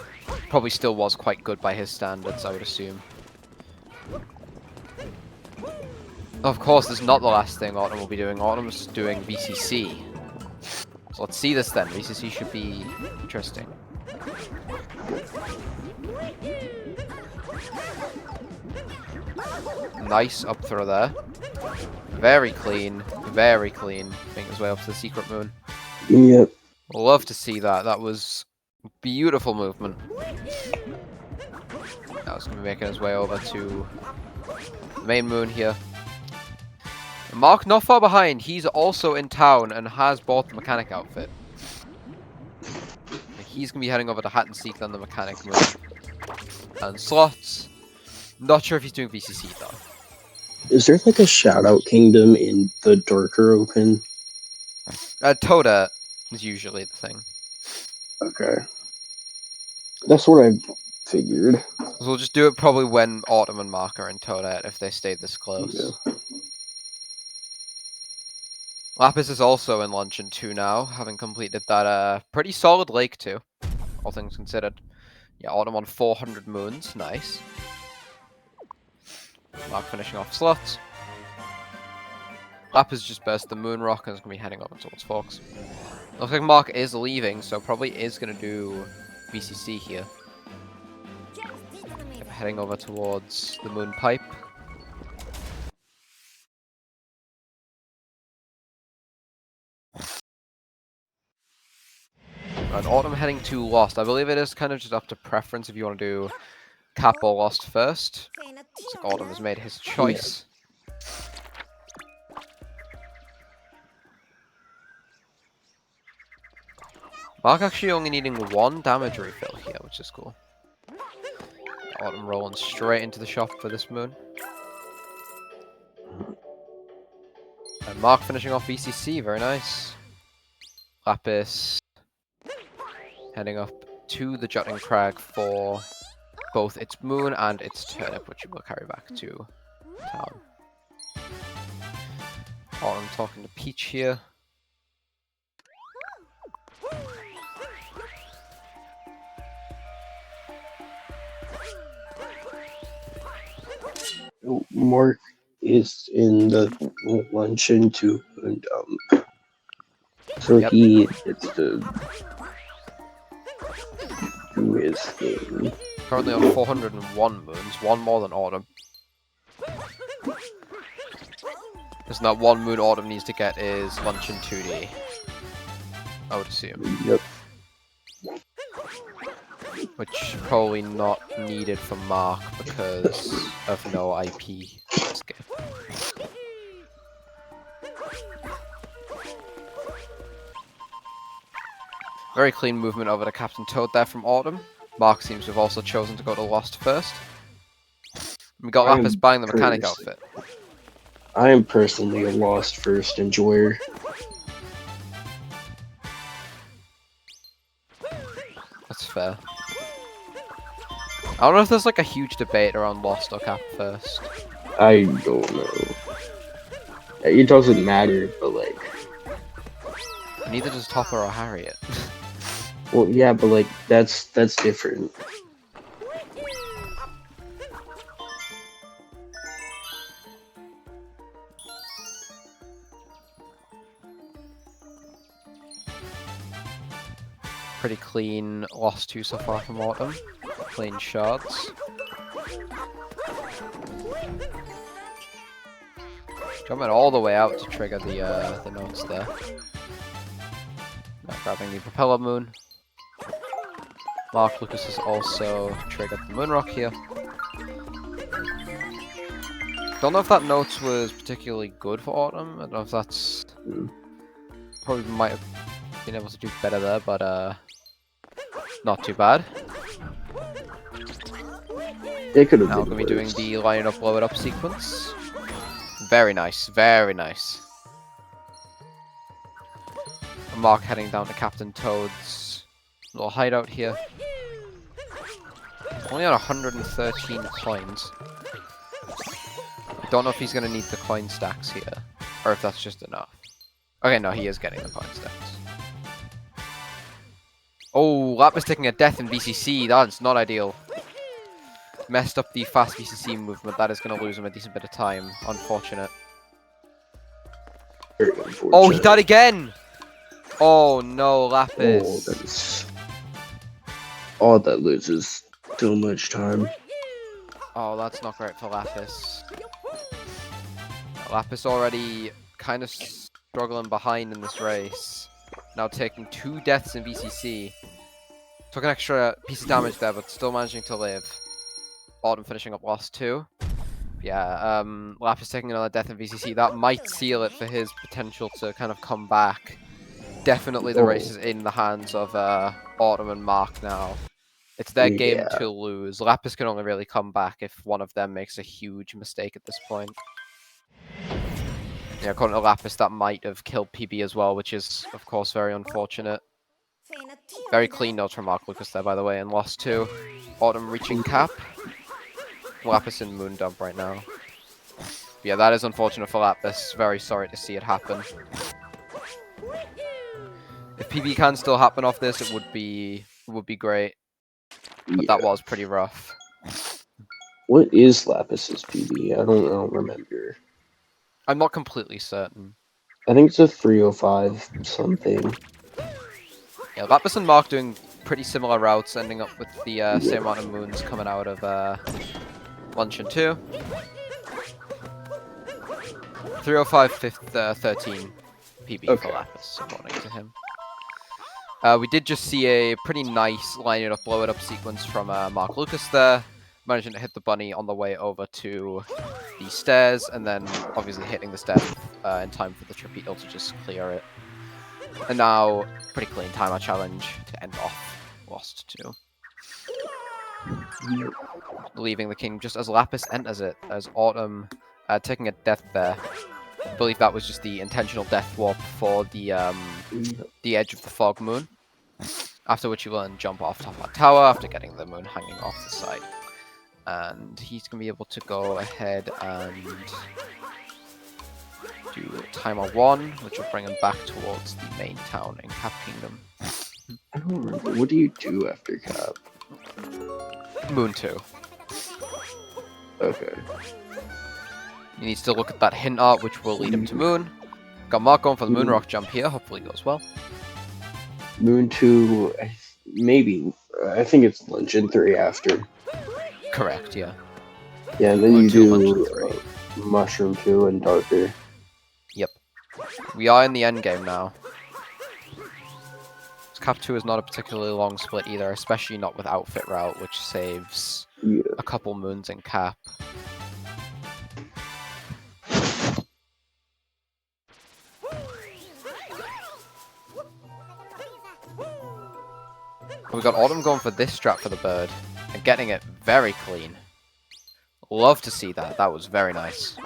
probably still was quite good by his standards, I would assume. Of course, this is not the last thing Autumn will be doing. Autumn's doing VCC. So let's see this then. VCC should be interesting. Nice up throw there. Very clean. Very clean. Making his way up to the secret moon. Yep. Love to see that. That was beautiful movement. Now he's going to be making his way over to the main moon here. Mark not far behind. He's also in town and has bought the mechanic outfit. He's going to be heading over to Hat and Seek on the mechanic moon. And slots. Not sure if he's doing VCC though. Is there like a shout-out kingdom in the Darker Open? Toda is usually the thing. Okay. That's what I figured. So we'll just do it probably when Autumn and Mark are in Toda if they stay this close. Yeah. Lapis is also in Luncheon 2 now, having completed that pretty solid Lake 2, all things considered. Yeah, Autumn on 400 moons, nice. Mark finishing off slots. Lapis just burst the moon rock and is going to be heading over towards Fox. Looks like Mark is leaving, so probably is going to do VCC here. Heading over towards the moon pipe. And Autumn heading to Lost. I believe it is kind of just up to preference if you want to do Cap or Lost first. Looks like Autumn has made his choice. Mark actually only needing 1 damage refill here, which is cool. Autumn rolling straight into the shop for this moon. And Mark finishing off VCC, very nice. Lapis heading up to the Jutting Crag for both its moon and its turnip, which it will carry back to town. Autumn talking to Peach here. Mark is in the luncheon too, and so Yep. he gets to do his thing. Currently on 401 moons, 1 more than Autumn. There's not 1 moon Autumn needs to get is Luncheon 2D. I would assume. Yep. Which probably not needed for Mark because of no IP skip. Very clean movement over to Captain Toad there from Autumn. Mark seems to have also chosen to go to Lost first. We got Lapis buying the mechanic outfit. I am personally a Lost first enjoyer. That's fair. I don't know if there's like a huge debate around Lost or Cap first. I don't know. It doesn't matter, but like... Neither does Topper or Harriet. Well, yeah, but like, that's different. Pretty clean Lost 2 so far from Autumn. Clean shards. Jumping all the way out to trigger the notes there. Now grabbing the propeller moon. Mark Lucas has also triggered the moon rock here. Don't know if that note was particularly good for Autumn. I don't know if that's... Probably might have been able to do better there, but not too bad. They could have Now we're been going to be doing worse. the line it up, blow it up sequence. Very nice, very nice. Mark heading down to Captain Toad's little hideout here. Only on 113 coins. I don't know if he's going to need the coin stacks here, or if that's just enough. Okay, no, he is getting the coin stacks. Oh, Lapis taking a death in VCC. That's not ideal. Messed up the fast VCC movement. That is going to lose him a decent bit of time. Unfortunate. Very unfortunate. Oh, he died again! Oh no, Oh, Lapis. that is. Oh, that loses so much time. Oh, that's not great for Lapis. Lapis already kind of struggling behind in this race. Now taking 2 deaths in VCC. Took an extra piece of damage there, but still managing to live. Autumn finishing up lost 2. Yeah, Lapis taking another death in VCC. That might seal it for his potential to kind of come back. Definitely the race Oh, is in the hands of Autumn and Mark now. It's their game yeah. to lose. Lapis can only really come back if one of them makes a huge mistake at this point. Yeah, according to Lapis, that might have killed PB as well, which is, of course, very unfortunate. Very clean notes from Mark Lucas there, by the way, and lost 2. Autumn reaching cap. Lapis in Moon Dump right now. Yeah, that is unfortunate for Lapis. Very sorry to see it happen. If PB can still happen off this, it would be great. But Yeah. that was pretty rough. What is Lapis's PB? I don't remember. I'm not completely certain. I think it's a 305 something. Yeah, Lapis and Mark doing pretty similar routes, ending up with the Yeah. same amount of moons coming out of Luncheon 2. 305, 13 PB Okay. for Lapis, according to him. We did just see a pretty nice line it up, blow it up sequence from Mark Lucas there. Managing to hit the bunny on the way over to the stairs, and then obviously hitting the stairs in time for the torpedo to just clear it. And now, pretty clean timer challenge to end off lost 2. Yep. Leaving the king just as Lapis enters it, as Autumn taking a death there. I believe that was just the intentional death warp for the edge of the fog moon. After which he will then jump off top of that tower after getting the moon hanging off the side. And he's going to be able to go ahead and do timer 1, which will bring him back towards the main town in Cap Kingdom. I don't remember. What do you do after cap? Moon 2. Okay. He needs to look at that hint art, which will lead him to Moon. Got Mark going for the Moon Rock jump here. Hopefully goes well. Moon 2, maybe. I think it's Luncheon 3 after. Correct, yeah. Yeah, and then Moon you 2, do Luncheon 3. Mushroom 2 and Darker. Yep. We are in the end game now. Cap 2 is not a particularly long split either, especially not with Outfit Route, which saves Yeah. a couple moons in Cap. We got Autumn going for this strat for the bird, and getting it very clean. Love to see that. That was very nice.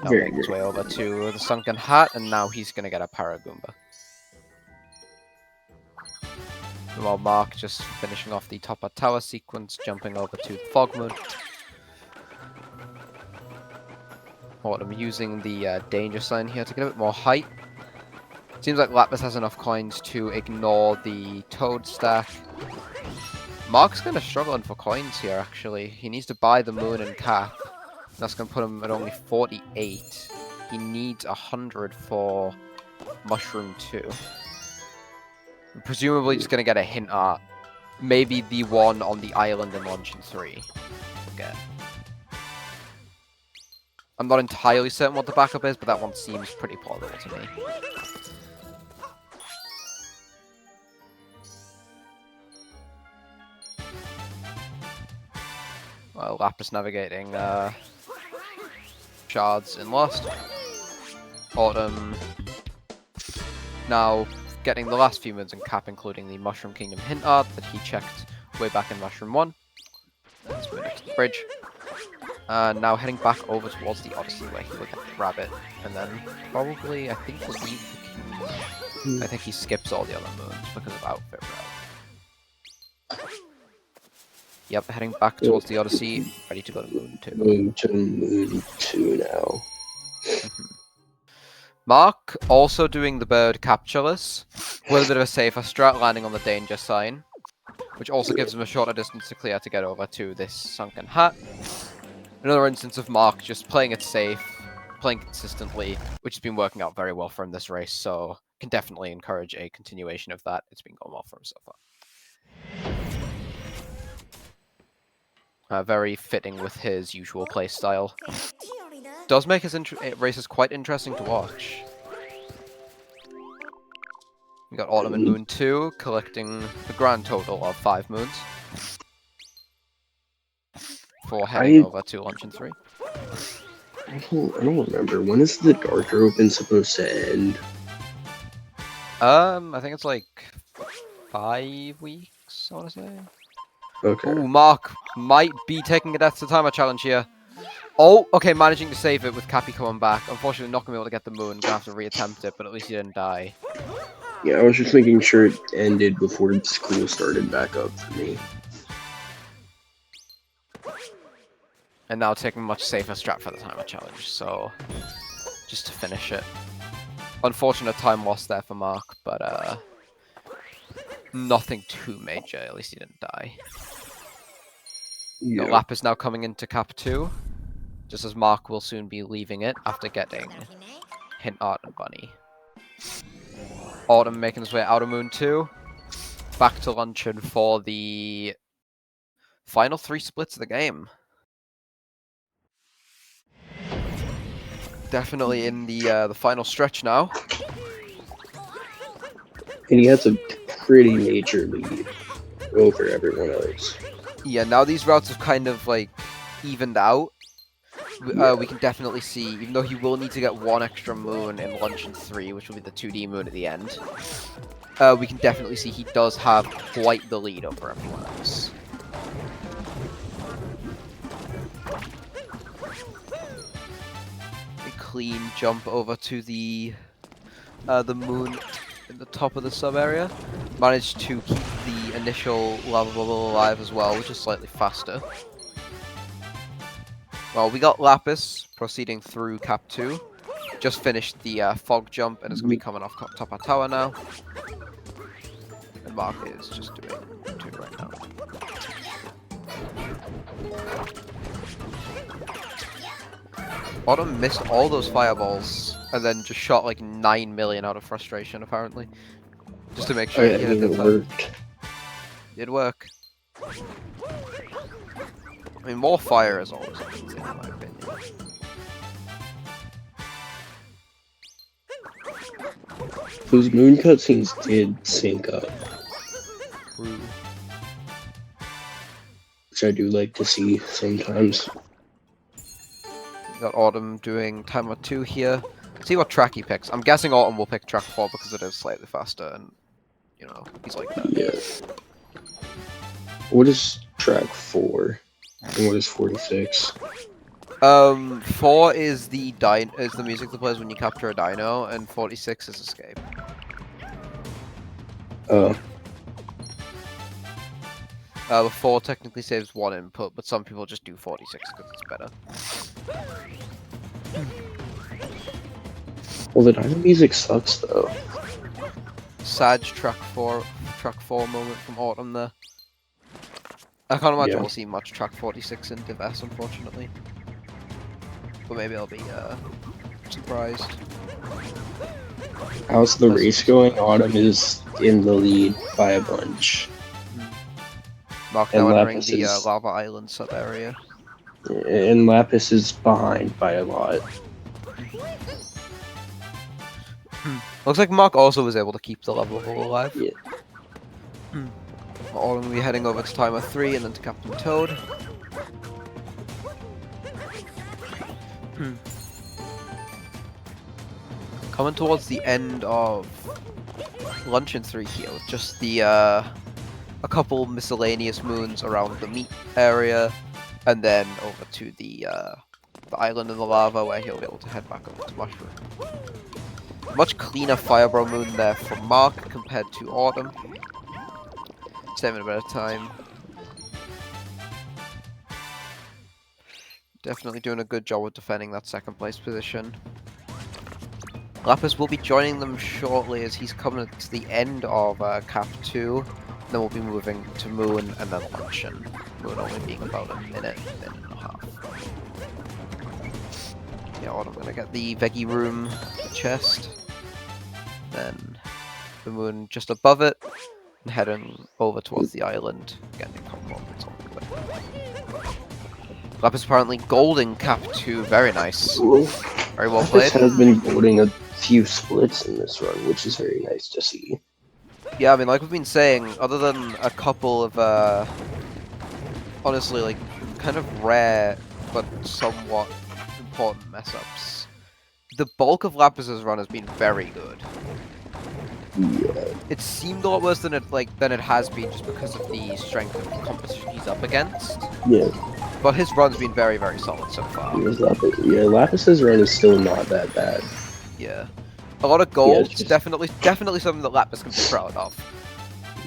Now Very making his good. way over to the Sunken Hat, and now he's going to get a Paragoomba. While Mark just finishing off the top of tower sequence, jumping over to the Fog Moon. Autumn using the danger sign here to get a bit more height. Seems like Lapis has enough coins to ignore the Toad stack. Mark's kind of struggling for coins here, actually. He needs to buy the Moon and Cap. That's going to put him at only 48. He needs 100 for Mushroom 2. I'm presumably just going to get a hint art. Maybe the one on the island in Luncheon 3. Okay. I'm not entirely certain what the backup is, but that one seems pretty plausible to me. Well, Lapis navigating shards in Lost. Autumn now getting the last few moons in Cap, including the Mushroom Kingdom hint art that he checked way back in Mushroom 1. Let's move next to the bridge. Now heading back over towards the Odyssey where he will get the rabbit, and then probably, I think, will leave the king. I think he skips all the other moons because of Outfit Route. Yep, heading back towards the Odyssey, ready to go to Moon 2. Moon 2 now. Mark also doing the bird captureless, with a bit of a safer strat, landing on the danger sign, which also gives him a shorter distance to clear to get over to this Sunken Hat. Another instance of Mark just playing it safe, playing consistently, which has been working out very well for him this race, so can definitely encourage a continuation of that. It's been going well for him so far. Very fitting with his usual play style. Does make his races quite interesting to watch. We got Autumn and Moon 2, collecting the grand total of 5 moons. For heading over to Luncheon 3. I don't remember. When is the Darker Open supposed to end? I think it's like 5 weeks, I want to say. Okay. Ooh, Mark might be taking a Death to Timer challenge here. Oh, okay, managing to save it with Cappy coming back. Unfortunately, not going to be able to get the moon. Gonna have to reattempt it, but at least he didn't die. Yeah, I was just making sure it ended before school started back up for me. And now taking a much safer strat for the timer challenge, so just to finish it. Unfortunate time loss there for Mark, but nothing too major. At least he didn't die. Yeah. The Lapis now coming into Cap 2, just as Mark will soon be leaving it after getting Hint Art and Bunny. Autumn making his way out of Moon 2, back to Luncheon for the final 3 splits of the game. Definitely in the final stretch now. And he has a pretty major lead over everyone else. Yeah, now these routes have kind of like evened out. We can definitely see, even though he will need to get 1 extra moon in Luncheon 3, which will be the 2D moon at the end, we can definitely see he does have quite the lead over everyone else. A clean jump over to the moon in the top of the sub area. Managed to keep the initial lava bubble alive as well, which is slightly faster. Well, we got Lapis proceeding through Cap 2. Just finished the fog jump and is going to be coming off top of tower now. And Mark is just doing 2 right now. Autumn missed all those fireballs and then just shot like 9 million out of frustration apparently. Just to make sure he hit it worked. Did work. I mean, more fire is always a good thing, in my opinion. Those moon cutscenes did sync up, True. which I do like to see sometimes. We got Autumn doing timer 2 here. See what track he picks. I'm guessing Autumn will pick track 4 because it is slightly faster and, you know, he's like that. Yeah. What is track 4? And what is 46? 4 is the music that plays when you capture a dino, and 46 is escape. Oh. 4 technically saves 1 input, but some people just do 46 because it's better. Well, the dino music sucks though. Sad track 4 moment from Autumn there. I can't imagine we'll see much track 46 in Div S, unfortunately. But maybe I'll be surprised. How's the race going? Autumn is in the lead by a bunch. Mark now entering the Lava Island sub-area. And Lapis is behind by a lot. Looks like Mark also was able to keep the level alive. Yeah. Autumn will be heading over to timer 3 and then to Captain Toad. Coming towards the end of Luncheon 3 here, with just the a couple miscellaneous moons around the meat area, and then over to the island in the lava where he'll be able to head back up to Mushroom. Much cleaner Firebro moon there for Mark compared to Autumn. Saving a bit of time. Definitely doing a good job with defending that 2nd place position. Lapis will be joining them shortly as he's coming to the end of Cap 2. Then we'll be moving to Moon and then Luncheon. Moon only being about a minute and a half. Yeah, I'm gonna get the Veggie Room chest. Then the moon just above it, and heading over towards the island. Again, a couple moments on the way. Lapis apparently golding cap 2, very nice. Ooh. Very well Lapis played. has been building a few splits in this run, which is very nice to see. Yeah, I mean, like we've been saying, other than a couple of, honestly, like, kind of rare, but somewhat important mess-ups, the bulk of Lapis's run has been very good. Yeah. It seemed a lot worse than it has been just because of the strength of the competition he's up against. Yeah. But his run's been very, very solid so far. Lapis's run is still not that bad. Yeah. A lot of gold, just... definitely something that Lapis can be proud of.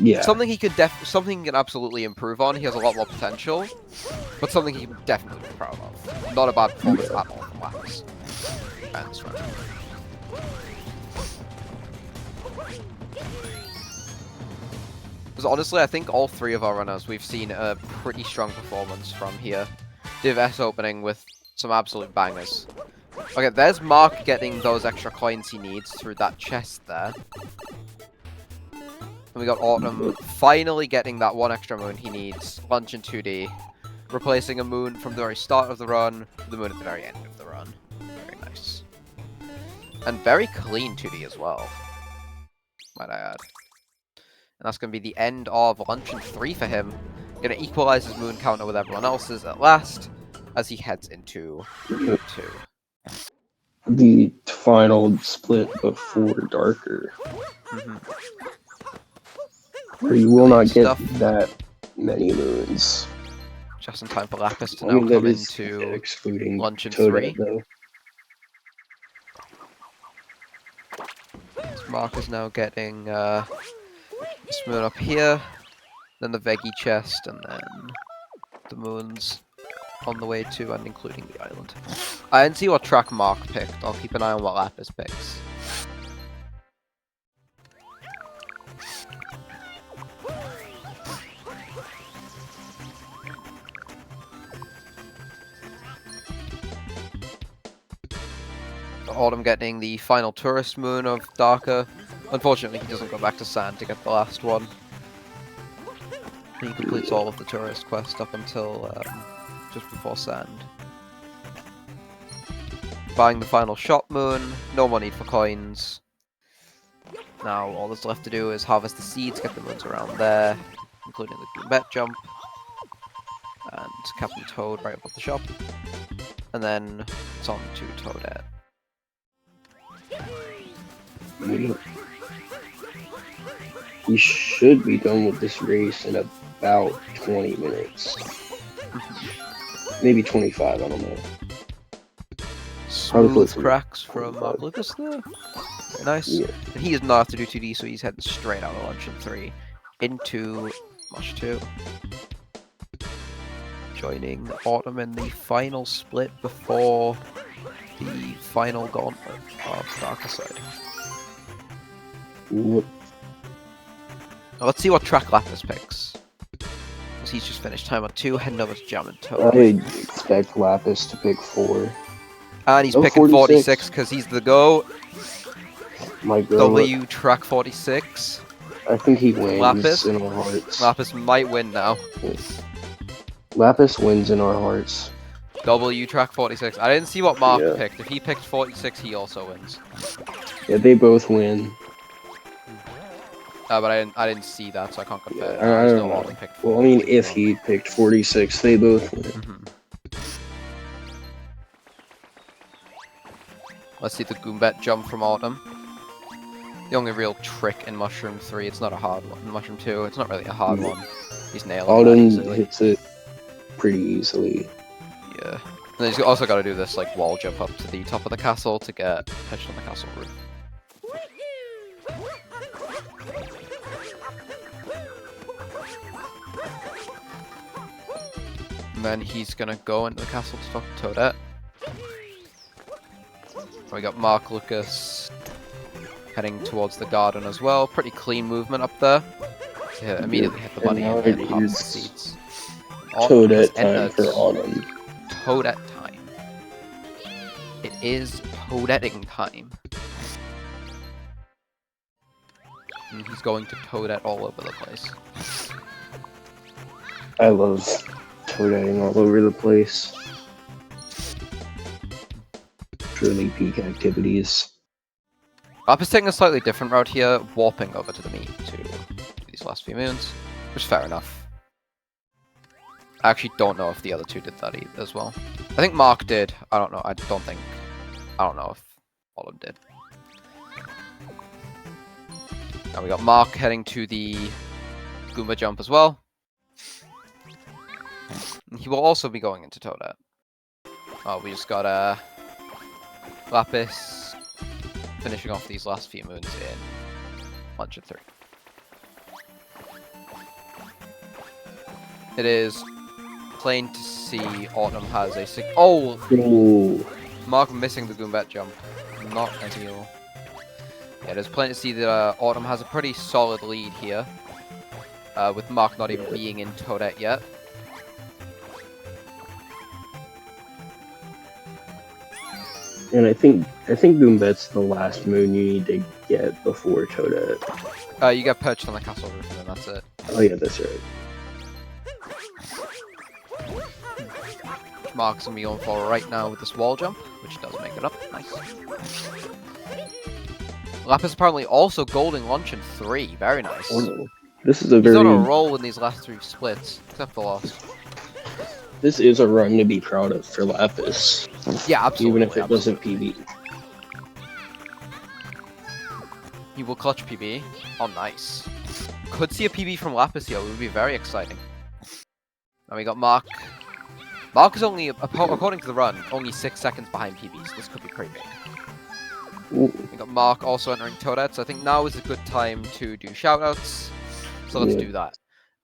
Yeah. Something he can absolutely improve on. He has a lot more potential, but something he can definitely be proud of. Not a bad performance at all from Lapis. That's right. Because honestly, I think all three of our runners, we've seen a pretty strong performance from here. Div S opening with some absolute bangers. Okay, there's Mark getting those extra coins he needs through that chest there. And we got Autumn finally getting that one extra moon he needs, lunch in 2D, replacing a moon from the very start of the run, with the moon at the very end of the run. Very nice. And very clean 2D as well, might I add. And that's going to be the end of Luncheon 3 for him. Going to equalize his moon counter with everyone else's at last, as he heads into 2. The final split before Darker. Where you will not get that many moons. Just in time for Lapis to now come into excluding Luncheon Toadette, 3. though. Mark is now getting this moon up here, then the Veggie chest, and then the moons on the way to and including the island. I didn't see what track Mark picked. I'll keep an eye on what Lapis picks. Autumn getting the final tourist moon of Darker. Unfortunately, he doesn't go back to Sand to get the last one. He completes all of the tourist quest up until just before Sand. Buying the final shop moon, no more need for coins. Now all that's left to do is harvest the seeds, get the moons around there, including the Goombet jump. And Captain Toad right above the shop. And then it's on to Toadette. We should be done with this race in about 20 minutes. Maybe 25, I don't know. Smooth cracks from Lukas there. Very nice. Yeah. And he does not have to do 2D, so he's heading straight out of Luncheon 3 into Mush 2. Joining Autumn in the final split before the final gauntlet of Darker Side. Yep. Now let's see what track Lapis picks. Because he's just finished time on 2, heading over to Jam and Toad. I expect Lapis to pick 4. And he's picking 46 because he's the GOAT. My God. W track 46. I think he wins Lapis? in our hearts. Lapis might win now. Lapis wins in our hearts. W track 46. I didn't see what Mark Yeah. picked. If he picked 46, he also wins. Yeah, they both win. But I didn't see that, so I can't compare. I don't know. Well, I mean, if he picked 46, they both win. Let's see the Goombet jump from Autumn. The only real trick in Mushroom 3, it's not a hard one. In Mushroom 2, it's not really a hard one. He's nailing Autumn that easily. hits it pretty easily. Yeah. And then he's also got to do this like wall jump up to the top of the castle to get pitched on the castle roof. And then he's gonna go into the castle to talk to Toadette. We got Mark Lukas heading towards the garden as well. Pretty clean movement up there. Yeah, immediately hit the bunny And now and it pop the is seeds. Toadette time for Autumn. Toadette time. It is Toadetting time. And he's going to Toadette all over the place. I love toadetting all over the place. Truly peak activities. Lapis taking a slightly different route here, warping over to the meat to do these last few moons, which is fair enough. I actually don't know if the other two did that either as well. I think Mark did. I don't know. I don't know if all of them did. Now we got Mark heading to the Goomba jump as well. He will also be going into Toadette. Oh, we just got Lapis finishing off these last few moons in Luncheon 3. It is plain to see Autumn has a Ooh. Mark missing the Goombet jump. Not ideal. Yeah, it is plain to see that Autumn has a pretty solid lead here. With Mark not even being in Toadette yet. And I think Goombet's the last moon you need to get before Toadette. You get perched on the castle roof and then that's it. Oh yeah, that's right. Mark's gonna be going for right now with this wall jump, which does make it up. Nice. Lapis apparently also golding Luncheon 3. Very nice. Oh, this is a He's very. on a roll in these last 3 splits, except for the loss. This is a run to be proud of for Lapis. Yeah, absolutely. Even if it wasn't PB. He will clutch PB. Oh, nice. Could see a PB from Lapis here. It would be very exciting. Now we got Mark. Mark is only, according to the run, only 6 seconds behind PB, so this could be pretty big. Ooh. We got Mark also entering Toadette, so I think now is a good time to do shoutouts. So let's do that.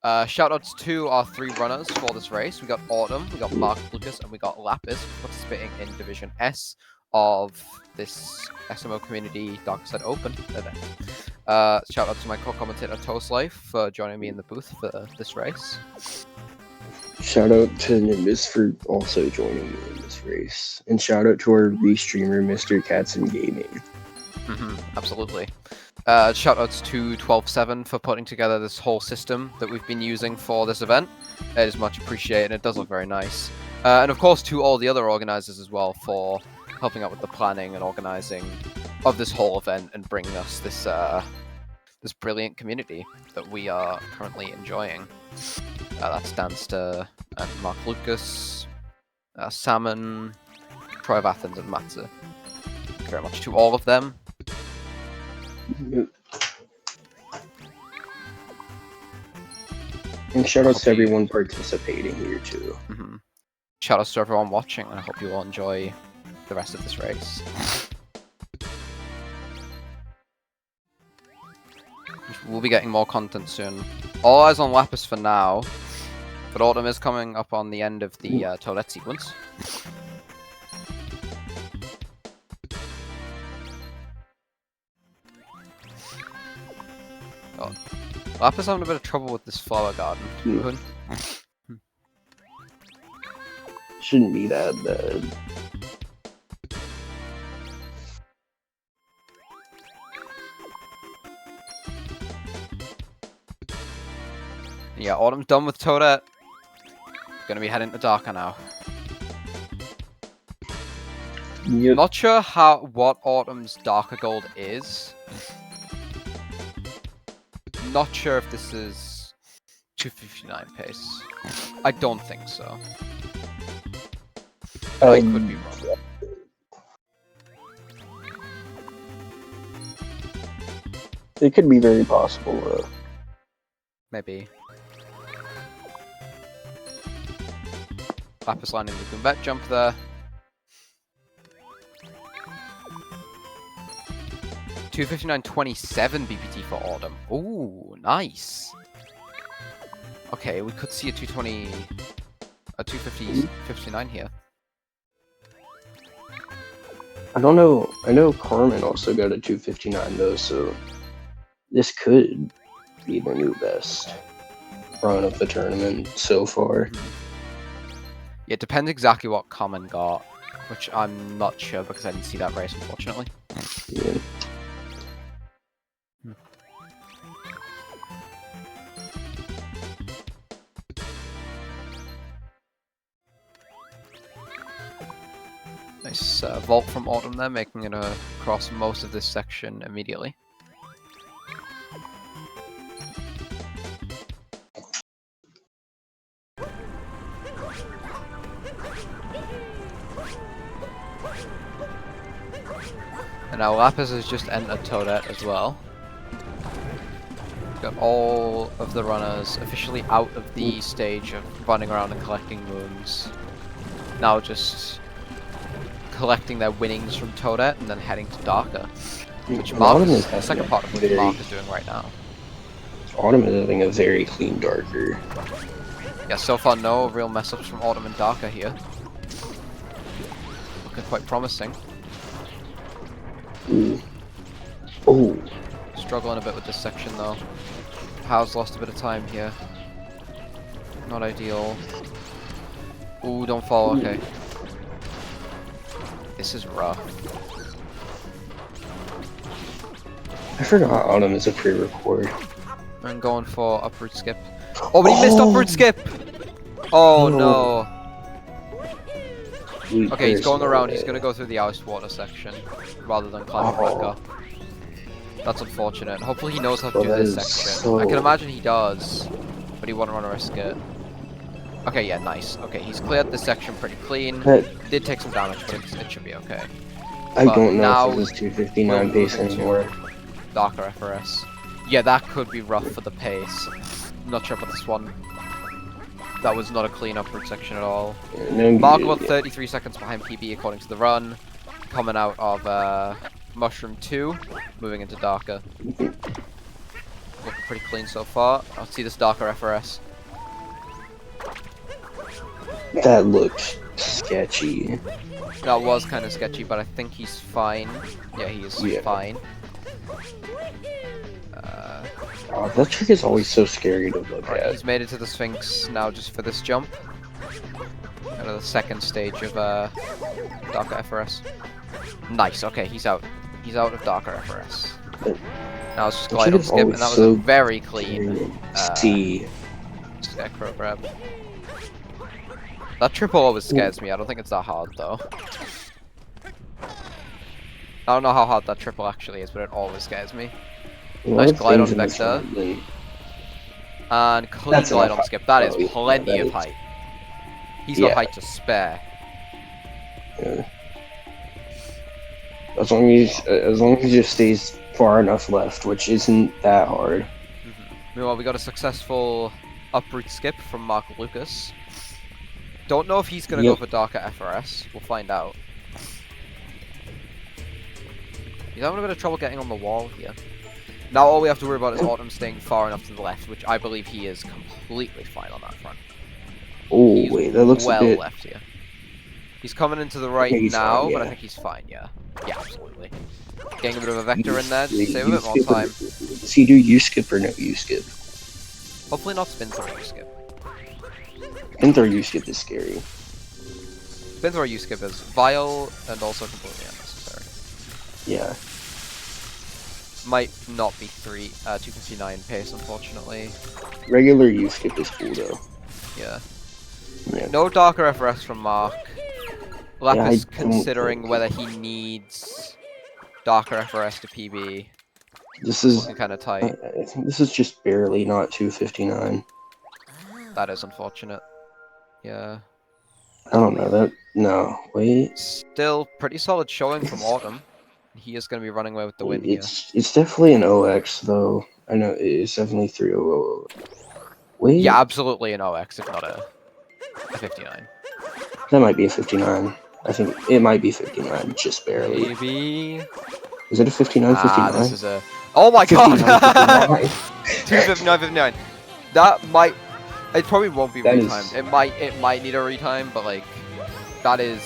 Shoutouts to our 3 runners for this race. We got Autumn, we got Mark, Lucas, and we got Lapis participating in Division S of this SMO Community Dark Side Open event. Shout out to my co-commentator Toast Life for joining me in the booth for this race. Shout out to Nimbus for also joining me in this race. And shout out to our restreamer, Mr. Katzen Gaming. Absolutely. Shoutouts to 12-7 for putting together this whole system that we've been using for this event. It is much appreciated, and it does look very nice. And of course to all the other organizers as well for helping out with the planning and organizing of this whole event and bringing us this this brilliant community that we are currently enjoying. That stands to Mark Lucas, Salmon, Troy of Athens, and Matze. Thank you very much to all of them. And shout outs to everyone participating here too. Shout outs to everyone watching, and I hope you all enjoy the rest of this race. We'll be getting more content soon. All eyes on Lapis for now, but Autumn is coming up on the end of the Toadette sequence. Oh. Lapis having a bit of trouble with this flower garden. Shouldn't be that bad. Yeah, Autumn's done with Toadette. Gonna be heading to Darker now. Yep. Not sure what Autumn's Darker Gold is. Not sure if this is 259 pace. I don't think so. I could be wrong. It could be very possible though. Maybe. Lapis landing the Goombet jump there. 259.27 BPT for Autumn. Ooh, nice. Okay, we could see a 259 here. I don't know. I know Carmen also got a 259 though, so this could be the new best run of the tournament so far. Yeah, it depends exactly what Common got, which I'm not sure because I didn't see that race, unfortunately. Yeah. Nice vault from Autumn there, making it across most of this section immediately. And now Lapis has just entered Toadette as well. Got all of the runners officially out of the stage of running around and collecting moons. Now just collecting their winnings from Toadette and then heading to Darker. Which Mark is the second part of what Mark is doing right now. Autumn is having a very clean Darker. Yeah, so far no real mess-ups from Autumn and Darker here. Looking quite promising. Ooh. Oh. Struggling a bit with this section though. How's lost a bit of time here. Not ideal. Ooh, don't fall, okay. This is rough. I forgot Autumn is a pre-record. I'm going for upward skip. Oh, but he missed upward skip! Oh no. Okay, he's going around. He's gonna go through the ice water section rather than climbing back up. That's unfortunate. Hopefully he knows how to do this section. I can imagine he does, but he won't want to risk it. Okay, yeah, nice. Okay, he's cleared this section pretty clean. Did take some damage, but it should be okay. I don't know if this is 259 pace anymore. Darker FRS. Yeah, that could be rough for the pace. I'm not sure about this one. That was not a clean upward section at all. Mark about 33 seconds behind PB according to the run. Coming out of Mushroom 2, moving into Darker. Looking pretty clean so far. I'll see this Darker FRS. That looked sketchy. That was kind of sketchy, but I think he's fine. Yeah, he is fine. Oh, that trick is always so scary to look at. He's made it to the Sphinx now just for this jump. Out of the second stage of Darker FRS. Nice, okay, he's out. He's out of Darker FRS. Now it's just glide on skip, and that was a very clean Scarecrow grab. That triple always scares me. I don't think it's that hard though. I don't know how hard that triple actually is, but it always scares me. Nice glide on Vector. And clean glide on skip. That is plenty of height. He's got height to spare. Yeah. As long as he just stays far enough left, which isn't that hard. Meanwhile, we got a successful uproot skip from Mark Lukas. Don't know if he's gonna go for Darker FRS. We'll find out. He's having a bit of trouble getting on the wall here. Now all we have to worry about is Autumn staying far enough to the left, which I believe he is completely fine on that front. Oh wait, that looks well a bit... left here. He's coming into the right now, but I think he's fine. Yeah, absolutely. Getting a bit of a Vector in there, just save a bit more time. Does he do U-skip or no U-skip? Hopefully not spin throw U-skip. Spin throw U-skip is scary. Spin throw U-skip is vile and also completely unnecessary. Yeah. Might not be 259 pace, unfortunately. Regular U-skip is cool though. Yeah. No Darker FRS from Mark. Lapis considering whether he needs Darker FRS to PB. This is kind of tight. I think this is just barely not 259. That is unfortunate. Yeah. I don't know that. No, wait. Still pretty solid showing from Autumn. He is going to be running away with the win here. It's definitely an OX though. I know it's definitely 300. Wait. Yeah, absolutely an OX, if not a 59. That might be a 59. I think it might be 59, just barely. Maybe. Is it a 59? 59? This is a. Oh my god! 259, 59. That might. It probably won't be retimed. It might need a retime, but like, that is.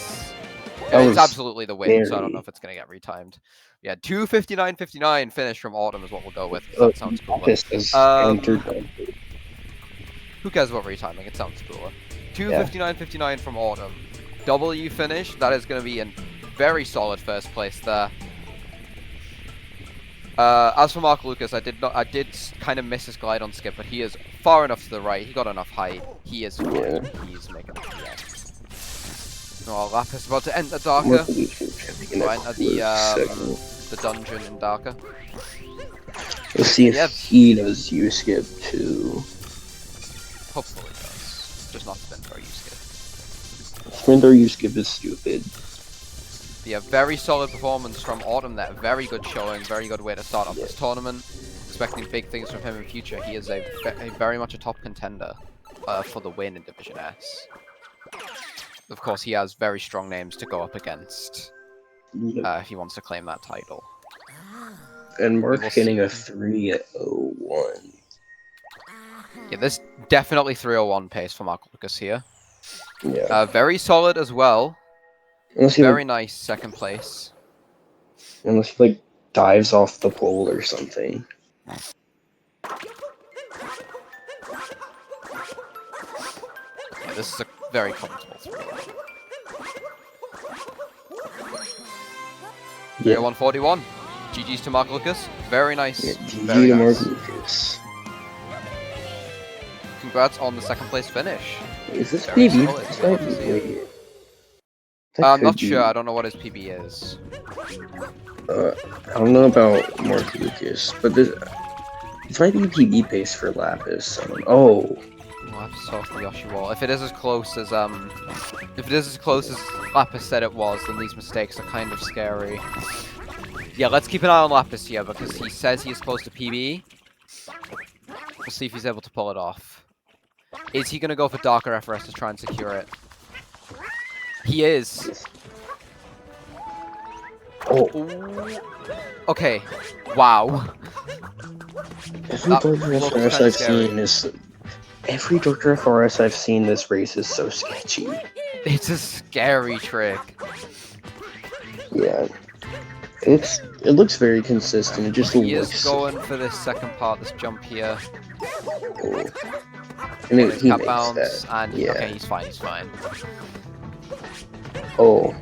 It's absolutely the win, so I don't know if it's gonna get retimed. Yeah, 259.59 finish from Autumn is what we'll go with. That sounds cooler. Who cares about retiming? It sounds cooler. 259.59 from Autumn. W finish. That is going to be a very solid first place there. As for Mark Lukas, I did kind of miss his glide on skip, but he is far enough to the right. He got enough height. He is fine. He's making it. Oh, Lapis about to enter Darker. Mark Lucas taking Right, a at second. the dungeon in Darker. Let's see if Yeah. he does U-skip too. Hopefully does. Just not Spinner or U-skip. Sprint or U-skip is stupid. But yeah, very solid performance from Autumn there. Very good showing. Very good way to start off this tournament. Expecting big things from him in future. He is a very much a top contender for the win in Division S. Of course, he has very strong names to go up against if he wants to claim that title. And Mark will hitting see. a 3:01. Yeah, there's definitely 3:01 pace for Mark Lucas here. Yeah. Very solid as well. Unless he Very nice second place. like dives off the pole or something. Yeah, this is a very comfortable 3:01. Yeah. 141. GG's to Mark Lucas. Very nice. Yeah, GG Very to nice. Mark Lucas. Congrats on the second place finish. Is this Very PB? solid. This We'll might have be. to see it. Wait. That I'm could not be- sure. I don't know what his PB is. I don't know about Mark Lucas, but this might be PB pace for Lapis. Oh, We'll have to solve the Yoshi wall. If it is as close as Lapis said it was, then these mistakes are kind of scary. Yeah, let's keep an eye on Lapis here because he says he is close to PB. We'll see if he's able to pull it off. Is he gonna go for Darker FRS to try and secure it? He is. oh! Ooh. Okay. Wow. Every That Darker looks FRS kinda I've scary. seen is. Every Darker FRS I've seen this race is so sketchy. It's a scary trick. Yeah. It looks very consistent. It just He looks is going for this second part, this jump here. cool. And His he cap makes bounce, that. and Yeah. okay, he's fine, he's fine. Oh.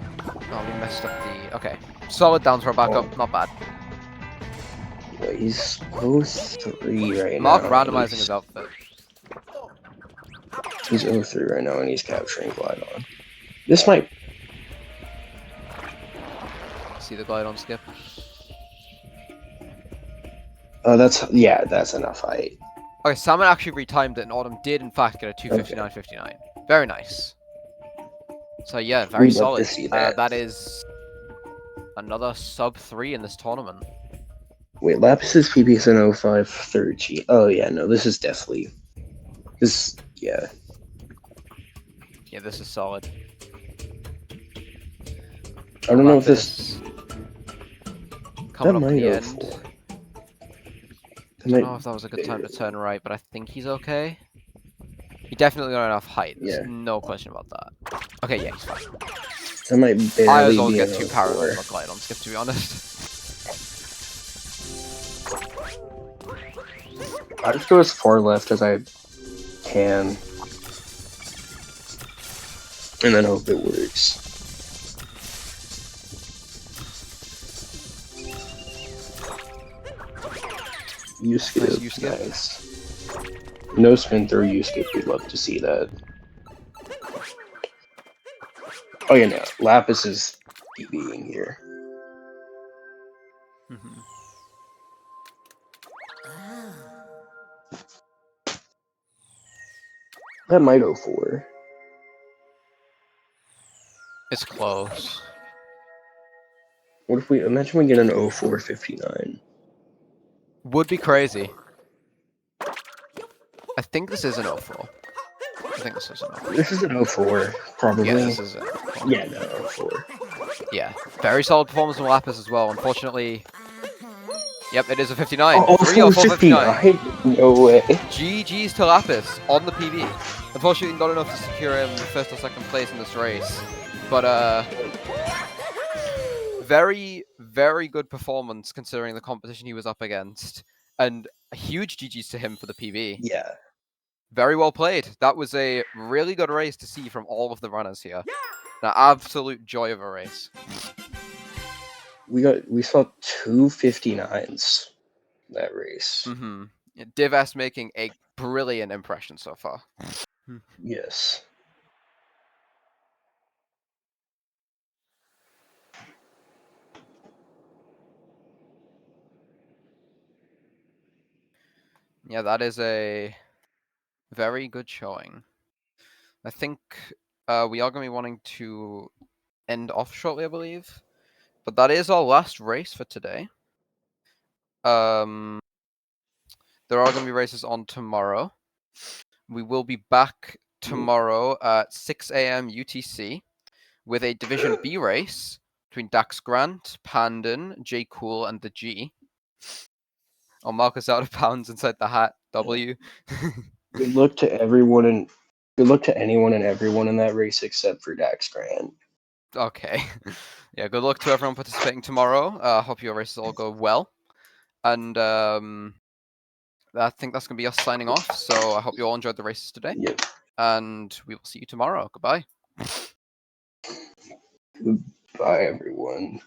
Oh, we messed up the... Okay. Solid down throw back up, not bad. Yeah, he's 0-3 right Mark now. randomizing his outfit. He's 0-3 right now, and he's capturing Glide on. This might. See the glide on skip? That's enough height. Okay, Salmon actually retimed it, and Autumn did in fact get a 2:59.59. Very nice. So yeah, very We'd love solid. to see that. That is another sub 3 in this tournament. Wait, Lapis's PB is an 05 third G. Oh yeah, no, this is definitely. Yeah. Yeah, this is solid. I don't know if this. Coming That up to might the 04. end. That I don't know might. if that was a good time to turn right, but I think he's okay. He definitely got enough height. There's Yeah. no question about that. Okay, yeah, he's fine. That might barely I always be get an too 04. paranoid about glide on skip, to be honest. I just go as far left as I can, and then hope it works. U-skip, Nice U-skip. nice. No spin through U-skip, we'd love to see that. Oh yeah, no, Lapis is DBing here. Mhm. That might 04. It's close. What if we imagine we get an 0459? Would be crazy. I think this is an 04. I think this is an 04. This is an 04, probably. Yeah, this is it. Yeah, no, 04. Yeah, very solid performance from Lapis as well. Unfortunately, yep, it is a 59. Oh, 3:04.59. No way. GG's to Lapis on the PB. Unfortunately, not enough to secure him first or second place in this race. But, very, very good performance considering the competition he was up against. And a huge GG's to him for the PB. Yeah. Very well played. That was a really good race to see from all of the runners here. An absolute joy of a race. We saw 259s that race. Mm-hmm. Div-S making a brilliant impression so far. Yes. Yeah, that is a very good showing. I think we are going to be wanting to end off shortly, I believe. But that is our last race for today. There are going to be races on tomorrow. We will be back tomorrow at 6 a.m. UTC with a Division B race between Dax Grant, Pandan, J Cool, and the G. Oh, Marcus out of bounds inside the hat. W. Good luck to everyone and good luck to anyone and everyone in that race except for Dax Grant. Okay. Yeah, good luck to everyone participating tomorrow. Hope your races all go well. And I think that's going to be us signing off. So I hope you all enjoyed the races today. Yep. And we will see you tomorrow. Goodbye. Goodbye, everyone.